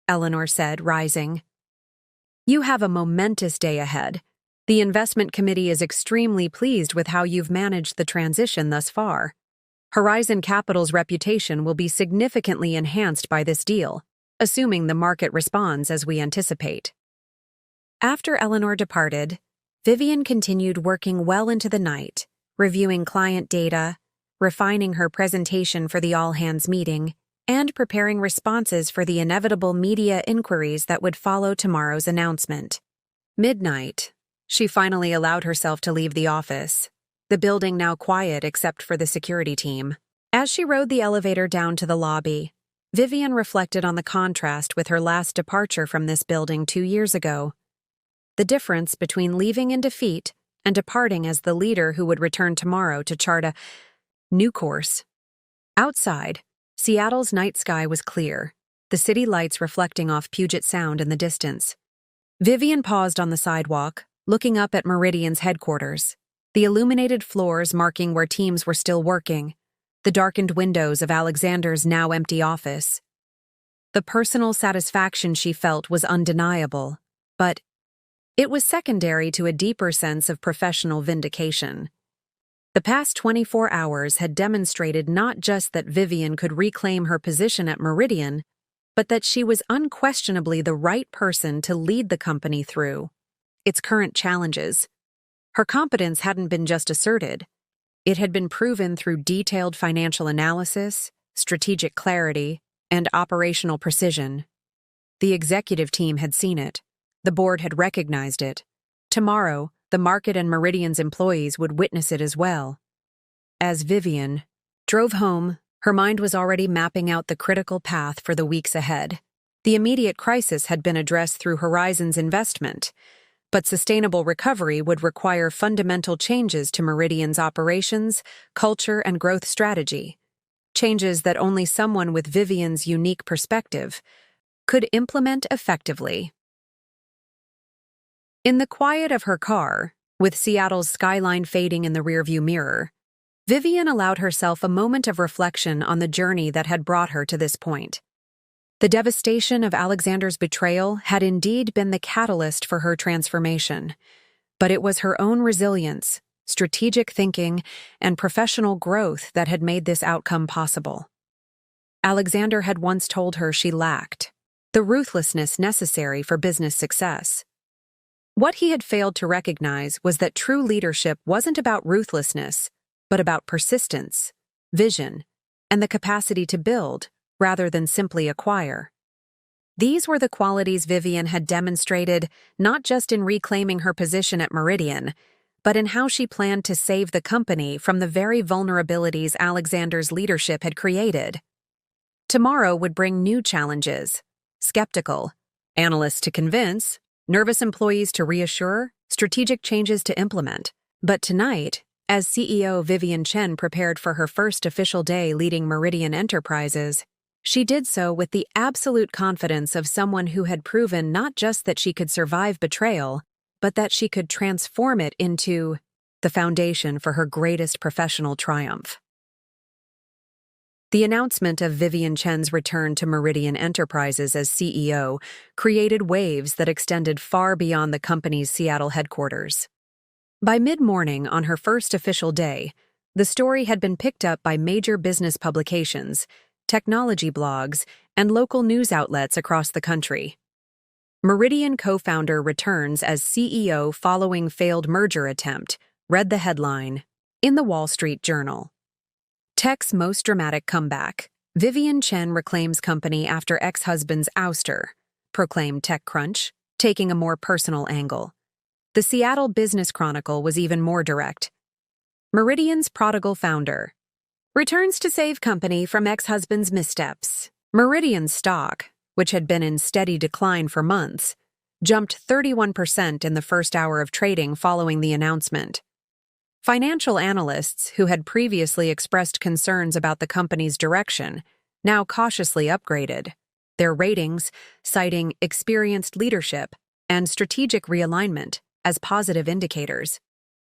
Eleanor said, rising. You have a momentous day ahead. The investment committee is extremely pleased with how you've managed the transition thus far. Horizon Capital's reputation will be significantly enhanced by this deal, assuming the market responds as we anticipate. After Eleanor departed, Vivian continued working well into the night, reviewing client data, refining her presentation for the all-hands meeting, and preparing responses for the inevitable media inquiries that would follow tomorrow's announcement. Midnight, she finally allowed herself to leave the office, the building now quiet except for the security team. As she rode the elevator down to the lobby, Vivian reflected on the contrast with her last departure from this building 2 years ago. The difference between leaving in defeat and departing as the leader who would return tomorrow to chart a new course. Outside, Seattle's night sky was clear, the city lights reflecting off Puget Sound in the distance. Vivian paused on the sidewalk, looking up at Meridian's headquarters, the illuminated floors marking where teams were still working, the darkened windows of Alexander's now empty office. The personal satisfaction she felt was undeniable, but it was secondary to a deeper sense of professional vindication. The past 24 hours had demonstrated not just that Vivian could reclaim her position at Meridian, but that she was unquestionably the right person to lead the company through its current challenges. Her competence hadn't been just asserted. It had been proven through detailed financial analysis, strategic clarity, and operational precision. The executive team had seen it. The board had recognized it. Tomorrow, the market and Meridian's employees would witness it as well. As Vivian drove home, her mind was already mapping out the critical path for the weeks ahead. The immediate crisis had been addressed through Horizon's investment, but sustainable recovery would require fundamental changes to Meridian's operations, culture, and growth strategy. Changes that only someone with Vivian's unique perspective could implement effectively. In the quiet of her car, with Seattle's skyline fading in the rearview mirror, Vivian allowed herself a moment of reflection on the journey that had brought her to this point. The devastation of Alexander's betrayal had indeed been the catalyst for her transformation, but it was her own resilience, strategic thinking, and professional growth that had made this outcome possible. Alexander had once told her she lacked the ruthlessness necessary for business success. What he had failed to recognize was that true leadership wasn't about ruthlessness, but about persistence, vision, and the capacity to build rather than simply acquire. These were the qualities Vivian had demonstrated not just in reclaiming her position at Meridian, but in how she planned to save the company from the very vulnerabilities Alexander's leadership had created. Tomorrow would bring new challenges: skeptical, analysts to convince, nervous employees to reassure, strategic changes to implement. But tonight, as CEO Vivian Chen prepared for her first official day leading Meridian Enterprises, she did so with the absolute confidence of someone who had proven not just that she could survive betrayal, but that she could transform it into the foundation for her greatest professional triumph. The announcement of Vivian Chen's return to Meridian Enterprises as CEO created waves that extended far beyond the company's Seattle headquarters. By mid-morning on her first official day, the story had been picked up by major business publications, technology blogs, and local news outlets across the country. Meridian co-founder returns as CEO following failed merger attempt, read the headline. In the Wall Street Journal. Tech's most dramatic comeback. Vivian Chen reclaims company after ex-husband's ouster, proclaimed TechCrunch, taking a more personal angle. The Seattle Business Chronicle was even more direct. Meridian's prodigal founder returns to save company from ex-husband's missteps. Meridian's stock, which had been in steady decline for months, jumped 31% in the first hour of trading following the announcement. Financial analysts who had previously expressed concerns about the company's direction now cautiously upgraded their ratings, citing experienced leadership and strategic realignment as positive indicators.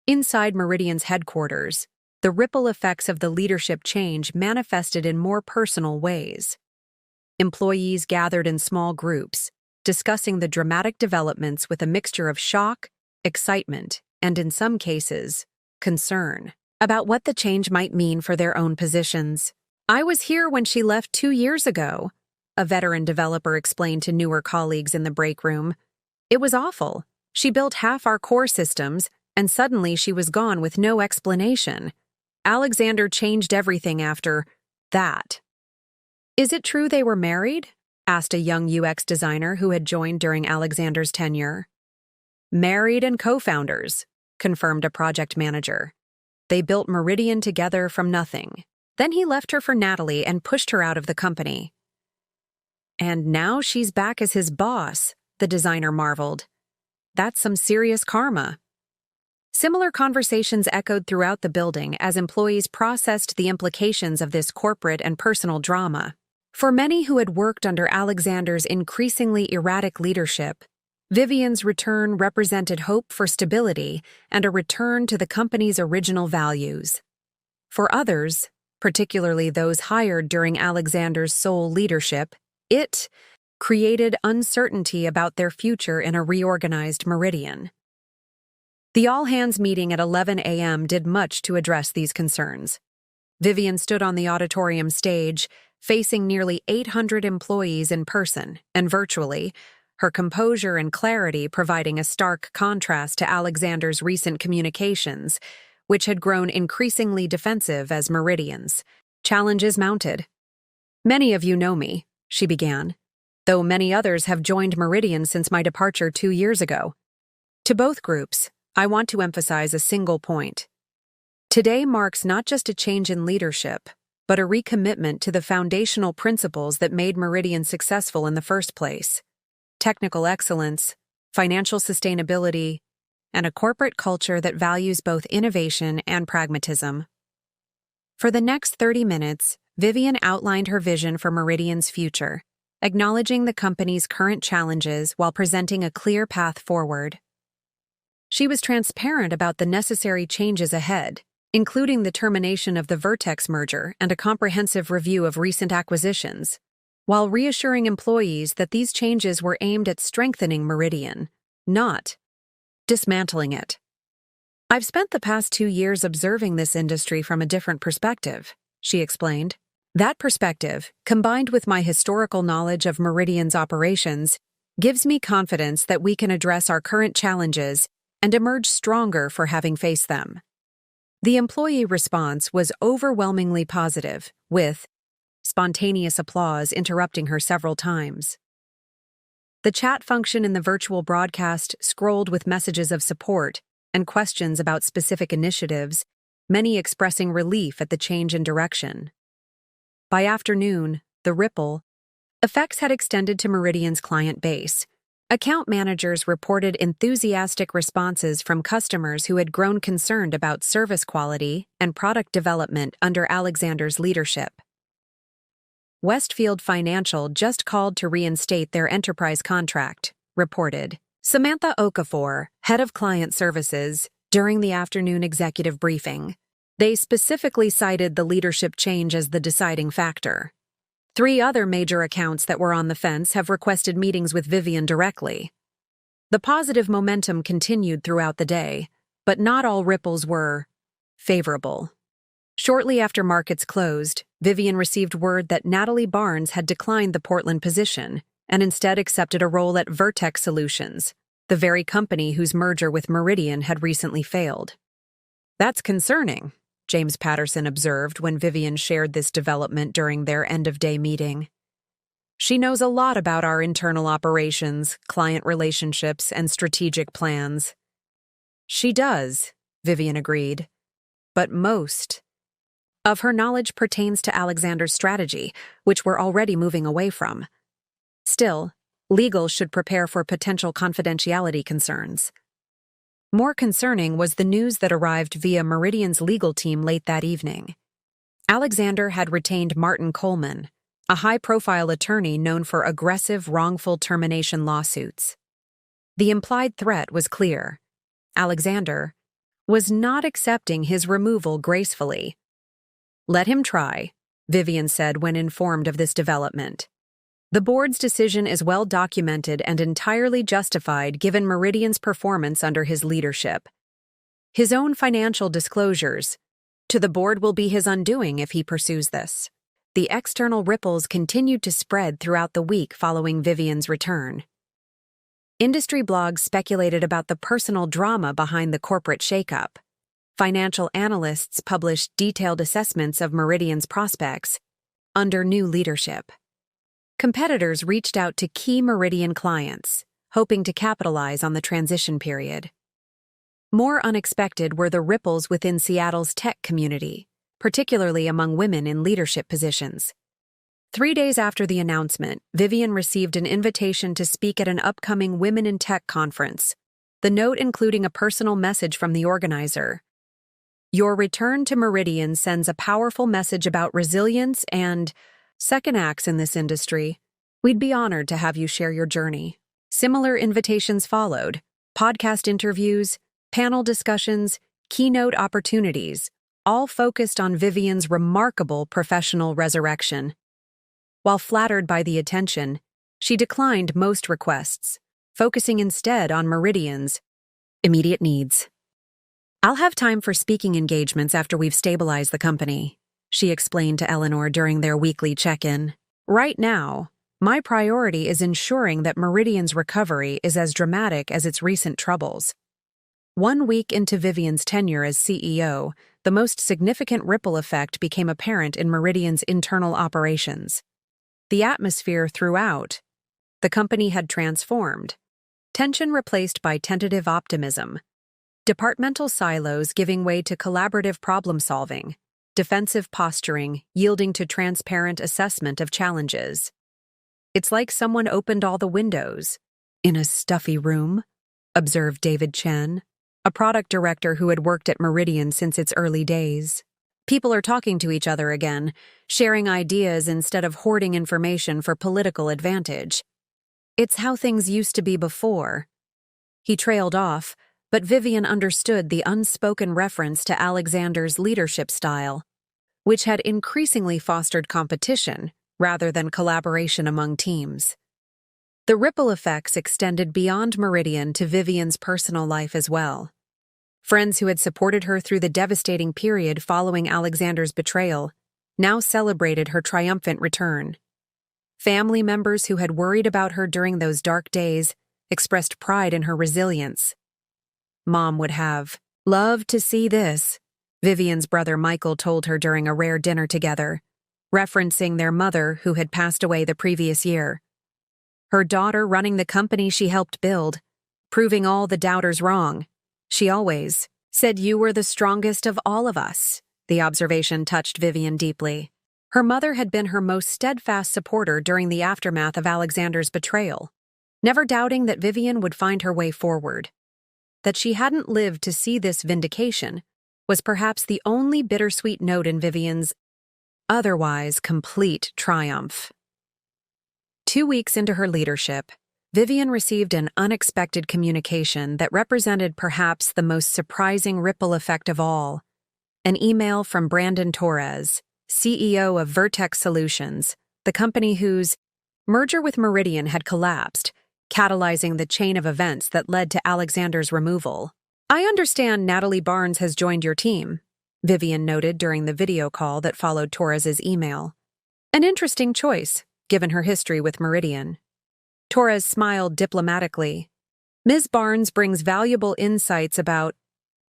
Inside Meridian's headquarters, the ripple effects of the leadership change manifested in more personal ways. Employees gathered in small groups, discussing the dramatic developments with a mixture of shock, excitement, and in some cases, concern about what the change might mean for their own positions. "I was here when she left 2 years ago," a veteran developer explained to newer colleagues in the break room. "It was awful. She built half our core systems, and suddenly she was gone with no explanation. Alexander changed everything after that." "Is it true they were married?" asked a young UX designer who had joined during Alexander's tenure. "Married and co-founders," confirmed a project manager. "They built Meridian together from nothing. Then he left her for Natalie and pushed her out of the company." "And now she's back as his boss," the designer marveled. "That's some serious karma." Similar conversations echoed throughout the building as employees processed the implications of this corporate and personal drama. For many who had worked under Alexander's increasingly erratic leadership, Vivian's return represented hope for stability and a return to the company's original values. For others, particularly those hired during Alexander's sole leadership, it created uncertainty about their future in a reorganized Meridian. The all-hands meeting at 11 a.m. did much to address these concerns. Vivian stood on the auditorium stage, facing nearly 800 employees in person and virtually, her composure and clarity providing a stark contrast to Alexander's recent communications, which had grown increasingly defensive as Meridian's challenges mounted. "Many of you know me," she began, "though many others have joined Meridian since my departure 2 years ago. To both groups, I want to emphasize a single point. Today marks not just a change in leadership, but a recommitment to the foundational principles that made Meridian successful in the first place: technical excellence, financial sustainability, and a corporate culture that values both innovation and pragmatism." For the next 30 minutes, Vivian outlined her vision for Meridian's future, acknowledging the company's current challenges while presenting a clear path forward. She was transparent about the necessary changes ahead, including the termination of the Vertex merger and a comprehensive review of recent acquisitions, while reassuring employees that these changes were aimed at strengthening Meridian, not dismantling it. "I've spent the past 2 years observing this industry from a different perspective," she explained. "That perspective, combined with my historical knowledge of Meridian's operations, gives me confidence that we can address our current challenges and emerge stronger for having faced them." The employee response was overwhelmingly positive, with spontaneous applause interrupting her several times. The chat function in the virtual broadcast scrolled with messages of support and questions about specific initiatives, many expressing relief at the change in direction. By afternoon, the ripple effects had extended to Meridian's client base. Account managers reported enthusiastic responses from customers who had grown concerned about service quality and product development under Alexander's leadership. Westfield Financial just called to reinstate their enterprise contract, reported Samantha Okafor, head of client services, during the afternoon executive briefing. They specifically cited the leadership change as the deciding factor. 3 other major accounts that were on the fence have requested meetings with Vivian directly. The positive momentum continued throughout the day, but not all ripples were favorable. Shortly after markets closed, Vivian received word that Natalie Barnes had declined the Portland position and instead accepted a role at Vertex Solutions, the very company whose merger with Meridian had recently failed. That's concerning, James Patterson observed when Vivian shared this development during their end-of-day meeting. She knows a lot about our internal operations, client relationships, and strategic plans. She does, Vivian agreed. But most of her knowledge pertains to Alexander's strategy, which we're already moving away from. Still, legal should prepare for potential confidentiality concerns. More concerning was the news that arrived via Meridian's legal team late that evening. Alexander had retained Martin Coleman, a high-profile attorney known for aggressive wrongful termination lawsuits. The implied threat was clear. Alexander was not accepting his removal gracefully. "Let him try," Vivian said when informed of this development. "The board's decision is well documented and entirely justified given Meridian's performance under his leadership. His own financial disclosures to the board will be his undoing if he pursues this." The external ripples continued to spread throughout the week following Vivian's return. Industry blogs speculated about the personal drama behind the corporate shakeup. Financial analysts published detailed assessments of Meridian's prospects under new leadership. Competitors reached out to key Meridian clients, hoping to capitalize on the transition period. More unexpected were the ripples within Seattle's tech community, particularly among women in leadership positions. 3 days after the announcement, Vivian received an invitation to speak at an upcoming Women in Tech conference, the note including a personal message from the organizer. "Your return to Meridian sends a powerful message about resilience and second acts in this industry. We'd be honored to have you share your journey." Similar invitations followed: podcast interviews, panel discussions, keynote opportunities, all focused on Vivian's remarkable professional resurrection. While flattered by the attention, she declined most requests, focusing instead on Meridian's immediate needs. "I'll have time for speaking engagements after we've stabilized the company," she explained to Eleanor during their weekly check-in. "Right now, my priority is ensuring that Meridian's recovery is as dramatic as its recent troubles." 1 week into Vivian's tenure as CEO, the most significant ripple effect became apparent in Meridian's internal operations. The atmosphere throughout the company had transformed, tension replaced by tentative optimism, departmental silos giving way to collaborative problem-solving, defensive posturing yielding to transparent assessment of challenges. "It's like someone opened all the windows in a stuffy room," observed David Chen, a product director who had worked at Meridian since its early days. "People are talking to each other again, sharing ideas instead of hoarding information for political advantage. It's how things used to be before." He trailed off, but Vivian understood the unspoken reference to Alexander's leadership style, which had increasingly fostered competition rather than collaboration among teams. The ripple effects extended beyond Meridian to Vivian's personal life as well. Friends who had supported her through the devastating period following Alexander's betrayal now celebrated her triumphant return. Family members who had worried about her during those dark days expressed pride in her resilience. "Mom would have loved to see this," Vivian's brother Michael told her during a rare dinner together, referencing their mother who had passed away the previous year. Her daughter running the company she helped build, proving all the doubters wrong. "She always said you were the strongest of all of us." The observation touched Vivian deeply. Her mother had been her most steadfast supporter during the aftermath of Alexander's betrayal, never doubting that Vivian would find her way forward. That she hadn't lived to see this vindication was perhaps the only bittersweet note in Vivian's otherwise complete triumph. 2 weeks into her leadership, Vivian received an unexpected communication that represented perhaps the most surprising ripple effect of all. An email from Brandon Torres, CEO of Vertex Solutions, the company whose merger with Meridian had collapsed, catalyzing the chain of events that led to Alexander's removal. "I understand Natalie Barnes has joined your team," Vivian noted during the video call that followed Torres's email. "An interesting choice, given her history with Meridian." Torres smiled diplomatically. "Ms. Barnes brings valuable insights about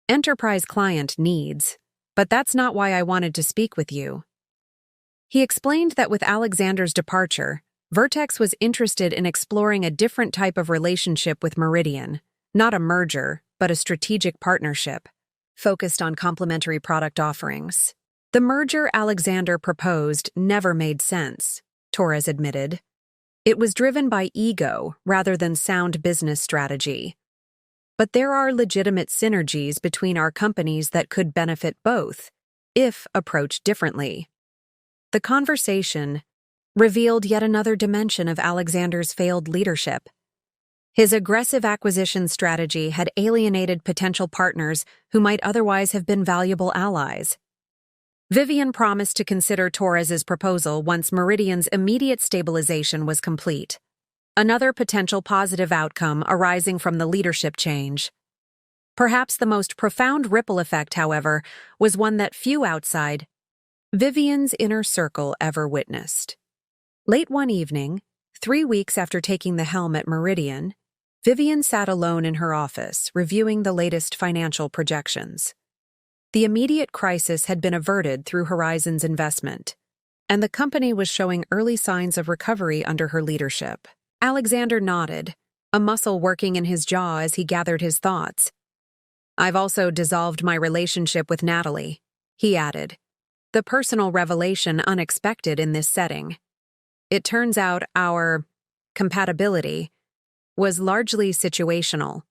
enterprise client needs, but that's not why I wanted to speak with you. He explained that with Alexander's departure, Vertex was interested in exploring a different type of relationship with Meridian, not a merger, but a strategic partnership, focused on complementary product offerings. The merger Alexander proposed never made sense, Torres admitted. It was driven by ego rather than sound business strategy. But there are legitimate synergies between our companies that could benefit both, if approached differently. The conversation revealed yet another dimension of Alexander's failed leadership. His aggressive acquisition strategy had alienated potential partners who might otherwise have been valuable allies. Vivian promised to consider Torres's proposal once Meridian's immediate stabilization was complete. Another potential positive outcome arising from the leadership change. Perhaps the most profound ripple effect, however, was one that few outside Vivian's inner circle ever witnessed. Late one evening, 3 weeks after taking the helm at Meridian, Vivian sat alone in her office, reviewing the latest financial projections. The immediate crisis had been averted through Horizon's investment, and the company was showing early signs of recovery under her leadership. Alexander nodded, a muscle working in his jaw as he gathered his thoughts. "I've also dissolved my relationship with Natalie," he added, the personal revelation unexpected in this setting. It turns out our compatibility was largely situational.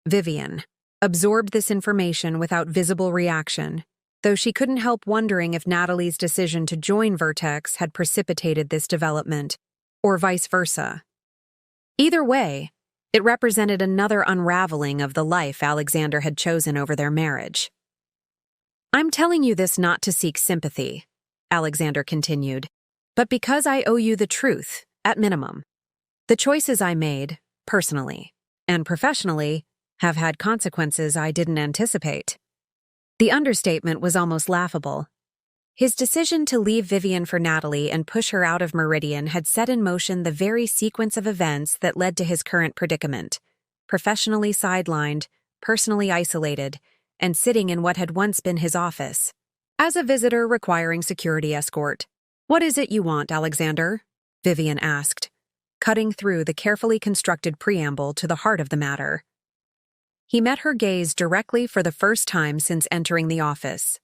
Vivian absorbed this information without visible reaction, though she couldn't help wondering if Natalie's decision to join Vertex had precipitated this development, or vice versa. Either way, it represented another unraveling of the life Alexander had chosen over their marriage. "I'm telling you this not to seek sympathy," Alexander continued, "but because I owe you the truth, at minimum. The choices I made, personally and professionally, have had consequences I didn't anticipate." The understatement was almost laughable. His decision to leave Vivian for Natalie and push her out of Meridian had set in motion the very sequence of events that led to his current predicament: professionally sidelined, personally isolated, and sitting in what had once been his office, as a visitor requiring security escort. "What is it you want, Alexander?" Vivian asked, cutting through the carefully constructed preamble to the heart of the matter. He met her gaze directly for the first time since entering the office.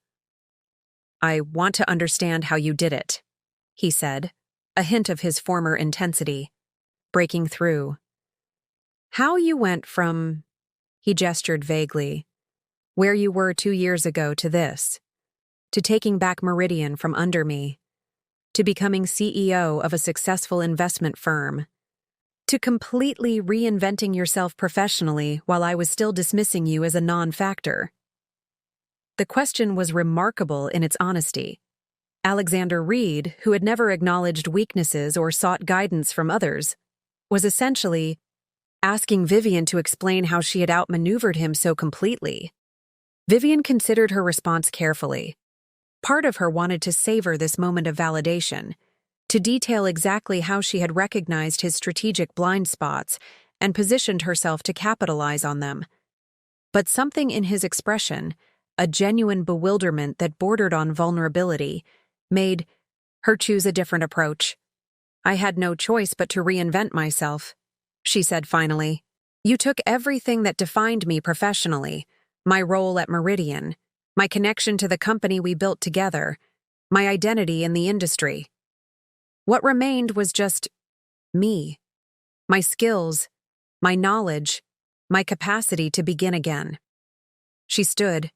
"I want to understand how you did it," he said, a hint of his former intensity breaking through. "How you went from," he gestured vaguely, "where you were 2 years ago to this, to taking back Meridian from under me, to becoming CEO of a successful investment firm, to completely reinventing yourself professionally while I was still dismissing you as a non-factor." The question was remarkable in its honesty. Alexander Reed, who had never acknowledged weaknesses or sought guidance from others, was essentially asking Vivian to explain how she had outmaneuvered him so completely. Vivian considered her response carefully. Part of her wanted to savor this moment of validation, to detail exactly how she had recognized his strategic blind spots and positioned herself to capitalize on them. But something in his expression, a genuine bewilderment that bordered on vulnerability, made her choose a different approach. "I had no choice but to reinvent myself," she said finally. "You took everything that defined me professionally, my role at Meridian, my connection to the company we built together, my identity in the industry. What remained was just me, my skills, my knowledge, my capacity to begin again." She stood,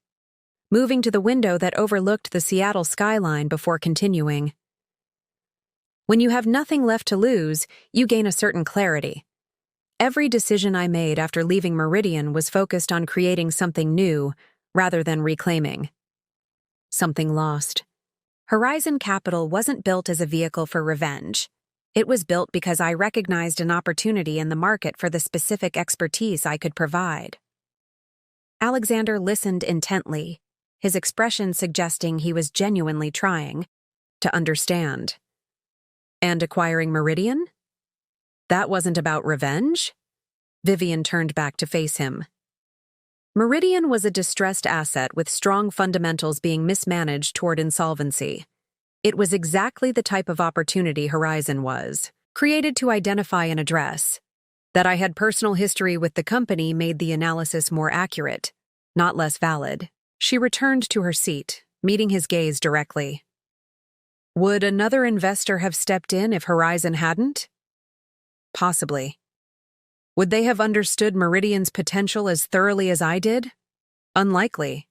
moving to the window that overlooked the Seattle skyline before continuing. "When you have nothing left to lose, you gain a certain clarity. Every decision I made after leaving Meridian was focused on creating something new rather than reclaiming something lost. Horizon Capital wasn't built as a vehicle for revenge. It was built because I recognized an opportunity in the market for the specific expertise I could provide." Alexander listened intently, his expression suggesting he was genuinely trying to understand. "And acquiring Meridian? That wasn't about revenge?" Vivian turned back to face him. Meridian was a distressed asset with strong fundamentals being mismanaged toward insolvency. It was exactly the type of opportunity Horizon was, created to identify and address. That I had personal history with the company made the analysis more accurate, not less valid. She returned to her seat, meeting his gaze directly. Would another investor have stepped in if Horizon hadn't? Possibly. Would they have understood Meridian's potential as thoroughly as I did? Unlikely.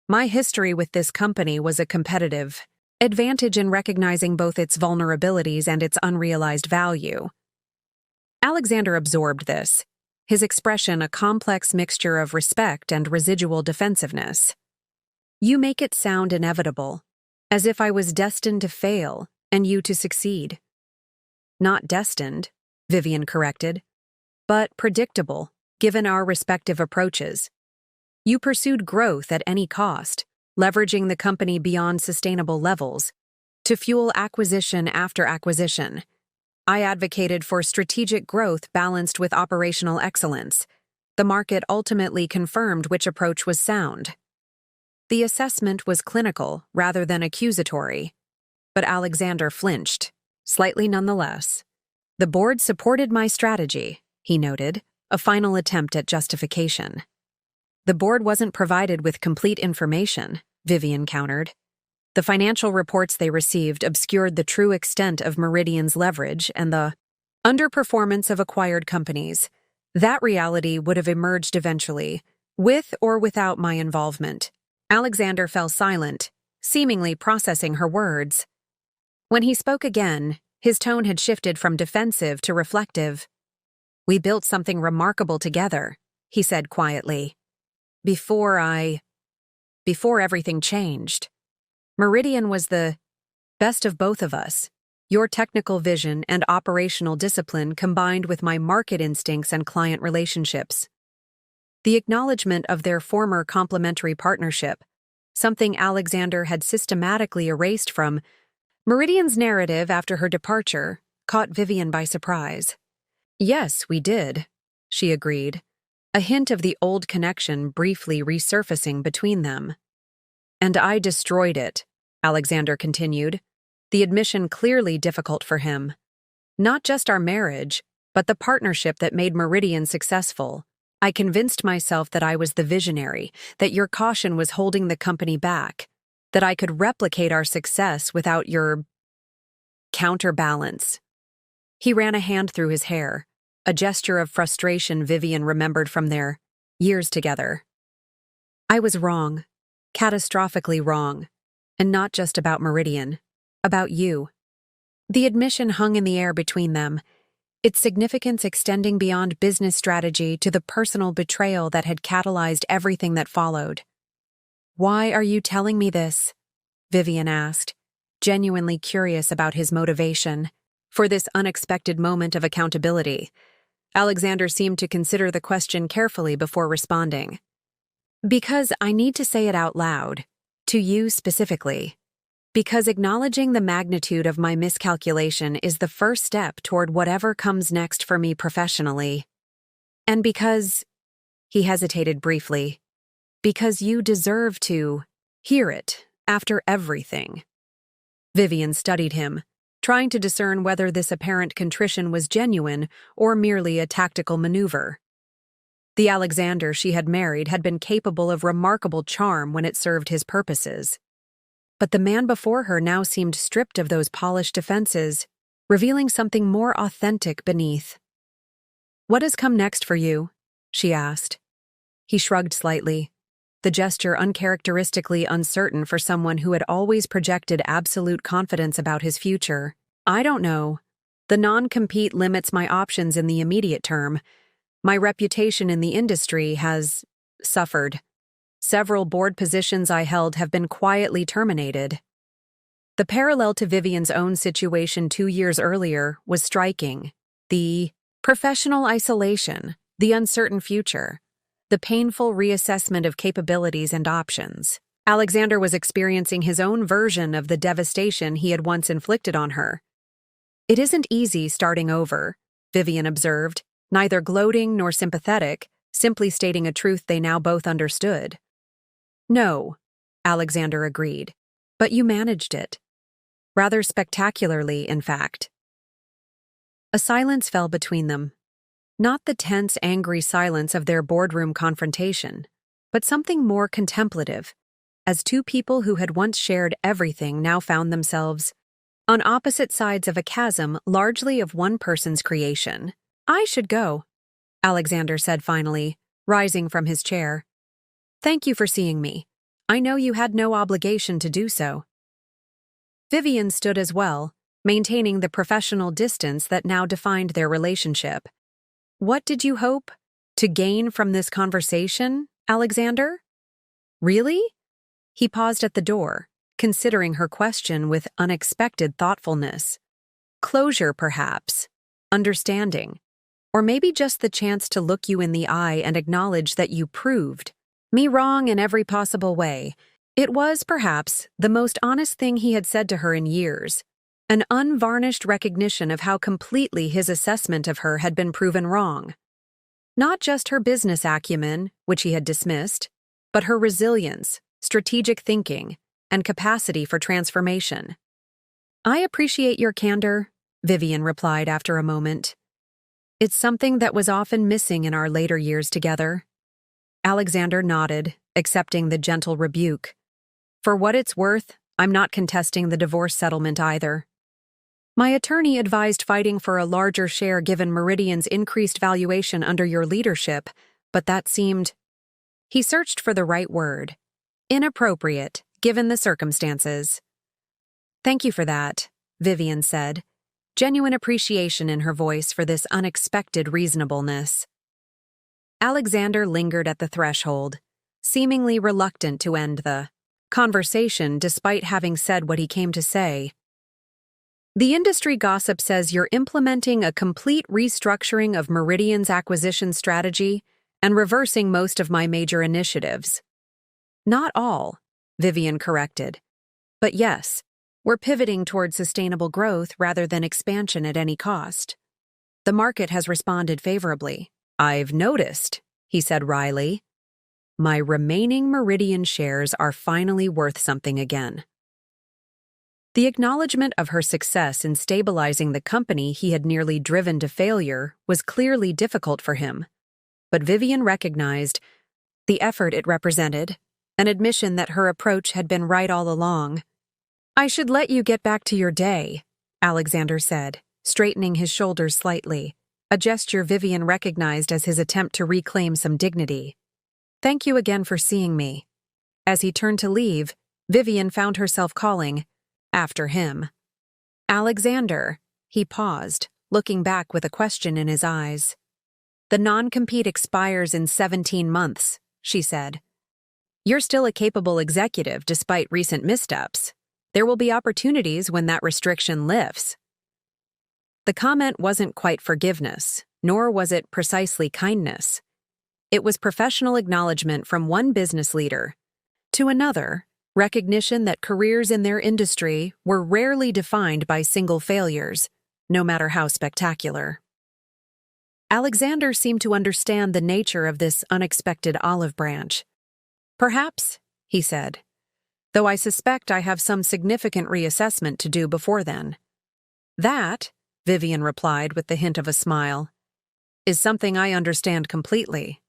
My history with this company was a competitive advantage in recognizing both its vulnerabilities and its unrealized value. Alexander absorbed this, his expression a complex mixture of respect and residual defensiveness. You make it sound inevitable, as if I was destined to fail and you to succeed. Not destined, Vivian corrected, but predictable, given our respective approaches. You pursued growth at any cost, leveraging the company beyond sustainable levels, to fuel acquisition after acquisition. I advocated for strategic growth balanced with operational excellence. The market ultimately confirmed which approach was sound. The assessment was clinical rather than accusatory, but Alexander flinched, slightly nonetheless. The board supported my strategy, he noted, a final attempt at justification. The board wasn't provided with complete information, Vivian countered. The financial reports they received obscured the true extent of Meridian's leverage and the underperformance of acquired companies. That reality would have emerged eventually, with or without my involvement. Alexander fell silent, seemingly processing her words. When he spoke again, his tone had shifted from defensive to reflective. We built something remarkable together, he said quietly. Before everything changed. Meridian was the best of both of us. Your technical vision and operational discipline combined with my market instincts and client relationships. The acknowledgement of their former complementary partnership, something Alexander had systematically erased from Meridian's narrative after her departure, caught Vivian by surprise. Yes, we did, she agreed, a hint of the old connection briefly resurfacing between them. And I destroyed it, Alexander continued, the admission clearly difficult for him. Not just our marriage, but the partnership that made Meridian successful. I convinced myself that I was the visionary, that your caution was holding the company back, that I could replicate our success without your counterbalance. He ran a hand through his hair, a gesture of frustration Vivian remembered from their years together. I was wrong, catastrophically wrong, and not just about Meridian, about you. The admission hung in the air between them, its significance extending beyond business strategy to the personal betrayal that had catalyzed everything that followed. Why are you telling me this? Vivian asked, genuinely curious about his motivation for this unexpected moment of accountability. Alexander seemed to consider the question carefully before responding. Because I need to say it out loud, to you specifically. Because acknowledging the magnitude of my miscalculation is the first step toward whatever comes next for me professionally. And because, he hesitated briefly, because you deserve to hear it after everything. Vivian studied him, trying to discern whether this apparent contrition was genuine or merely a tactical maneuver. The Alexander she had married had been capable of remarkable charm when it served his purposes. But the man before her now seemed stripped of those polished defenses, revealing something more authentic beneath. What has come next for you? She asked. He shrugged slightly, the gesture uncharacteristically uncertain for someone who had always projected absolute confidence about his future. I don't know. The non-compete limits my options in the immediate term. My reputation in the industry has suffered. Several board positions I held have been quietly terminated. The parallel to Vivian's own situation 2 years earlier was striking. The professional isolation, the uncertain future, the painful reassessment of capabilities and options. Alexander was experiencing his own version of the devastation he had once inflicted on her. It isn't easy starting over, Vivian observed, neither gloating nor sympathetic, simply stating a truth they now both understood. "No," Alexander agreed, "but you managed it. Rather spectacularly, in fact." A silence fell between them. Not the tense, angry silence of their boardroom confrontation, but something more contemplative, as two people who had once shared everything now found themselves on opposite sides of a chasm largely of one person's creation. "I should go," Alexander said finally, rising from his chair. "Thank you for seeing me. I know you had no obligation to do so." Vivian stood as well, maintaining the professional distance that now defined their relationship. "What did you hope to gain from this conversation, Alexander?" "Really?" He paused at the door, considering her question with unexpected thoughtfulness. "Closure, perhaps. Understanding. Or maybe just the chance to look you in the eye and acknowledge that you proved me wrong in every possible way." It was, perhaps, the most honest thing he had said to her in years, an unvarnished recognition of how completely his assessment of her had been proven wrong. Not just her business acumen, which he had dismissed, but her resilience, strategic thinking, and capacity for transformation. "I appreciate your candor," Vivian replied after a moment. "It's something that was often missing in our later years together." Alexander nodded, accepting the gentle rebuke. "For what it's worth, I'm not contesting the divorce settlement either. My attorney advised fighting for a larger share given Meridian's increased valuation under your leadership, but that seemed—" He searched for the right word. "Inappropriate, given the circumstances." "Thank you for that," Vivian said, genuine appreciation in her voice for this unexpected reasonableness. Alexander lingered at the threshold, seemingly reluctant to end the conversation despite having said what he came to say. "The industry gossip says you're implementing a complete restructuring of Meridian's acquisition strategy and reversing most of my major initiatives." "Not all," Vivian corrected. "But yes, we're pivoting toward sustainable growth rather than expansion at any cost. The market has responded favorably." "I've noticed," he said wryly. "My remaining Meridian shares are finally worth something again." The acknowledgement of her success in stabilizing the company he had nearly driven to failure was clearly difficult for him, but Vivian recognized the effort it represented, an admission that her approach had been right all along. "I should let you get back to your day," Alexander said, straightening his shoulders slightly, a gesture Vivian recognized as his attempt to reclaim some dignity. "Thank you again for seeing me." As he turned to leave, Vivian found herself calling after him. "Alexander," he paused, looking back with a question in his eyes. "The non-compete expires in 17 months, she said. "You're still a capable executive despite recent missteps. There will be opportunities when that restriction lifts." The comment wasn't quite forgiveness, nor was it precisely kindness. It was professional acknowledgement from one business leader to another, recognition that careers in their industry were rarely defined by single failures, no matter how spectacular. Alexander seemed to understand the nature of this unexpected olive branch. "Perhaps," he said, "though I suspect I have some significant reassessment to do before then." "That," Vivian replied with the hint of a smile, "is something I understand completely."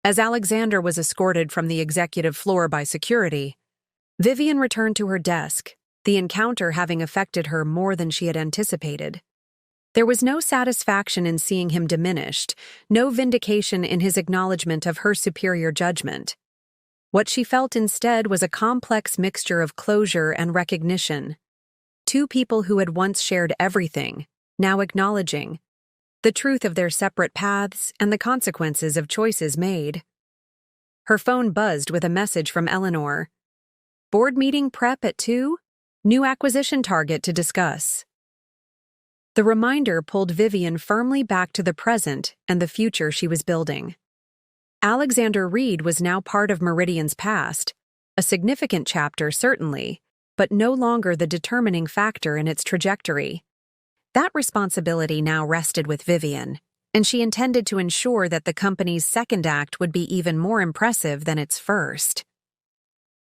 As Alexander was escorted from the executive floor by security, Vivian returned to her desk, the encounter having affected her more than she had anticipated. There was no satisfaction in seeing him diminished, no vindication in his acknowledgement of her superior judgment. What she felt instead was a complex mixture of closure and recognition. Two people who had once shared everything, now acknowledging the truth of their separate paths and the consequences of choices made. Her phone buzzed with a message from Eleanor. "Board meeting prep at 2? New acquisition target to discuss." The reminder pulled Vivian firmly back to the present and the future she was building. Alexander Reed was now part of Meridian's past, a significant chapter certainly, but no longer the determining factor in its trajectory. That responsibility now rested with Vivian, and she intended to ensure that the company's second act would be even more impressive than its first.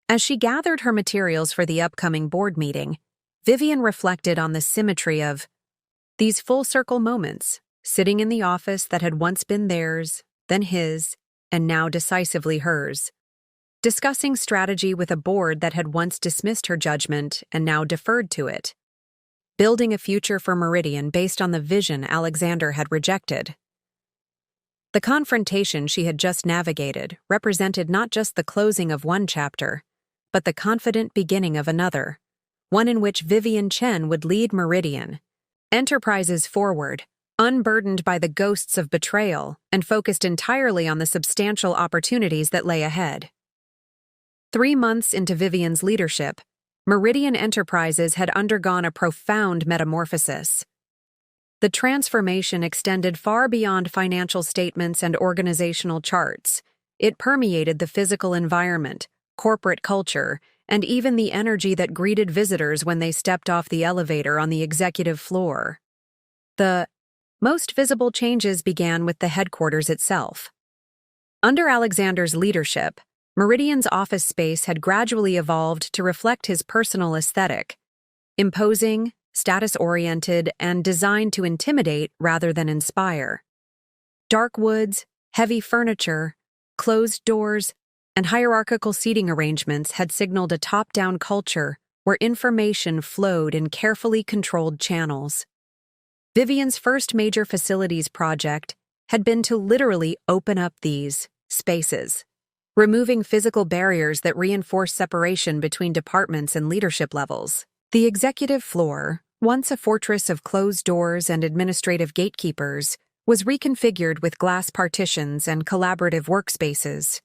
As she gathered her materials for the upcoming board meeting, Vivian reflected on the symmetry of these full-circle moments, sitting in the office that had once been theirs, then his, and now decisively hers. Discussing strategy with a board that had once dismissed her judgment and now deferred to it. Building a future for Meridian based on the vision Alexander had rejected. The confrontation she had just navigated represented not just the closing of one chapter, but the confident beginning of another, one in which Vivian Chen would lead Meridian Enterprises forward, unburdened by the ghosts of betrayal and focused entirely on the substantial opportunities that lay ahead. 3 months into Vivian's leadership, Meridian Enterprises had undergone a profound metamorphosis. The transformation extended far beyond financial statements and organizational charts. It permeated the physical environment, corporate culture, and even the energy that greeted visitors when they stepped off the elevator on the executive floor. The most visible changes began with the headquarters itself. Under Alexander's leadership, Meridian's office space had gradually evolved to reflect his personal aesthetic, imposing, status-oriented, and designed to intimidate rather than inspire. Dark woods, heavy furniture, closed doors, and hierarchical seating arrangements had signaled a top-down culture where information flowed in carefully controlled channels. Vivian's first major facilities project had been to literally open up these spaces, removing physical barriers that reinforce separation between departments and leadership levels. The executive floor, once a fortress of closed doors and administrative gatekeepers, was reconfigured with glass partitions and collaborative workspaces.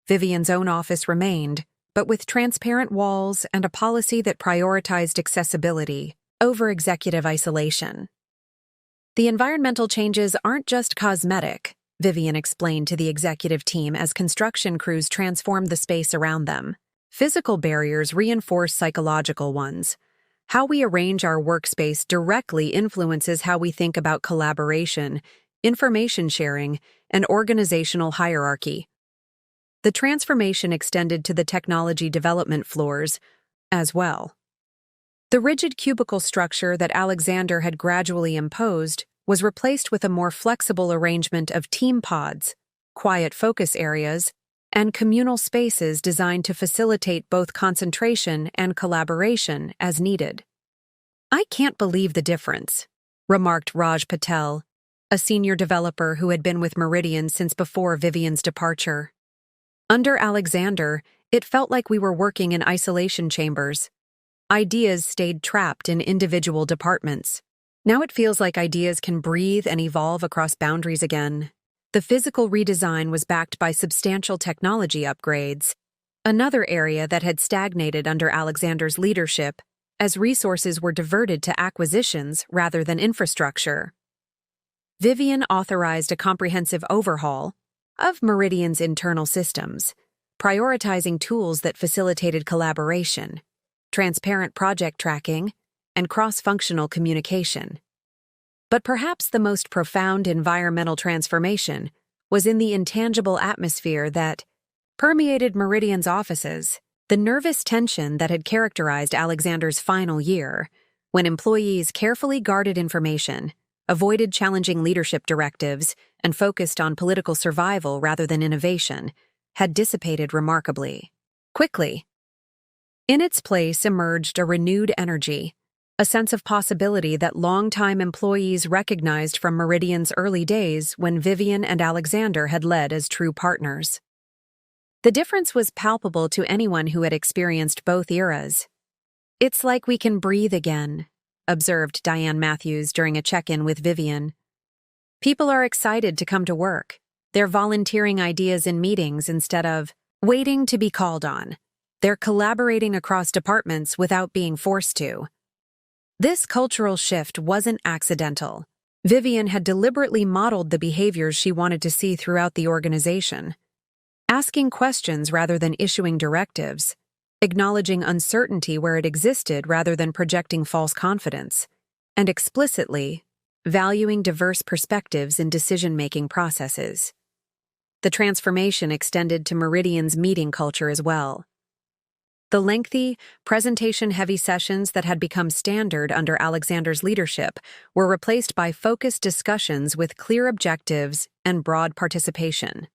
Vivian's own office remained, but with transparent walls and a policy that prioritized accessibility over executive isolation. The environmental changes aren't just cosmetic, Vivian explained to the executive team as construction crews transformed the space around them. Physical barriers reinforce psychological ones. How we arrange our workspace directly influences how we think about collaboration, information sharing, and organizational hierarchy. The transformation extended to the technology development floors as well. The rigid cubicle structure that Alexander had gradually imposed was replaced with a more flexible arrangement of team pods, quiet focus areas, and communal spaces designed to facilitate both concentration and collaboration as needed. "I can't believe the difference," remarked Raj Patel, a senior developer who had been with Meridian since before Vivian's departure. Under Alexander, it felt like we were working in isolation chambers. Ideas stayed trapped in individual departments. Now it feels like ideas can breathe and evolve across boundaries again. The physical redesign was backed by substantial technology upgrades, another area that had stagnated under Alexander's leadership, as resources were diverted to acquisitions rather than infrastructure. Vivian authorized a comprehensive overhaul of Meridian's internal systems, prioritizing tools that facilitated collaboration, transparent project tracking, and cross-functional communication. But perhaps the most profound environmental transformation was in the intangible atmosphere that permeated Meridian's offices, the nervous tension that had characterized Alexander's final year, when employees carefully guarded information, avoided challenging leadership directives, and focused on political survival rather than innovation, had dissipated remarkably quickly. In its place emerged a renewed energy, a sense of possibility that longtime employees recognized from Meridian's early days when Vivian and Alexander had led as true partners. The difference was palpable to anyone who had experienced both eras. "It's like we can breathe again," observed Diane Matthews during a check-in with Vivian. "People are excited to come to work. They're volunteering ideas in meetings instead of waiting to be called on. They're collaborating across departments without being forced to." This cultural shift wasn't accidental. Vivian had deliberately modeled the behaviors she wanted to see throughout the organization. Asking questions rather than issuing directives, acknowledging uncertainty where it existed rather than projecting false confidence, and explicitly, valuing diverse perspectives in decision-making processes. The transformation extended to Meridian's meeting culture as well. The lengthy, presentation-heavy sessions that had become standard under Alexander's leadership were replaced by focused discussions with clear objectives and broad participation.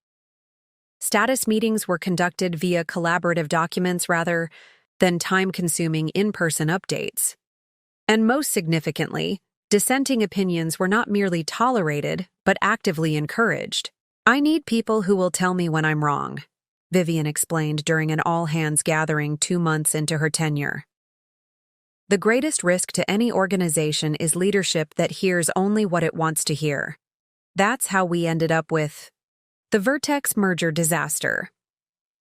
Status meetings were conducted via collaborative documents rather than time-consuming in-person updates. And most significantly, dissenting opinions were not merely tolerated, but actively encouraged. "I need people who will tell me when I'm wrong," Vivian explained during an all-hands gathering 2 months into her tenure. The greatest risk to any organization is leadership that hears only what it wants to hear. That's how we ended up with the Vertex merger disaster.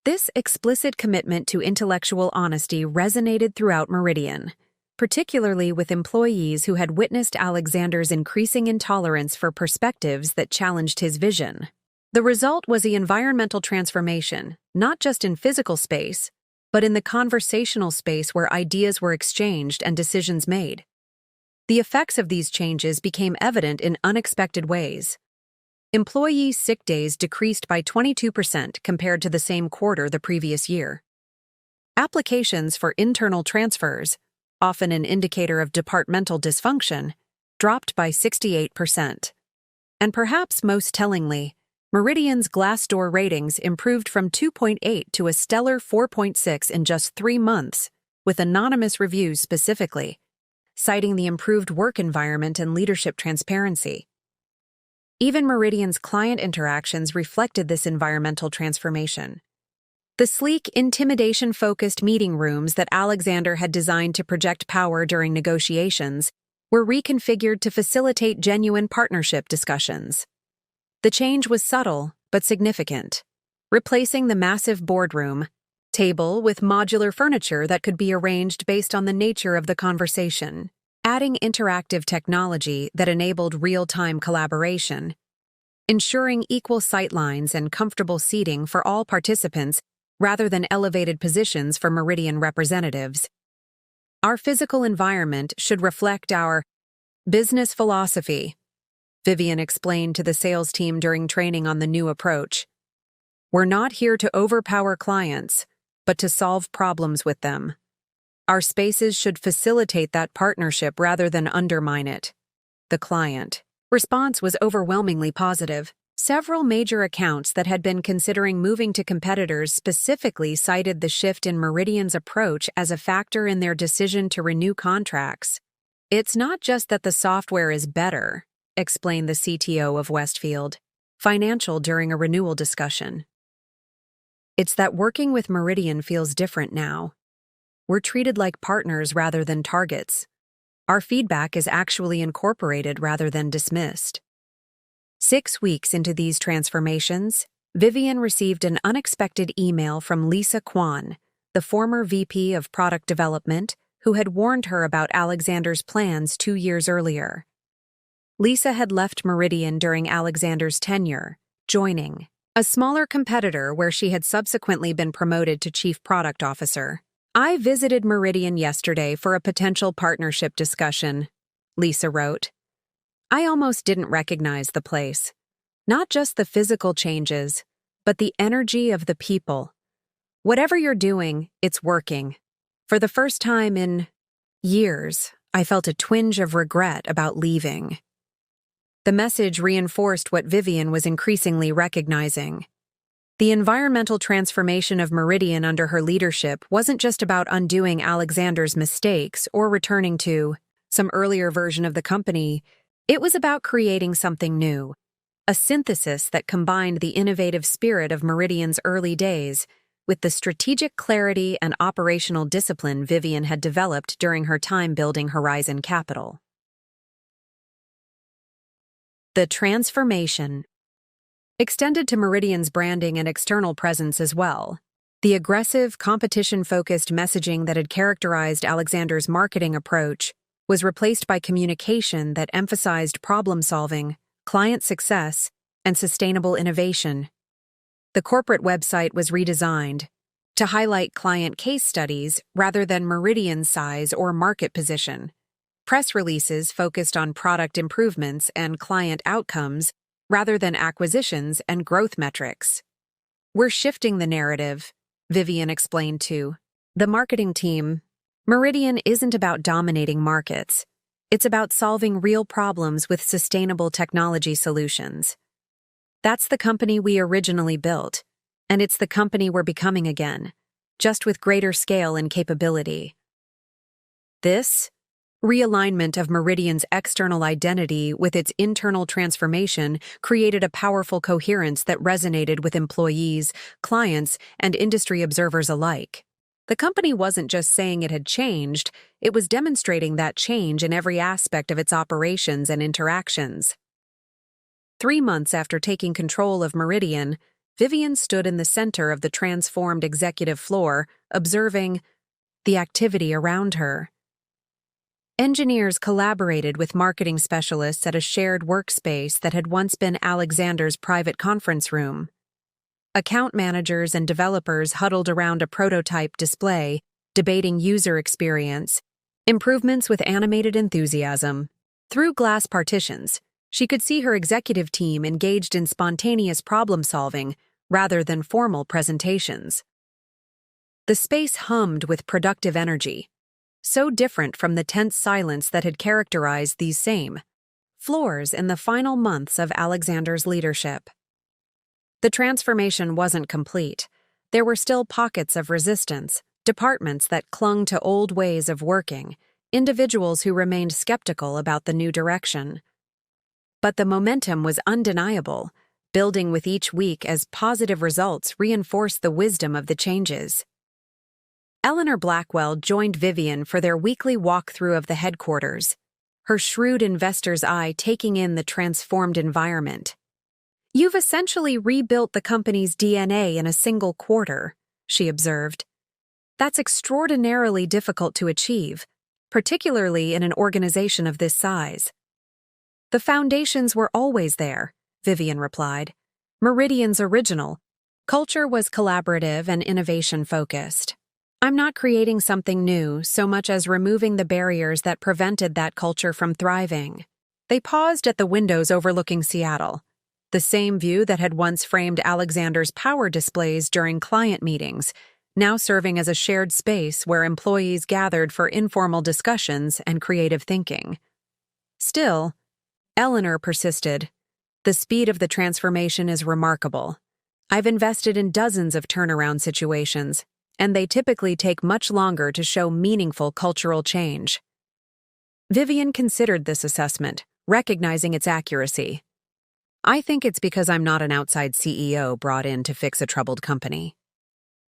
This explicit commitment to intellectual honesty resonated throughout Meridian, particularly with employees who had witnessed Alexander's increasing intolerance for perspectives that challenged his vision. The result was the environmental transformation, not just in physical space, but in the conversational space where ideas were exchanged and decisions made. The effects of these changes became evident in unexpected ways. Employee sick days decreased by 22% compared to the same quarter the previous year. Applications for internal transfers, often an indicator of departmental dysfunction, dropped by 68%. And perhaps most tellingly, Meridian's Glassdoor ratings improved from 2.8 to a stellar 4.6 in just 3 months, with anonymous reviews specifically, citing the improved work environment and leadership transparency. Even Meridian's client interactions reflected this environmental transformation. The sleek, intimidation-focused meeting rooms that Alexander had designed to project power during negotiations were reconfigured to facilitate genuine partnership discussions. The change was subtle but significant, replacing the massive boardroom table with modular furniture that could be arranged based on the nature of the conversation, adding interactive technology that enabled real-time collaboration, ensuring equal sightlines and comfortable seating for all participants rather than elevated positions for Meridian representatives. Our physical environment should reflect our business philosophy, Vivian explained to the sales team during training on the new approach. "We're not here to overpower clients, but to solve problems with them. Our spaces should facilitate that partnership rather than undermine it." The client response was overwhelmingly positive. Several major accounts that had been considering moving to competitors specifically cited the shift in Meridian's approach as a factor in their decision to renew contracts. "It's not just that the software is better," explained the CTO of Westfield Financial during a renewal discussion. "It's that working with Meridian feels different now. We're treated like partners rather than targets. Our feedback is actually incorporated rather than dismissed." 6 weeks into these transformations, Vivian received an unexpected email from Lisa Kwan, the former VP of Product Development, who had warned her about Alexander's plans 2 years earlier. Lisa had left Meridian during Alexander's tenure, joining a smaller competitor where she had subsequently been promoted to Chief Product Officer. "I visited Meridian yesterday for a potential partnership discussion," Lisa wrote. "I almost didn't recognize the place. Not just the physical changes, but the energy of the people. Whatever you're doing, it's working. For the first time in years, I felt a twinge of regret about leaving." The message reinforced what Vivian was increasingly recognizing. The environmental transformation of Meridian under her leadership wasn't just about undoing Alexander's mistakes or returning to some earlier version of the company. It was about creating something new, a synthesis that combined the innovative spirit of Meridian's early days with the strategic clarity and operational discipline Vivian had developed during her time building Horizon Capital. The transformation extended to Meridian's branding and external presence as well. The aggressive, competition-focused messaging that had characterized Alexander's marketing approach was replaced by communication that emphasized problem-solving, client success, and sustainable innovation. The corporate website was redesigned to highlight client case studies rather than Meridian's size or market position. Press releases focused on product improvements and client outcomes rather than acquisitions and growth metrics. "We're shifting the narrative," Vivian explained to the marketing team. "Meridian isn't about dominating markets. It's about solving real problems with sustainable technology solutions. That's the company we originally built, and it's the company we're becoming again, just with greater scale and capability." This realignment of Meridian's external identity with its internal transformation created a powerful coherence that resonated with employees, clients, and industry observers alike. The company wasn't just saying it had changed, it was demonstrating that change in every aspect of its operations and interactions. 3 months after taking control of Meridian, Vivian stood in the center of the transformed executive floor, observing the activity around her. Engineers collaborated with marketing specialists at a shared workspace that had once been Alexander's private conference room. Account managers and developers huddled around a prototype display, debating user experience, improvements with animated enthusiasm. Through glass partitions, she could see her executive team engaged in spontaneous problem-solving rather than formal presentations. The space hummed with productive energy, so different from the tense silence that had characterized these same floors in the final months of Alexander's leadership. The transformation wasn't complete. There were still pockets of resistance, departments that clung to old ways of working, individuals who remained skeptical about the new direction. But the momentum was undeniable, building with each week as positive results reinforced the wisdom of the changes. Eleanor Blackwell joined Vivian for their weekly walkthrough of the headquarters, her shrewd investor's eye taking in the transformed environment. "You've essentially rebuilt the company's DNA in a single quarter," she observed. "That's extraordinarily difficult to achieve, particularly in an organization of this size." "The foundations were always there," Vivian replied. "Meridian's original culture was collaborative and innovation-focused. I'm not creating something new so much as removing the barriers that prevented that culture from thriving." They paused at the windows overlooking Seattle, the same view that had once framed Alexander's power displays during client meetings, now serving as a shared space where employees gathered for informal discussions and creative thinking. Still, Eleanor persisted, "The speed of the transformation is remarkable. I've invested in dozens of turnaround situations, and they typically take much longer to show meaningful cultural change." Vivian considered this assessment, recognizing its accuracy. "I think it's because I'm not an outside CEO brought in to fix a troubled company.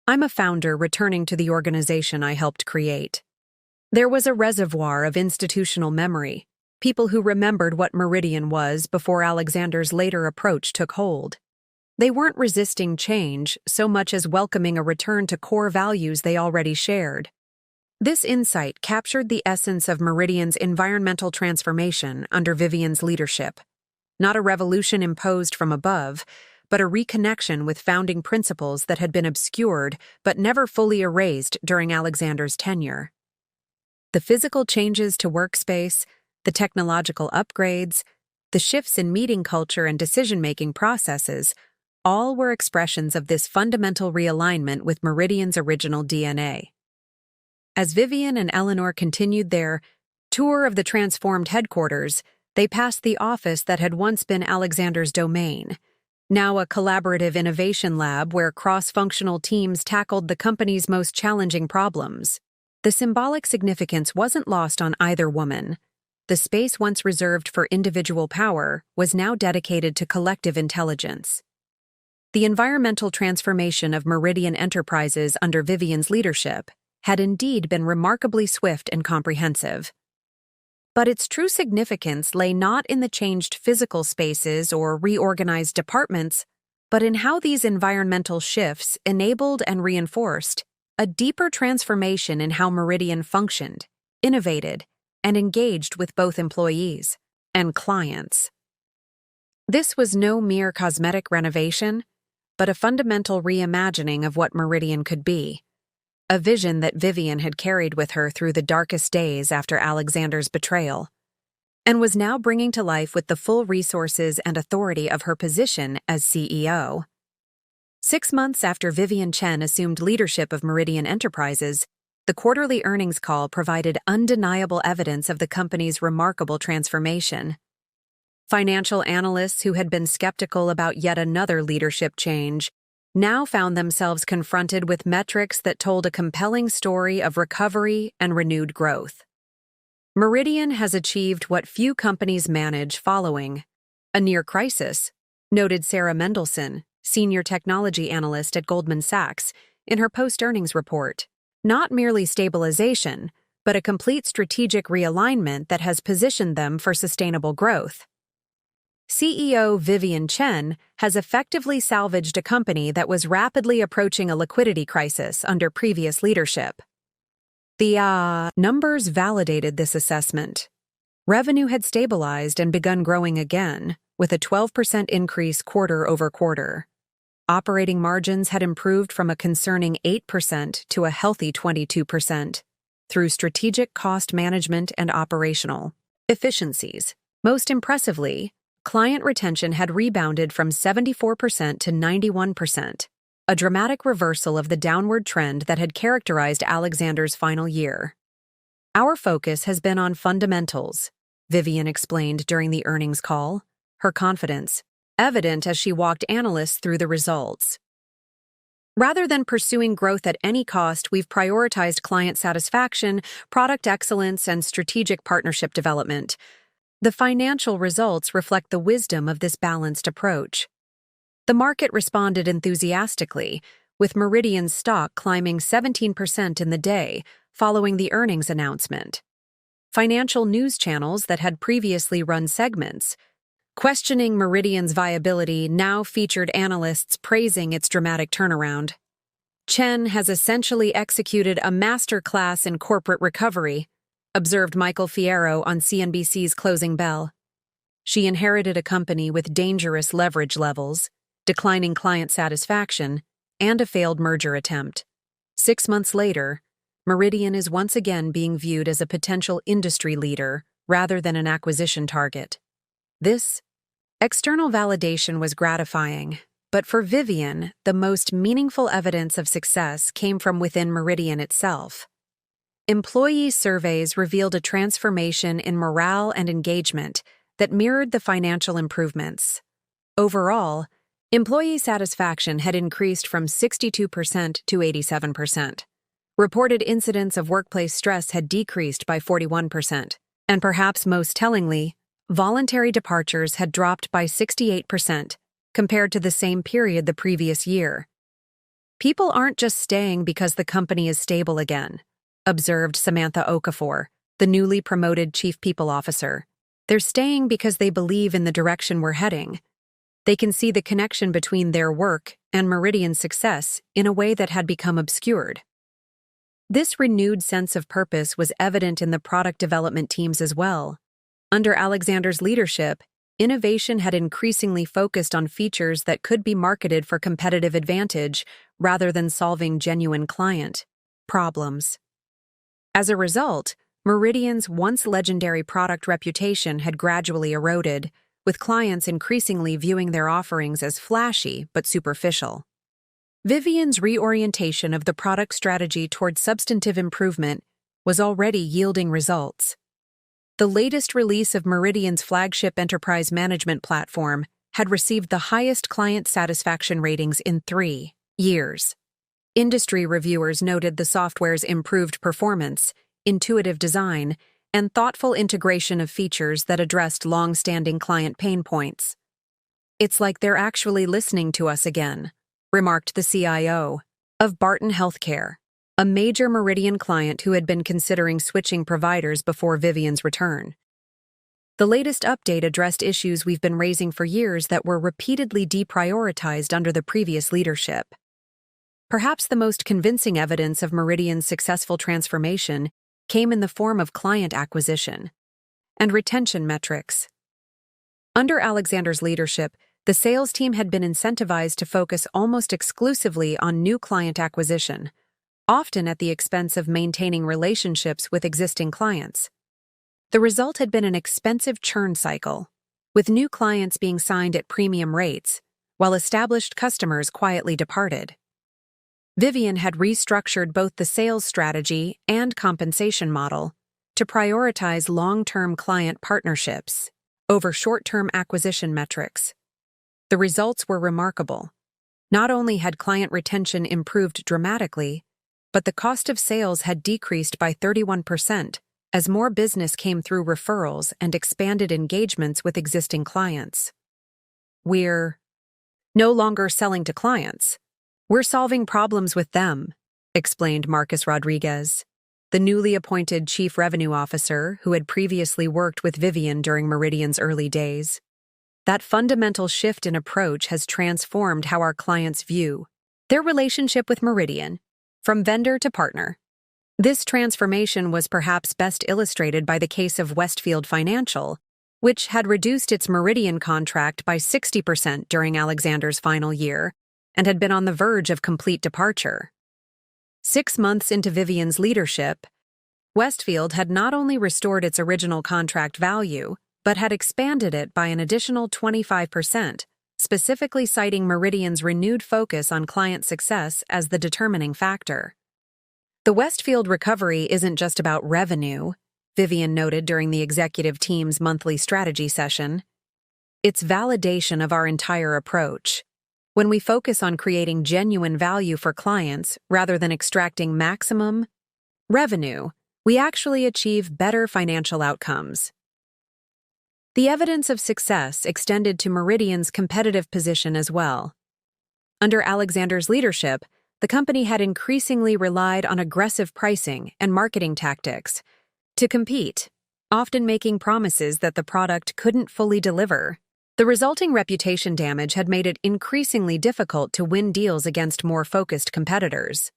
I'm a founder returning to the organization I helped create." There was a reservoir of institutional memory, people who remembered what Meridian was before Alexander's later approach took hold. They weren't resisting change so much as welcoming a return to core values they already shared. This insight captured the essence of Meridian's environmental transformation under Vivian's leadership. Not a revolution imposed from above, but a reconnection with founding principles that had been obscured but never fully erased during Alexander's tenure. The physical changes to workspace, the technological upgrades, the shifts in meeting culture and decision-making processes all were expressions of this fundamental realignment with Meridian's original DNA. As Vivian and Eleanor continued their tour of the transformed headquarters, they passed the office that had once been Alexander's domain, now a collaborative innovation lab where cross-functional teams tackled the company's most challenging problems. The symbolic significance wasn't lost on either woman. The space once reserved for individual power was now dedicated to collective intelligence. The environmental transformation of Meridian Enterprises under Vivian's leadership had indeed been remarkably swift and comprehensive. But its true significance lay not in the changed physical spaces or reorganized departments, but in how these environmental shifts enabled and reinforced a deeper transformation in how Meridian functioned, innovated, and engaged with both employees and clients. This was no mere cosmetic renovation, but a fundamental reimagining of what Meridian could be, a vision that Vivian had carried with her through the darkest days after Alexander's betrayal, and was now bringing to life with the full resources and authority of her position as CEO. 6 months after Vivian Chen assumed leadership of Meridian Enterprises, the quarterly earnings call provided undeniable evidence of the company's remarkable transformation. Financial analysts who had been skeptical about yet another leadership change now found themselves confronted with metrics that told a compelling story of recovery and renewed growth. Meridian has achieved what few companies manage following a near crisis, noted Sarah Mendelson, senior technology analyst at Goldman Sachs, in her post-earnings report. Not merely stabilization, but a complete strategic realignment that has positioned them for sustainable growth. CEO Vivian Chen has effectively salvaged a company that was rapidly approaching a liquidity crisis under previous leadership. The numbers validated this assessment. Revenue had stabilized and begun growing again, with a 12% increase quarter over quarter. Operating margins had improved from a concerning 8% to a healthy 22% through strategic cost management and operational efficiencies. Most impressively, client retention had rebounded from 74% to 91%, a dramatic reversal of the downward trend that had characterized Alexander's final year. Our focus has been on fundamentals, Vivian explained during the earnings call, her confidence evident as she walked analysts through the results. Rather than pursuing growth at any cost, we've prioritized client satisfaction, product excellence, and strategic partnership development. The financial results reflect the wisdom of this balanced approach. The market responded enthusiastically, with Meridian's stock climbing 17% in the day following the earnings announcement. Financial news channels that had previously run segments questioning Meridian's viability now featured analysts praising its dramatic turnaround. Chen has essentially executed a masterclass in corporate recovery, observed Michael Fierro on CNBC's Closing Bell. She inherited a company with dangerous leverage levels, declining client satisfaction, and a failed merger attempt. 6 months later, Meridian is once again being viewed as a potential industry leader rather than an acquisition target. This external validation was gratifying, but for Vivian, the most meaningful evidence of success came from within Meridian itself. Employee surveys revealed a transformation in morale and engagement that mirrored the financial improvements. Overall, employee satisfaction had increased from 62% to 87%. Reported incidents of workplace stress had decreased by 41%, and perhaps most tellingly, voluntary departures had dropped by 68% compared to the same period the previous year. People aren't just staying because the company is stable again, observed Samantha Okafor, the newly promoted Chief People Officer. They're staying because they believe in the direction we're heading. They can see the connection between their work and Meridian's success in a way that had become obscured. This renewed sense of purpose was evident in the product development teams as well. Under Alexander's leadership, innovation had increasingly focused on features that could be marketed for competitive advantage rather than solving genuine client problems. As a result, Meridian's once legendary product reputation had gradually eroded, with clients increasingly viewing their offerings as flashy but superficial. Vivian's reorientation of the product strategy toward substantive improvement was already yielding results. The latest release of Meridian's flagship enterprise management platform had received the highest client satisfaction ratings in 3 years. Industry reviewers noted the software's improved performance, intuitive design, and thoughtful integration of features that addressed long-standing client pain points. "It's like they're actually listening to us again," remarked the CIO of Barton Healthcare, a major Meridian client who had been considering switching providers before Vivian's return. The latest update addressed issues we've been raising for years that were repeatedly deprioritized under the previous leadership. Perhaps the most convincing evidence of Meridian's successful transformation came in the form of client acquisition and retention metrics. Under Alexander's leadership, the sales team had been incentivized to focus almost exclusively on new client acquisition, often at the expense of maintaining relationships with existing clients. The result had been an expensive churn cycle, with new clients being signed at premium rates, while established customers quietly departed. Vivian had restructured both the sales strategy and compensation model to prioritize long-term client partnerships over short-term acquisition metrics. The results were remarkable. Not only had client retention improved dramatically, but the cost of sales had decreased by 31% as more business came through referrals and expanded engagements with existing clients. We're no longer selling to clients. We're solving problems with them, explained Marcus Rodriguez, the newly appointed Chief Revenue Officer who had previously worked with Vivian during Meridian's early days. That fundamental shift in approach has transformed how our clients view their relationship with Meridian, from vendor to partner. This transformation was perhaps best illustrated by the case of Westfield Financial, which had reduced its Meridian contract by 60% during Alexander's final year and had been on the verge of complete departure. 6 months into Vivian's leadership, Westfield had not only restored its original contract value, but had expanded it by an additional 25%, specifically citing Meridian's renewed focus on client success as the determining factor. The Westfield recovery isn't just about revenue, Vivian noted during the executive team's monthly strategy session. It's validation of our entire approach. When we focus on creating genuine value for clients rather than extracting maximum revenue, we actually achieve better financial outcomes. The evidence of success extended to Meridian's competitive position as well. Under Alexander's leadership, the company had increasingly relied on aggressive pricing and marketing tactics to compete, often making promises that the product couldn't fully deliver. The resulting reputation damage had made it increasingly difficult to win deals against more focused competitors.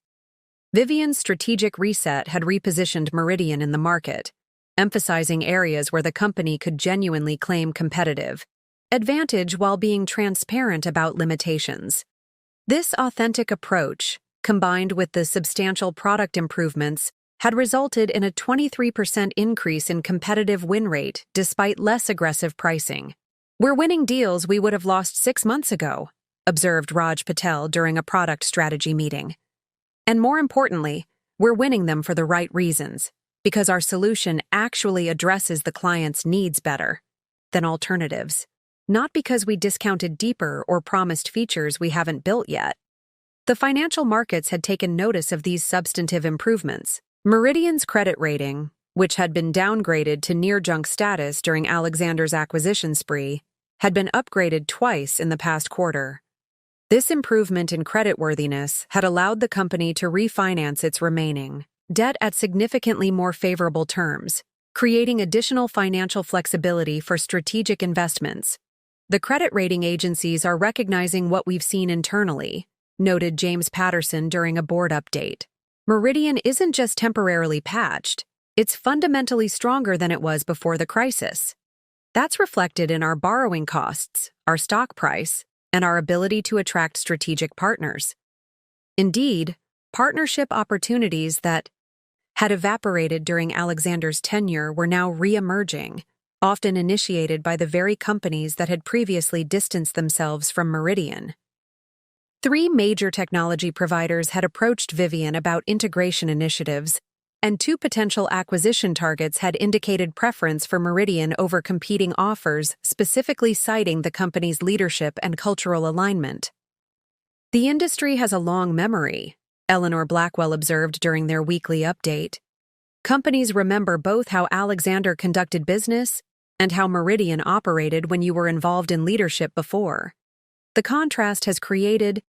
Vivian's strategic reset had repositioned Meridian in the market, emphasizing areas where the company could genuinely claim competitive advantage while being transparent about limitations. This authentic approach, combined with the substantial product improvements, had resulted in a 23% increase in competitive win rate despite less aggressive pricing. We're winning deals we would have lost 6 months ago, observed Raj Patel during a product strategy meeting. And more importantly, we're winning them for the right reasons, because our solution actually addresses the client's needs better than alternatives, not because we discounted deeper or promised features we haven't built yet. The financial markets had taken notice of these substantive improvements. Meridian's credit rating, which had been downgraded to near-junk status during Alexander's acquisition spree, had been upgraded twice in the past quarter. This improvement in creditworthiness had allowed the company to refinance its remaining debt at significantly more favorable terms, creating additional financial flexibility for strategic investments. The credit rating agencies are recognizing what we've seen internally, noted James Patterson during a board update. Meridian isn't just temporarily patched, it's fundamentally stronger than it was before the crisis. That's reflected in our borrowing costs, our stock price, and our ability to attract strategic partners. Indeed, partnership opportunities that had evaporated during Alexander's tenure were now re-emerging, often initiated by the very companies that had previously distanced themselves from Meridian. 3 major technology providers had approached Vivian about integration initiatives, and 2 potential acquisition targets had indicated preference for Meridian over competing offers, specifically citing the company's leadership and cultural alignment. The industry has a long memory, Eleanor Blackwell observed during their weekly update. Companies remember both how Alexander conducted business and how Meridian operated when you were involved in leadership before. The contrast has created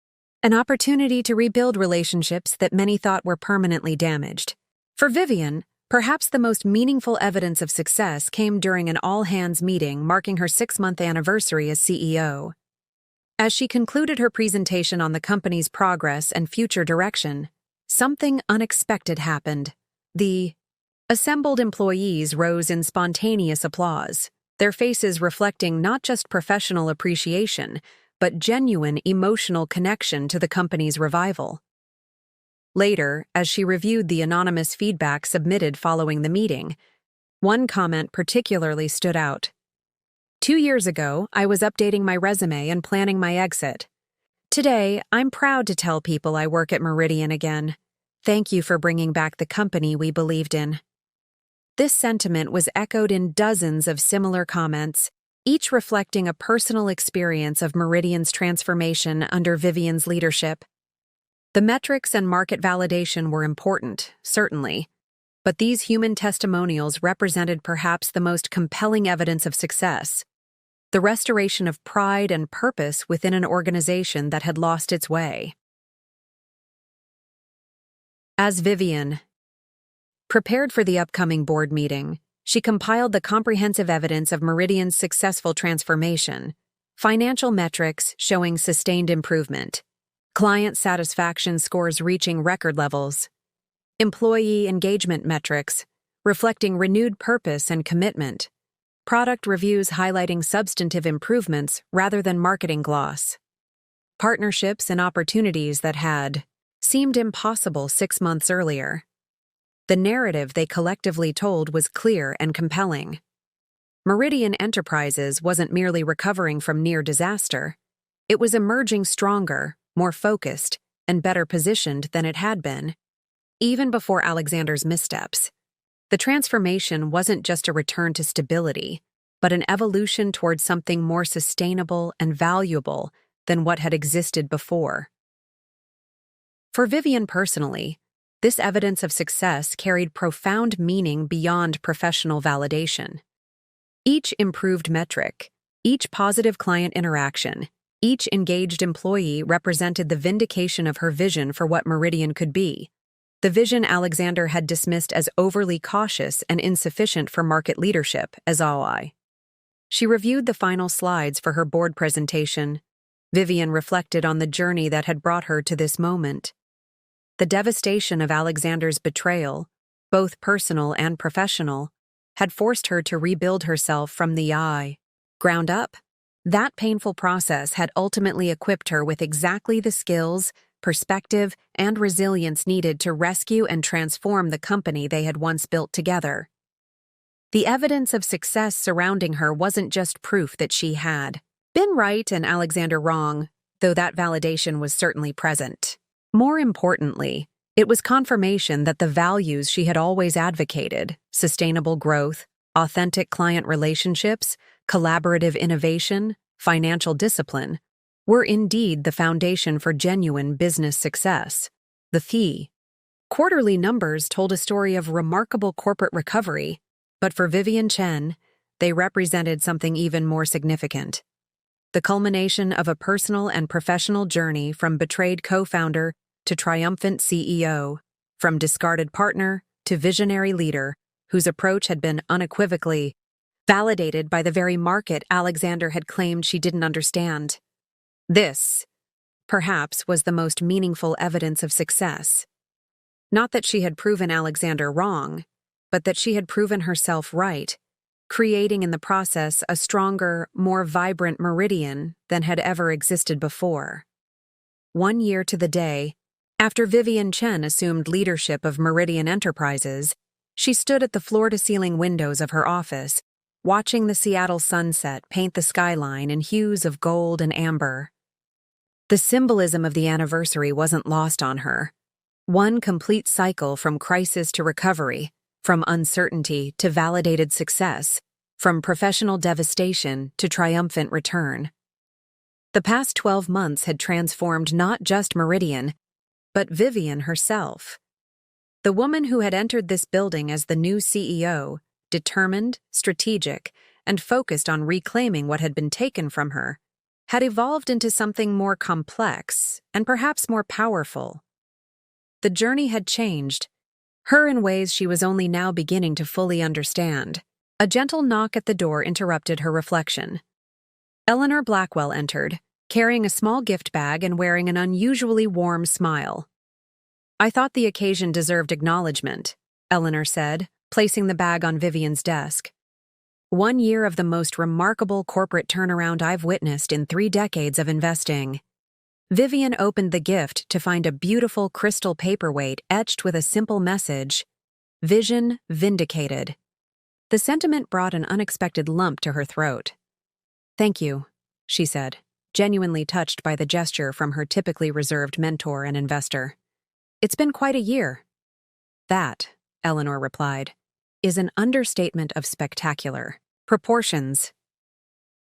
an opportunity to rebuild relationships that many thought were permanently damaged. For Vivian, perhaps the most meaningful evidence of success came during an all-hands meeting marking her 6-month anniversary as CEO. As she concluded her presentation on the company's progress and future direction, something unexpected happened. The assembled employees rose in spontaneous applause, their faces reflecting not just professional appreciation, but genuine emotional connection to the company's revival. Later, as she reviewed the anonymous feedback submitted following the meeting, one comment particularly stood out. 2 years ago, I was updating my resume and planning my exit. Today, I'm proud to tell people I work at Meridian again. Thank you for bringing back the company we believed in. This sentiment was echoed in dozens of similar comments, each reflecting a personal experience of Meridian's transformation under Vivian's leadership. The metrics and market validation were important, certainly, but these human testimonials represented perhaps the most compelling evidence of success: the restoration of pride and purpose within an organization that had lost its way. As Vivian prepared for the upcoming board meeting, she compiled the comprehensive evidence of Meridian's successful transformation: financial metrics showing sustained improvement, client satisfaction scores reaching record levels, employee engagement metrics reflecting renewed purpose and commitment, product reviews highlighting substantive improvements rather than marketing gloss, partnerships and opportunities that had seemed impossible 6 months earlier. The narrative they collectively told was clear and compelling. Meridian Enterprises wasn't merely recovering from near disaster. It was emerging stronger, more focused, and better positioned than it had been. Even before Alexander's missteps, the transformation wasn't just a return to stability, but an evolution towards something more sustainable and valuable than what had existed before. For Vivian personally, this evidence of success carried profound meaning beyond professional validation. Each improved metric, each positive client interaction, each engaged employee represented the vindication of her vision for what Meridian could be, the vision Alexander had dismissed as overly cautious and insufficient for market leadership, as OI. She reviewed the final slides for her board presentation. Vivian reflected on the journey that had brought her to this moment. The devastation of Alexander's betrayal, both personal and professional, had forced her to rebuild herself from the ground up. That painful process had ultimately equipped her with exactly the skills, perspective, and resilience needed to rescue and transform the company they had once built together. The evidence of success surrounding her wasn't just proof that she had been right and Alexander wrong, though that validation was certainly present. More importantly, it was confirmation that the values she had always advocated, sustainable growth, authentic client relationships, collaborative innovation, financial discipline, were indeed the foundation for genuine business success. The quarterly numbers told a story of remarkable corporate recovery, but for Vivian Chen, they represented something even more significant: the culmination of a personal and professional journey from betrayed co-founder to triumphant CEO, from discarded partner to visionary leader, whose approach had been unequivocally validated by the very market Alexander had claimed she didn't understand. This, perhaps, was the most meaningful evidence of success. Not that she had proven Alexander wrong, but that she had proven herself right, creating in the process a stronger, more vibrant Meridian than had ever existed before. 1 year to the day, after Vivian Chen assumed leadership of Meridian Enterprises, she stood at the floor-to-ceiling windows of her office, watching the Seattle sunset paint the skyline in hues of gold and amber. The symbolism of the anniversary wasn't lost on her. One complete cycle from crisis to recovery, from uncertainty to validated success, from professional devastation to triumphant return. The past 12 months had transformed not just Meridian, but Vivian herself. The woman who had entered this building as the new CEO, determined, strategic, and focused on reclaiming what had been taken from her, had evolved into something more complex and perhaps more powerful. The journey had changed, her in ways she was only now beginning to fully understand. A gentle knock at the door interrupted her reflection. Eleanor Blackwell entered, carrying a small gift bag and wearing an unusually warm smile. "I thought the occasion deserved acknowledgement," Eleanor said, placing the bag on Vivian's desk. "1 year of the most remarkable corporate turnaround I've witnessed in 3 decades of investing." Vivian opened the gift to find a beautiful crystal paperweight etched with a simple message, "Vision vindicated." The sentiment brought an unexpected lump to her throat. "Thank you," she said, genuinely touched by the gesture from her typically reserved mentor and investor. "It's been quite a year." "That," Eleanor replied, "is an understatement of spectacular proportions."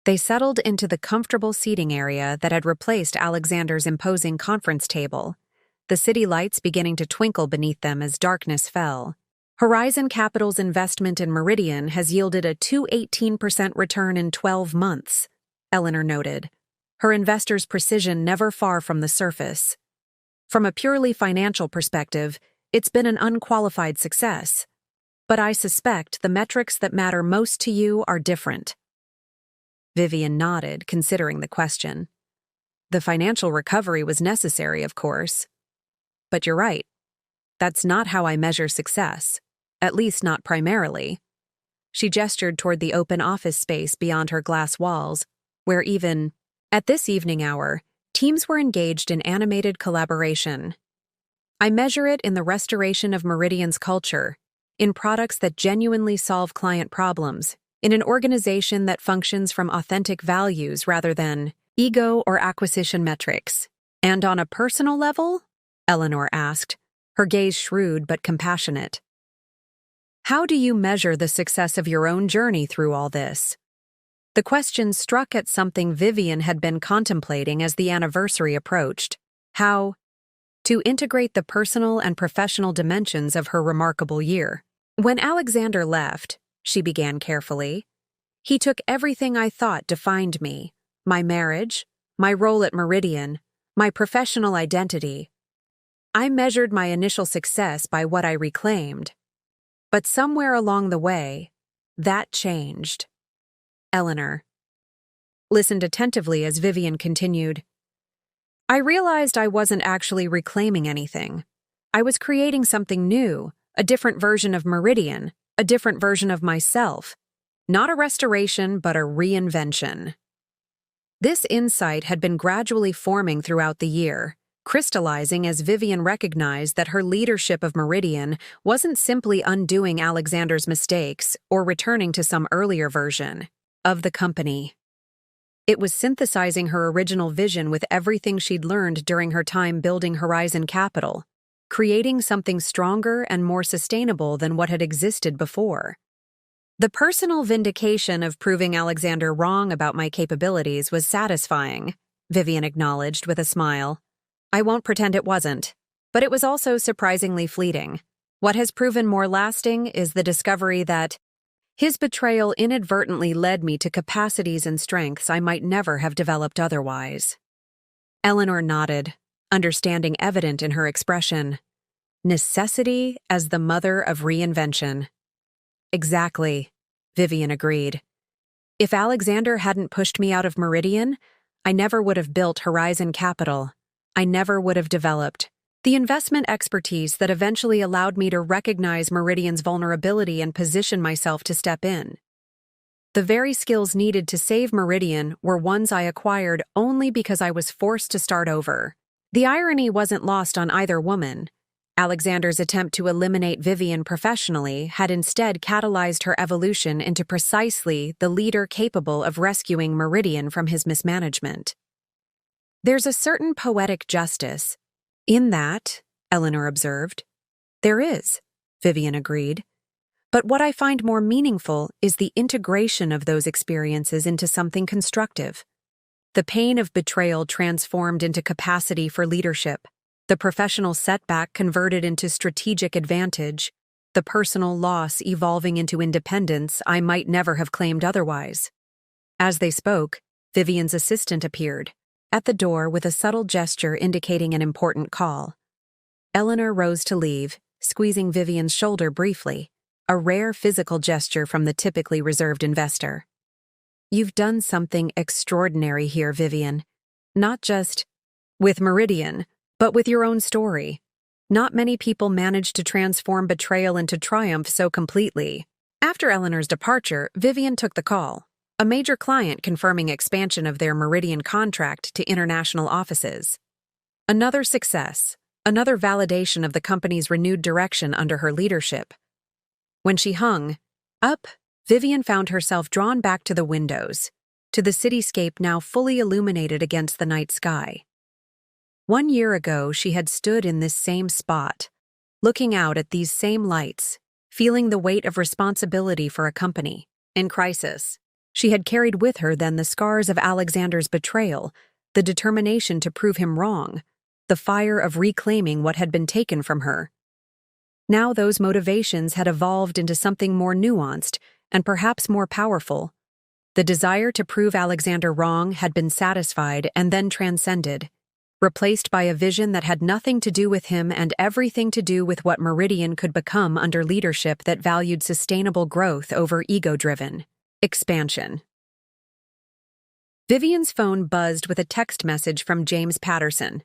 They settled into the comfortable seating area that had replaced Alexander's imposing conference table, the city lights beginning to twinkle beneath them as darkness fell. Horizon Capital's investment in Meridian has yielded a 218% return in 12 months, Eleanor noted, her investor's precision never far from the surface. "From a purely financial perspective, it's been an unqualified success. But I suspect the metrics that matter most to you are different." Vivian nodded, considering the question. "The financial recovery was necessary, of course. But you're right. That's not how I measure success, at least not primarily." She gestured toward the open office space beyond her glass walls, where even at this evening hour, teams were engaged in animated collaboration. "I measure it in the restoration of Meridian's culture, in products that genuinely solve client problems, in an organization that functions from authentic values rather than ego or acquisition metrics." "And on a personal level?" Eleanor asked, her gaze shrewd but compassionate. "How do you measure the success of your own journey through all this?" The question struck at something Vivian had been contemplating as the anniversary approached: how to integrate the personal and professional dimensions of her remarkable year. "When Alexander left," she began carefully, "he took everything I thought defined me: my marriage, my role at Meridian, my professional identity. I measured my initial success by what I reclaimed. But somewhere along the way, that changed." Eleanor listened attentively as Vivian continued. "I realized I wasn't actually reclaiming anything. I was creating something new, a different version of Meridian, a different version of myself. Not a restoration, but a reinvention." This insight had been gradually forming throughout the year, crystallizing as Vivian recognized that her leadership of Meridian wasn't simply undoing Alexander's mistakes or returning to some earlier version of the company. It was synthesizing her original vision with everything she'd learned during her time building Horizon Capital, creating something stronger and more sustainable than what had existed before. "The personal vindication of proving Alexander wrong about my capabilities was satisfying," Vivian acknowledged with a smile. "I won't pretend it wasn't, but it was also surprisingly fleeting. What has proven more lasting is the discovery that his betrayal inadvertently led me to capacities and strengths I might never have developed otherwise." Eleanor nodded, understanding evident in her expression. Necessity as the mother of reinvention. "Exactly," Vivian agreed. "If Alexander hadn't pushed me out of Meridian, I never would have built Horizon Capital. I never would have developed the investment expertise that eventually allowed me to recognize Meridian's vulnerability and position myself to step in. The very skills needed to save Meridian were ones I acquired only because I was forced to start over." The irony wasn't lost on either woman. Alexander's attempt to eliminate Vivian professionally had instead catalyzed her evolution into precisely the leader capable of rescuing Meridian from his mismanagement. "There's a certain poetic justice in that," Eleanor observed. "There is," Vivian agreed. "But what I find more meaningful is the integration of those experiences into something constructive. The pain of betrayal transformed into capacity for leadership, the professional setback converted into strategic advantage, the personal loss evolving into independence I might never have claimed otherwise." As they spoke, Vivian's assistant appeared at the door with a subtle gesture indicating an important call. Eleanor rose to leave, squeezing Vivian's shoulder briefly, a rare physical gesture from the typically reserved investor. "You've done something extraordinary here, Vivian. Not just with Meridian, but with your own story. Not many people manage to transform betrayal into triumph so completely." After Eleanor's departure, Vivian took the call, a major client confirming expansion of their Meridian contract to international offices. Another success, another validation of the company's renewed direction under her leadership. When she hung up, Vivian found herself drawn back to the windows, to the cityscape now fully illuminated against the night sky. 1 year ago, she had stood in this same spot, looking out at these same lights, feeling the weight of responsibility for a company in crisis. She had carried with her then the scars of Alexander's betrayal, the determination to prove him wrong, the fire of reclaiming what had been taken from her. Now those motivations had evolved into something more nuanced and perhaps more powerful. The desire to prove Alexander wrong had been satisfied and then transcended, replaced by a vision that had nothing to do with him and everything to do with what Meridian could become under leadership that valued sustainable growth over ego-driven expansion. Vivian's phone buzzed with a text message from James Patterson.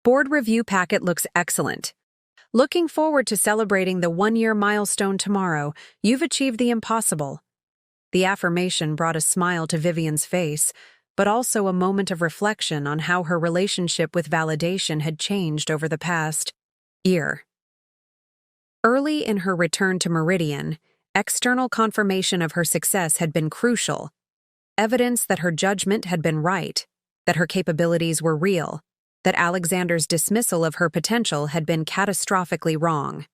Board review packet looks excellent. Looking forward to celebrating the 1-year milestone tomorrow. You've achieved the impossible. The affirmation brought a smile to Vivian's face, but also a moment of reflection on how her relationship with validation had changed over the past year. Early in her return to Meridian, external confirmation of her success had been crucial, evidence that her judgment had been right, that her capabilities were real, that Alexander's dismissal of her potential had been catastrophically wrong.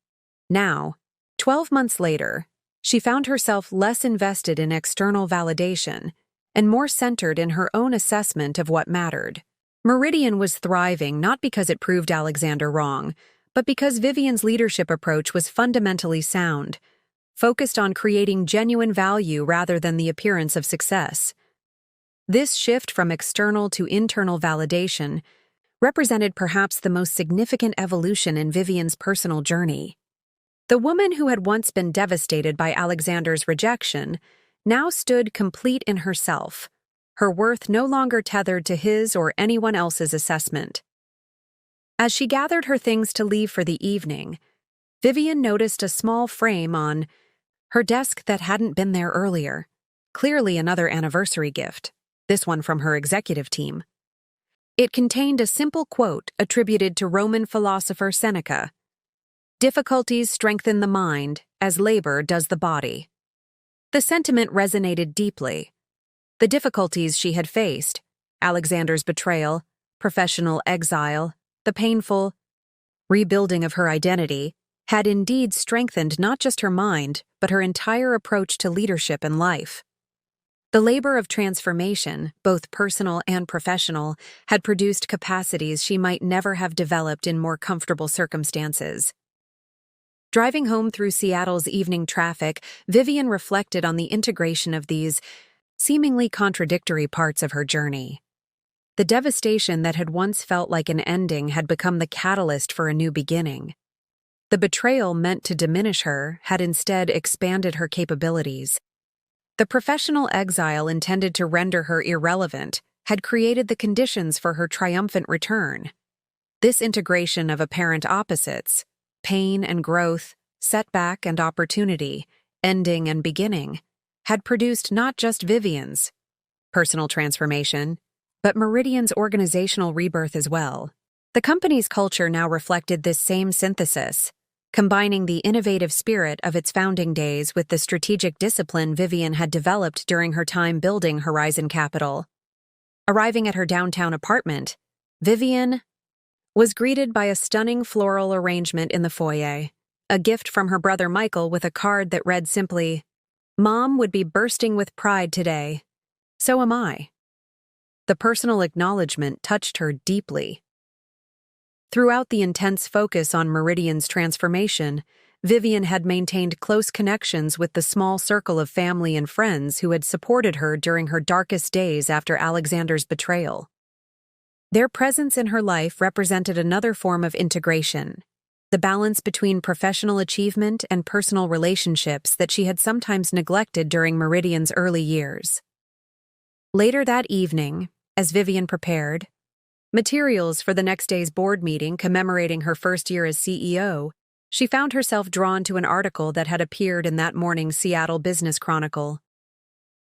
Now, 12 months later, she found herself less invested in external validation and more centered in her own assessment of what mattered. Meridian was thriving not because it proved Alexander wrong, but because Vivian's leadership approach was fundamentally sound, focused on creating genuine value rather than the appearance of success. This shift from external to internal validation represented perhaps the most significant evolution in Vivian's personal journey. The woman who had once been devastated by Alexander's rejection now stood complete in herself, her worth no longer tethered to his or anyone else's assessment. As she gathered her things to leave for the evening, Vivian noticed a small frame on her desk that hadn't been there earlier, clearly another anniversary gift, this one from her executive team. It contained a simple quote attributed to Roman philosopher Seneca: "Difficulties strengthen the mind as labor does the body." The sentiment resonated deeply. The difficulties she had faced, Alexander's betrayal, professional exile, the painful rebuilding of her identity, had indeed strengthened not just her mind, but her entire approach to leadership and life. The labor of transformation, both personal and professional, had produced capacities she might never have developed in more comfortable circumstances. Driving home through Seattle's evening traffic, Vivian reflected on the integration of these seemingly contradictory parts of her journey. The devastation that had once felt like an ending had become the catalyst for a new beginning. The betrayal meant to diminish her had instead expanded her capabilities. The professional exile intended to render her irrelevant had created the conditions for her triumphant return. This integration of apparent opposites, pain and growth, setback and opportunity, ending and beginning, had produced not just Vivian's personal transformation, but Meridian's organizational rebirth as well. The company's culture now reflected this same synthesis, combining the innovative spirit of its founding days with the strategic discipline Vivian had developed during her time building Horizon Capital. Arriving at her downtown apartment, Vivian was greeted by a stunning floral arrangement in the foyer, a gift from her brother Michael with a card that read simply, "Mom would be bursting with pride today. So am I." The personal acknowledgement touched her deeply. Throughout the intense focus on Meridian's transformation, Vivian had maintained close connections with the small circle of family and friends who had supported her during her darkest days after Alexander's betrayal. Their presence in her life represented another form of integration, the balance between professional achievement and personal relationships that she had sometimes neglected during Meridian's early years. Later that evening, as Vivian prepared materials for the next day's board meeting commemorating her first year as CEO, she found herself drawn to an article that had appeared in that morning's Seattle Business Chronicle.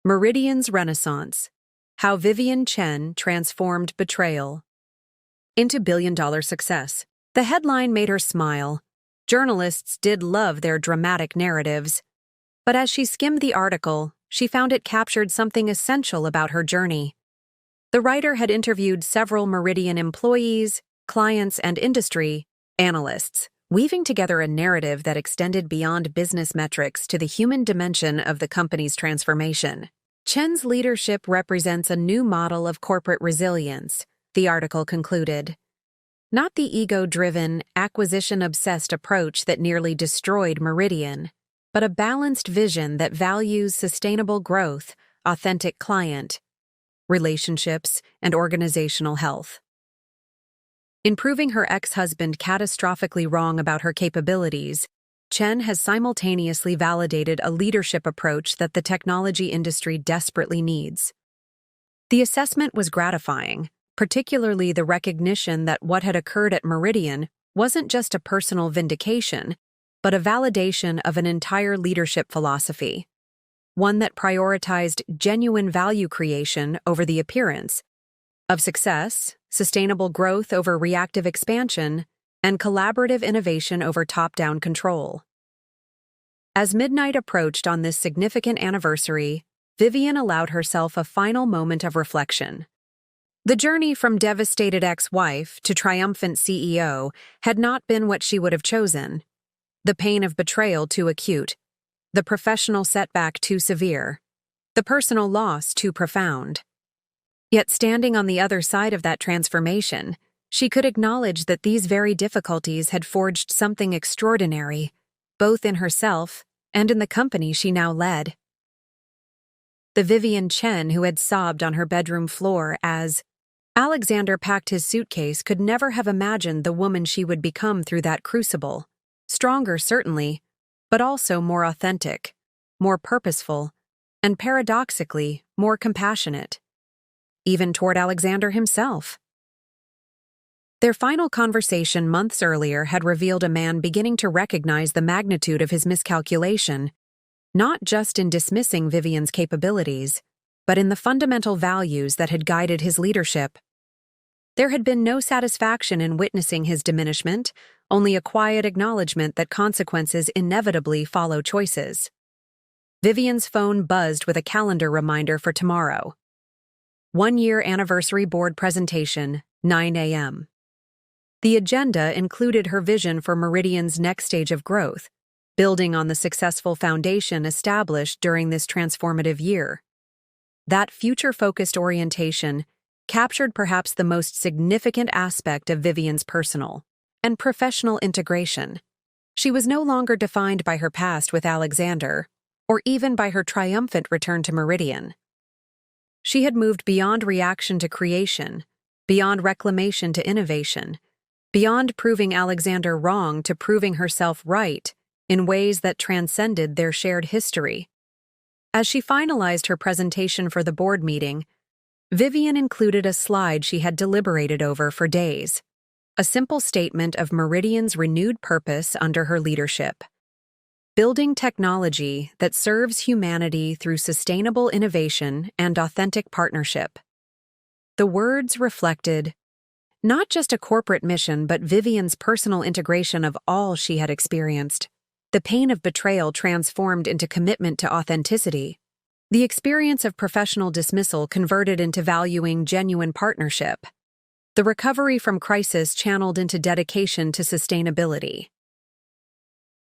Meridian's Renaissance: How Vivian Chen Transformed Betrayal. into billion-dollar success. The headline made her smile. Journalists did love their dramatic narratives. But as she skimmed the article, she found it captured something essential about her journey. The writer had interviewed several Meridian employees, clients, and industry analysts, weaving together a narrative that extended beyond business metrics to the human dimension of the company's transformation. Chen's leadership represents a new model of corporate resilience, the article concluded. Not the ego-driven, acquisition-obsessed approach that nearly destroyed Meridian, but a balanced vision that values sustainable growth, authentic client relationships, and organizational health. In proving her ex-husband catastrophically wrong about her capabilities, Chen has simultaneously validated a leadership approach that the technology industry desperately needs. The assessment was gratifying, particularly the recognition that what had occurred at Meridian wasn't just a personal vindication, but a validation of an entire leadership philosophy, one that prioritized genuine value creation over the appearance of success, sustainable growth over reactive expansion, and collaborative innovation over top-down control. As midnight approached on this significant anniversary, Vivian allowed herself a final moment of reflection. The journey from devastated ex-wife to triumphant CEO had not been what she would have chosen. The pain of betrayal too acute, the professional setback too severe, the personal loss too profound. Yet standing on the other side of that transformation, she could acknowledge that these very difficulties had forged something extraordinary, both in herself and in the company she now led. The Vivian Chen who had sobbed on her bedroom floor as Alexander packed his suitcase could never have imagined the woman she would become through that crucible. Stronger, certainly, but also more authentic, more purposeful, and paradoxically, more compassionate, even toward Alexander himself. Their final conversation months earlier had revealed a man beginning to recognize the magnitude of his miscalculation, not just in dismissing Vivian's capabilities, but in the fundamental values that had guided his leadership. There had been no satisfaction in witnessing his diminishment, only a quiet acknowledgement that consequences inevitably follow choices. Vivian's phone buzzed with a calendar reminder for tomorrow. 1-year anniversary board presentation, 9 a.m. The agenda included her vision for Meridian's next stage of growth, building on the successful foundation established during this transformative year. That future-focused orientation captured perhaps the most significant aspect of Vivian's personal and professional integration. She was no longer defined by her past with Alexander, or even by her triumphant return to Meridian. She had moved beyond reaction to creation, beyond reclamation to innovation, beyond proving Alexander wrong to proving herself right in ways that transcended their shared history. As she finalized her presentation for the board meeting, Vivian included a slide she had deliberated over for days, a simple statement of Meridian's renewed purpose under her leadership. Building technology that serves humanity through sustainable innovation and authentic partnership. The words reflected not just a corporate mission but Vivian's personal integration of all she had experienced. The pain of betrayal transformed into commitment to authenticity. The experience of professional dismissal converted into valuing genuine partnership. The recovery from crisis channeled into dedication to sustainability.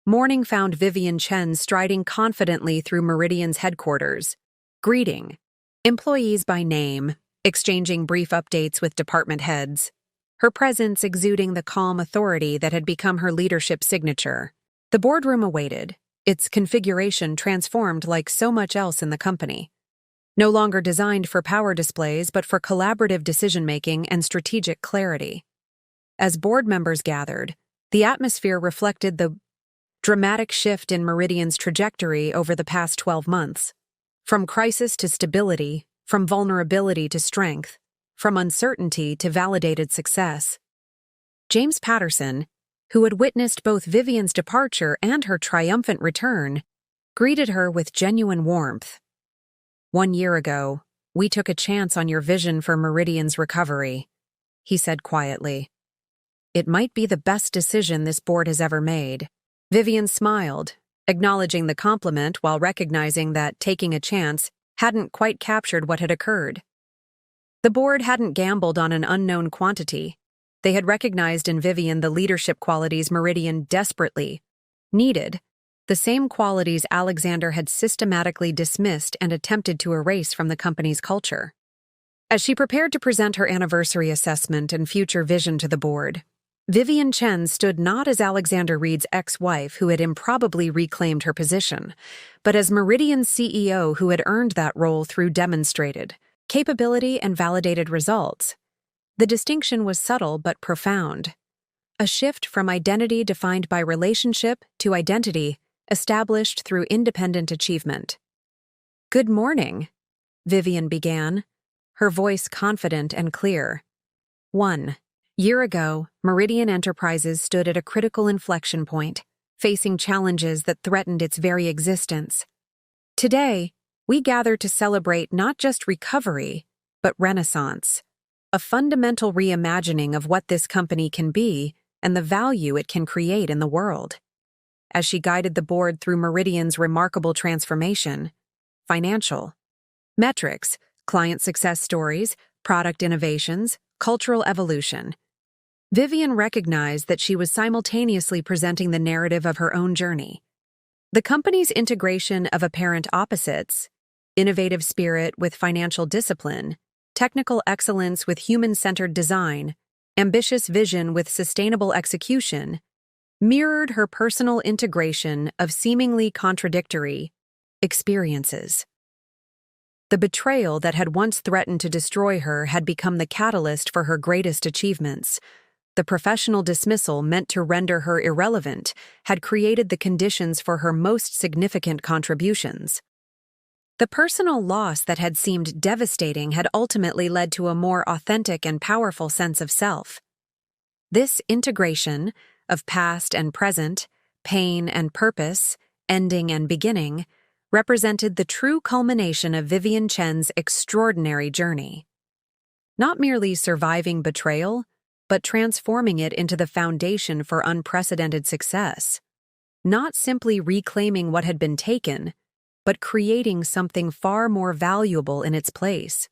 Morning found Vivian Chen striding confidently through Meridian's headquarters, greeting employees by name, exchanging brief updates with department heads, her presence exuding the calm authority that had become her leadership signature. The boardroom awaited, its configuration transformed like so much else in the company. No longer designed for power displays but for collaborative decision-making and strategic clarity. As board members gathered, the atmosphere reflected the dramatic shift in Meridian's trajectory over the past 12 months. From crisis to stability, from vulnerability to strength, from uncertainty to validated success. James Patterson, who had witnessed both Vivian's departure and her triumphant return, greeted her with genuine warmth. 1 year ago, we took a chance on your vision for Meridian's recovery. he said quietly. It might be the best decision this board has ever made. Vivian smiled, acknowledging the compliment while recognizing that taking a chance hadn't quite captured what had occurred. The board hadn't gambled on an unknown quantity. They had recognized in Vivian the leadership qualities Meridian desperately needed, the same qualities Alexander had systematically dismissed and attempted to erase from the company's culture. As she prepared to present her anniversary assessment and future vision to the board, Vivian Chen stood not as Alexander Reed's ex-wife who had improbably reclaimed her position, but as Meridian's CEO who had earned that role through demonstrated capability and validated results. The distinction was subtle but profound. A shift from identity defined by relationship to identity established through independent achievement. "Good morning," Vivian began, her voice confident and clear. 1 year ago, Meridian Enterprises stood at a critical inflection point, facing challenges that threatened its very existence. Today, we gather to celebrate not just recovery, but renaissance, a fundamental reimagining of what this company can be and the value it can create in the world. As she guided the board through Meridian's remarkable transformation, financial, metrics, client success stories, product innovations, cultural evolution, Vivian recognized that she was simultaneously presenting the narrative of her own journey. The company's integration of apparent opposites, innovative spirit with financial discipline, technical excellence with human-centered design, ambitious vision with sustainable execution, mirrored her personal integration of seemingly contradictory experiences. The betrayal that had once threatened to destroy her had become the catalyst for her greatest achievements. The professional dismissal meant to render her irrelevant had created the conditions for her most significant contributions. The personal loss that had seemed devastating had ultimately led to a more authentic and powerful sense of self. This integration of past and present, pain and purpose, ending and beginning, represented the true culmination of Vivian Chen's extraordinary journey. Not merely surviving betrayal, but transforming it into the foundation for unprecedented success. Not simply reclaiming what had been taken, but creating something far more valuable in its place.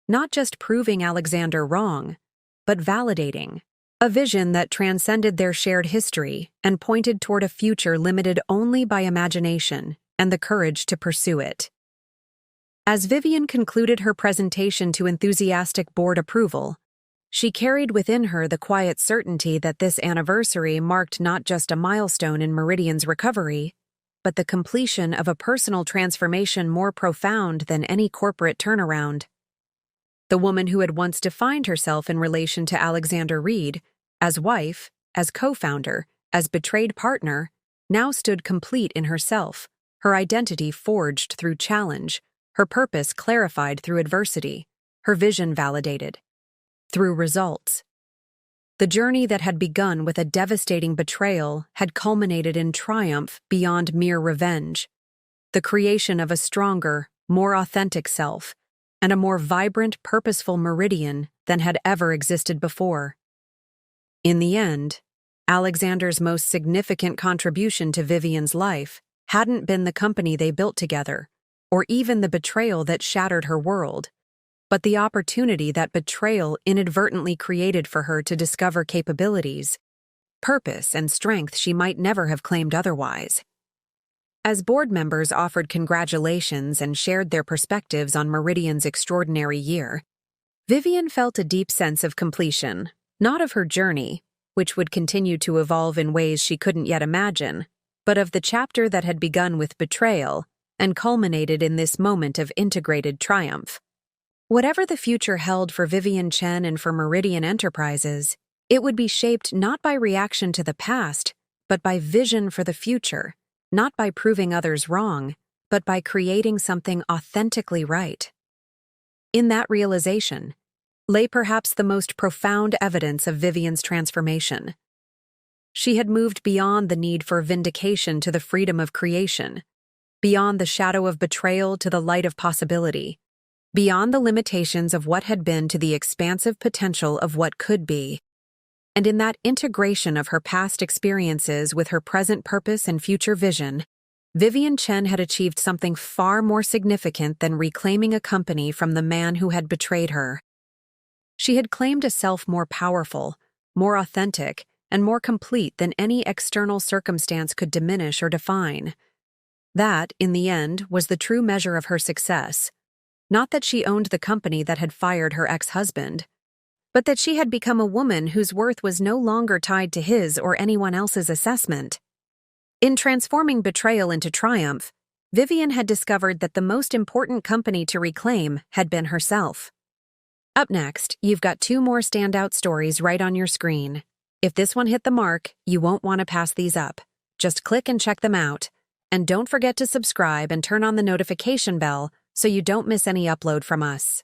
Not just proving Alexander wrong, but validating a vision that transcended their shared history and pointed toward a future limited only by imagination and the courage to pursue it. As Vivian concluded her presentation to enthusiastic board approval, she carried within her the quiet certainty that this anniversary marked not just a milestone in Meridian's recovery, but the completion of a personal transformation more profound than any corporate turnaround. The woman who had once defined herself in relation to Alexander Reed, as wife, as co-founder, as betrayed partner, now stood complete in herself, her identity forged through challenge, her purpose clarified through adversity, her vision validated through results. The journey that had begun with a devastating betrayal had culminated in triumph beyond mere revenge, the creation of a stronger, more authentic self, and a more vibrant, purposeful Meridian than had ever existed before. In the end, Alexander's most significant contribution to Vivian's life hadn't been the company they built together, or even the betrayal that shattered her world, but the opportunity that betrayal inadvertently created for her to discover capabilities, purpose, and strength she might never have claimed otherwise. As board members offered congratulations and shared their perspectives on Meridian's extraordinary year, Vivian felt a deep sense of completion, not of her journey, which would continue to evolve in ways she couldn't yet imagine, but of the chapter that had begun with betrayal and culminated in this moment of integrated triumph. Whatever the future held for Vivian Chen and for Meridian Enterprises, it would be shaped not by reaction to the past, but by vision for the future, not by proving others wrong, but by creating something authentically right. In that realization lay perhaps the most profound evidence of Vivian's transformation. She had moved beyond the need for vindication to the freedom of creation, beyond the shadow of betrayal to the light of possibility. beyond the limitations of what had been to the expansive potential of what could be. And in that integration of her past experiences with her present purpose and future vision, Vivian Chen had achieved something far more significant than reclaiming a company from the man who had betrayed her. She had claimed a self more powerful, more authentic, and more complete than any external circumstance could diminish or define. That, in the end, was the true measure of her success. Not that she owned the company that had fired her ex-husband, but that she had become a woman whose worth was no longer tied to his or anyone else's assessment. In transforming betrayal into triumph, Vivian had discovered that the most important company to reclaim had been herself. Up next, you've got 2 more standout stories right on your screen. If this one hit the mark, you won't want to pass these up. Just click and check them out. And don't forget to subscribe and turn on the notification bell so you don't miss any upload from us.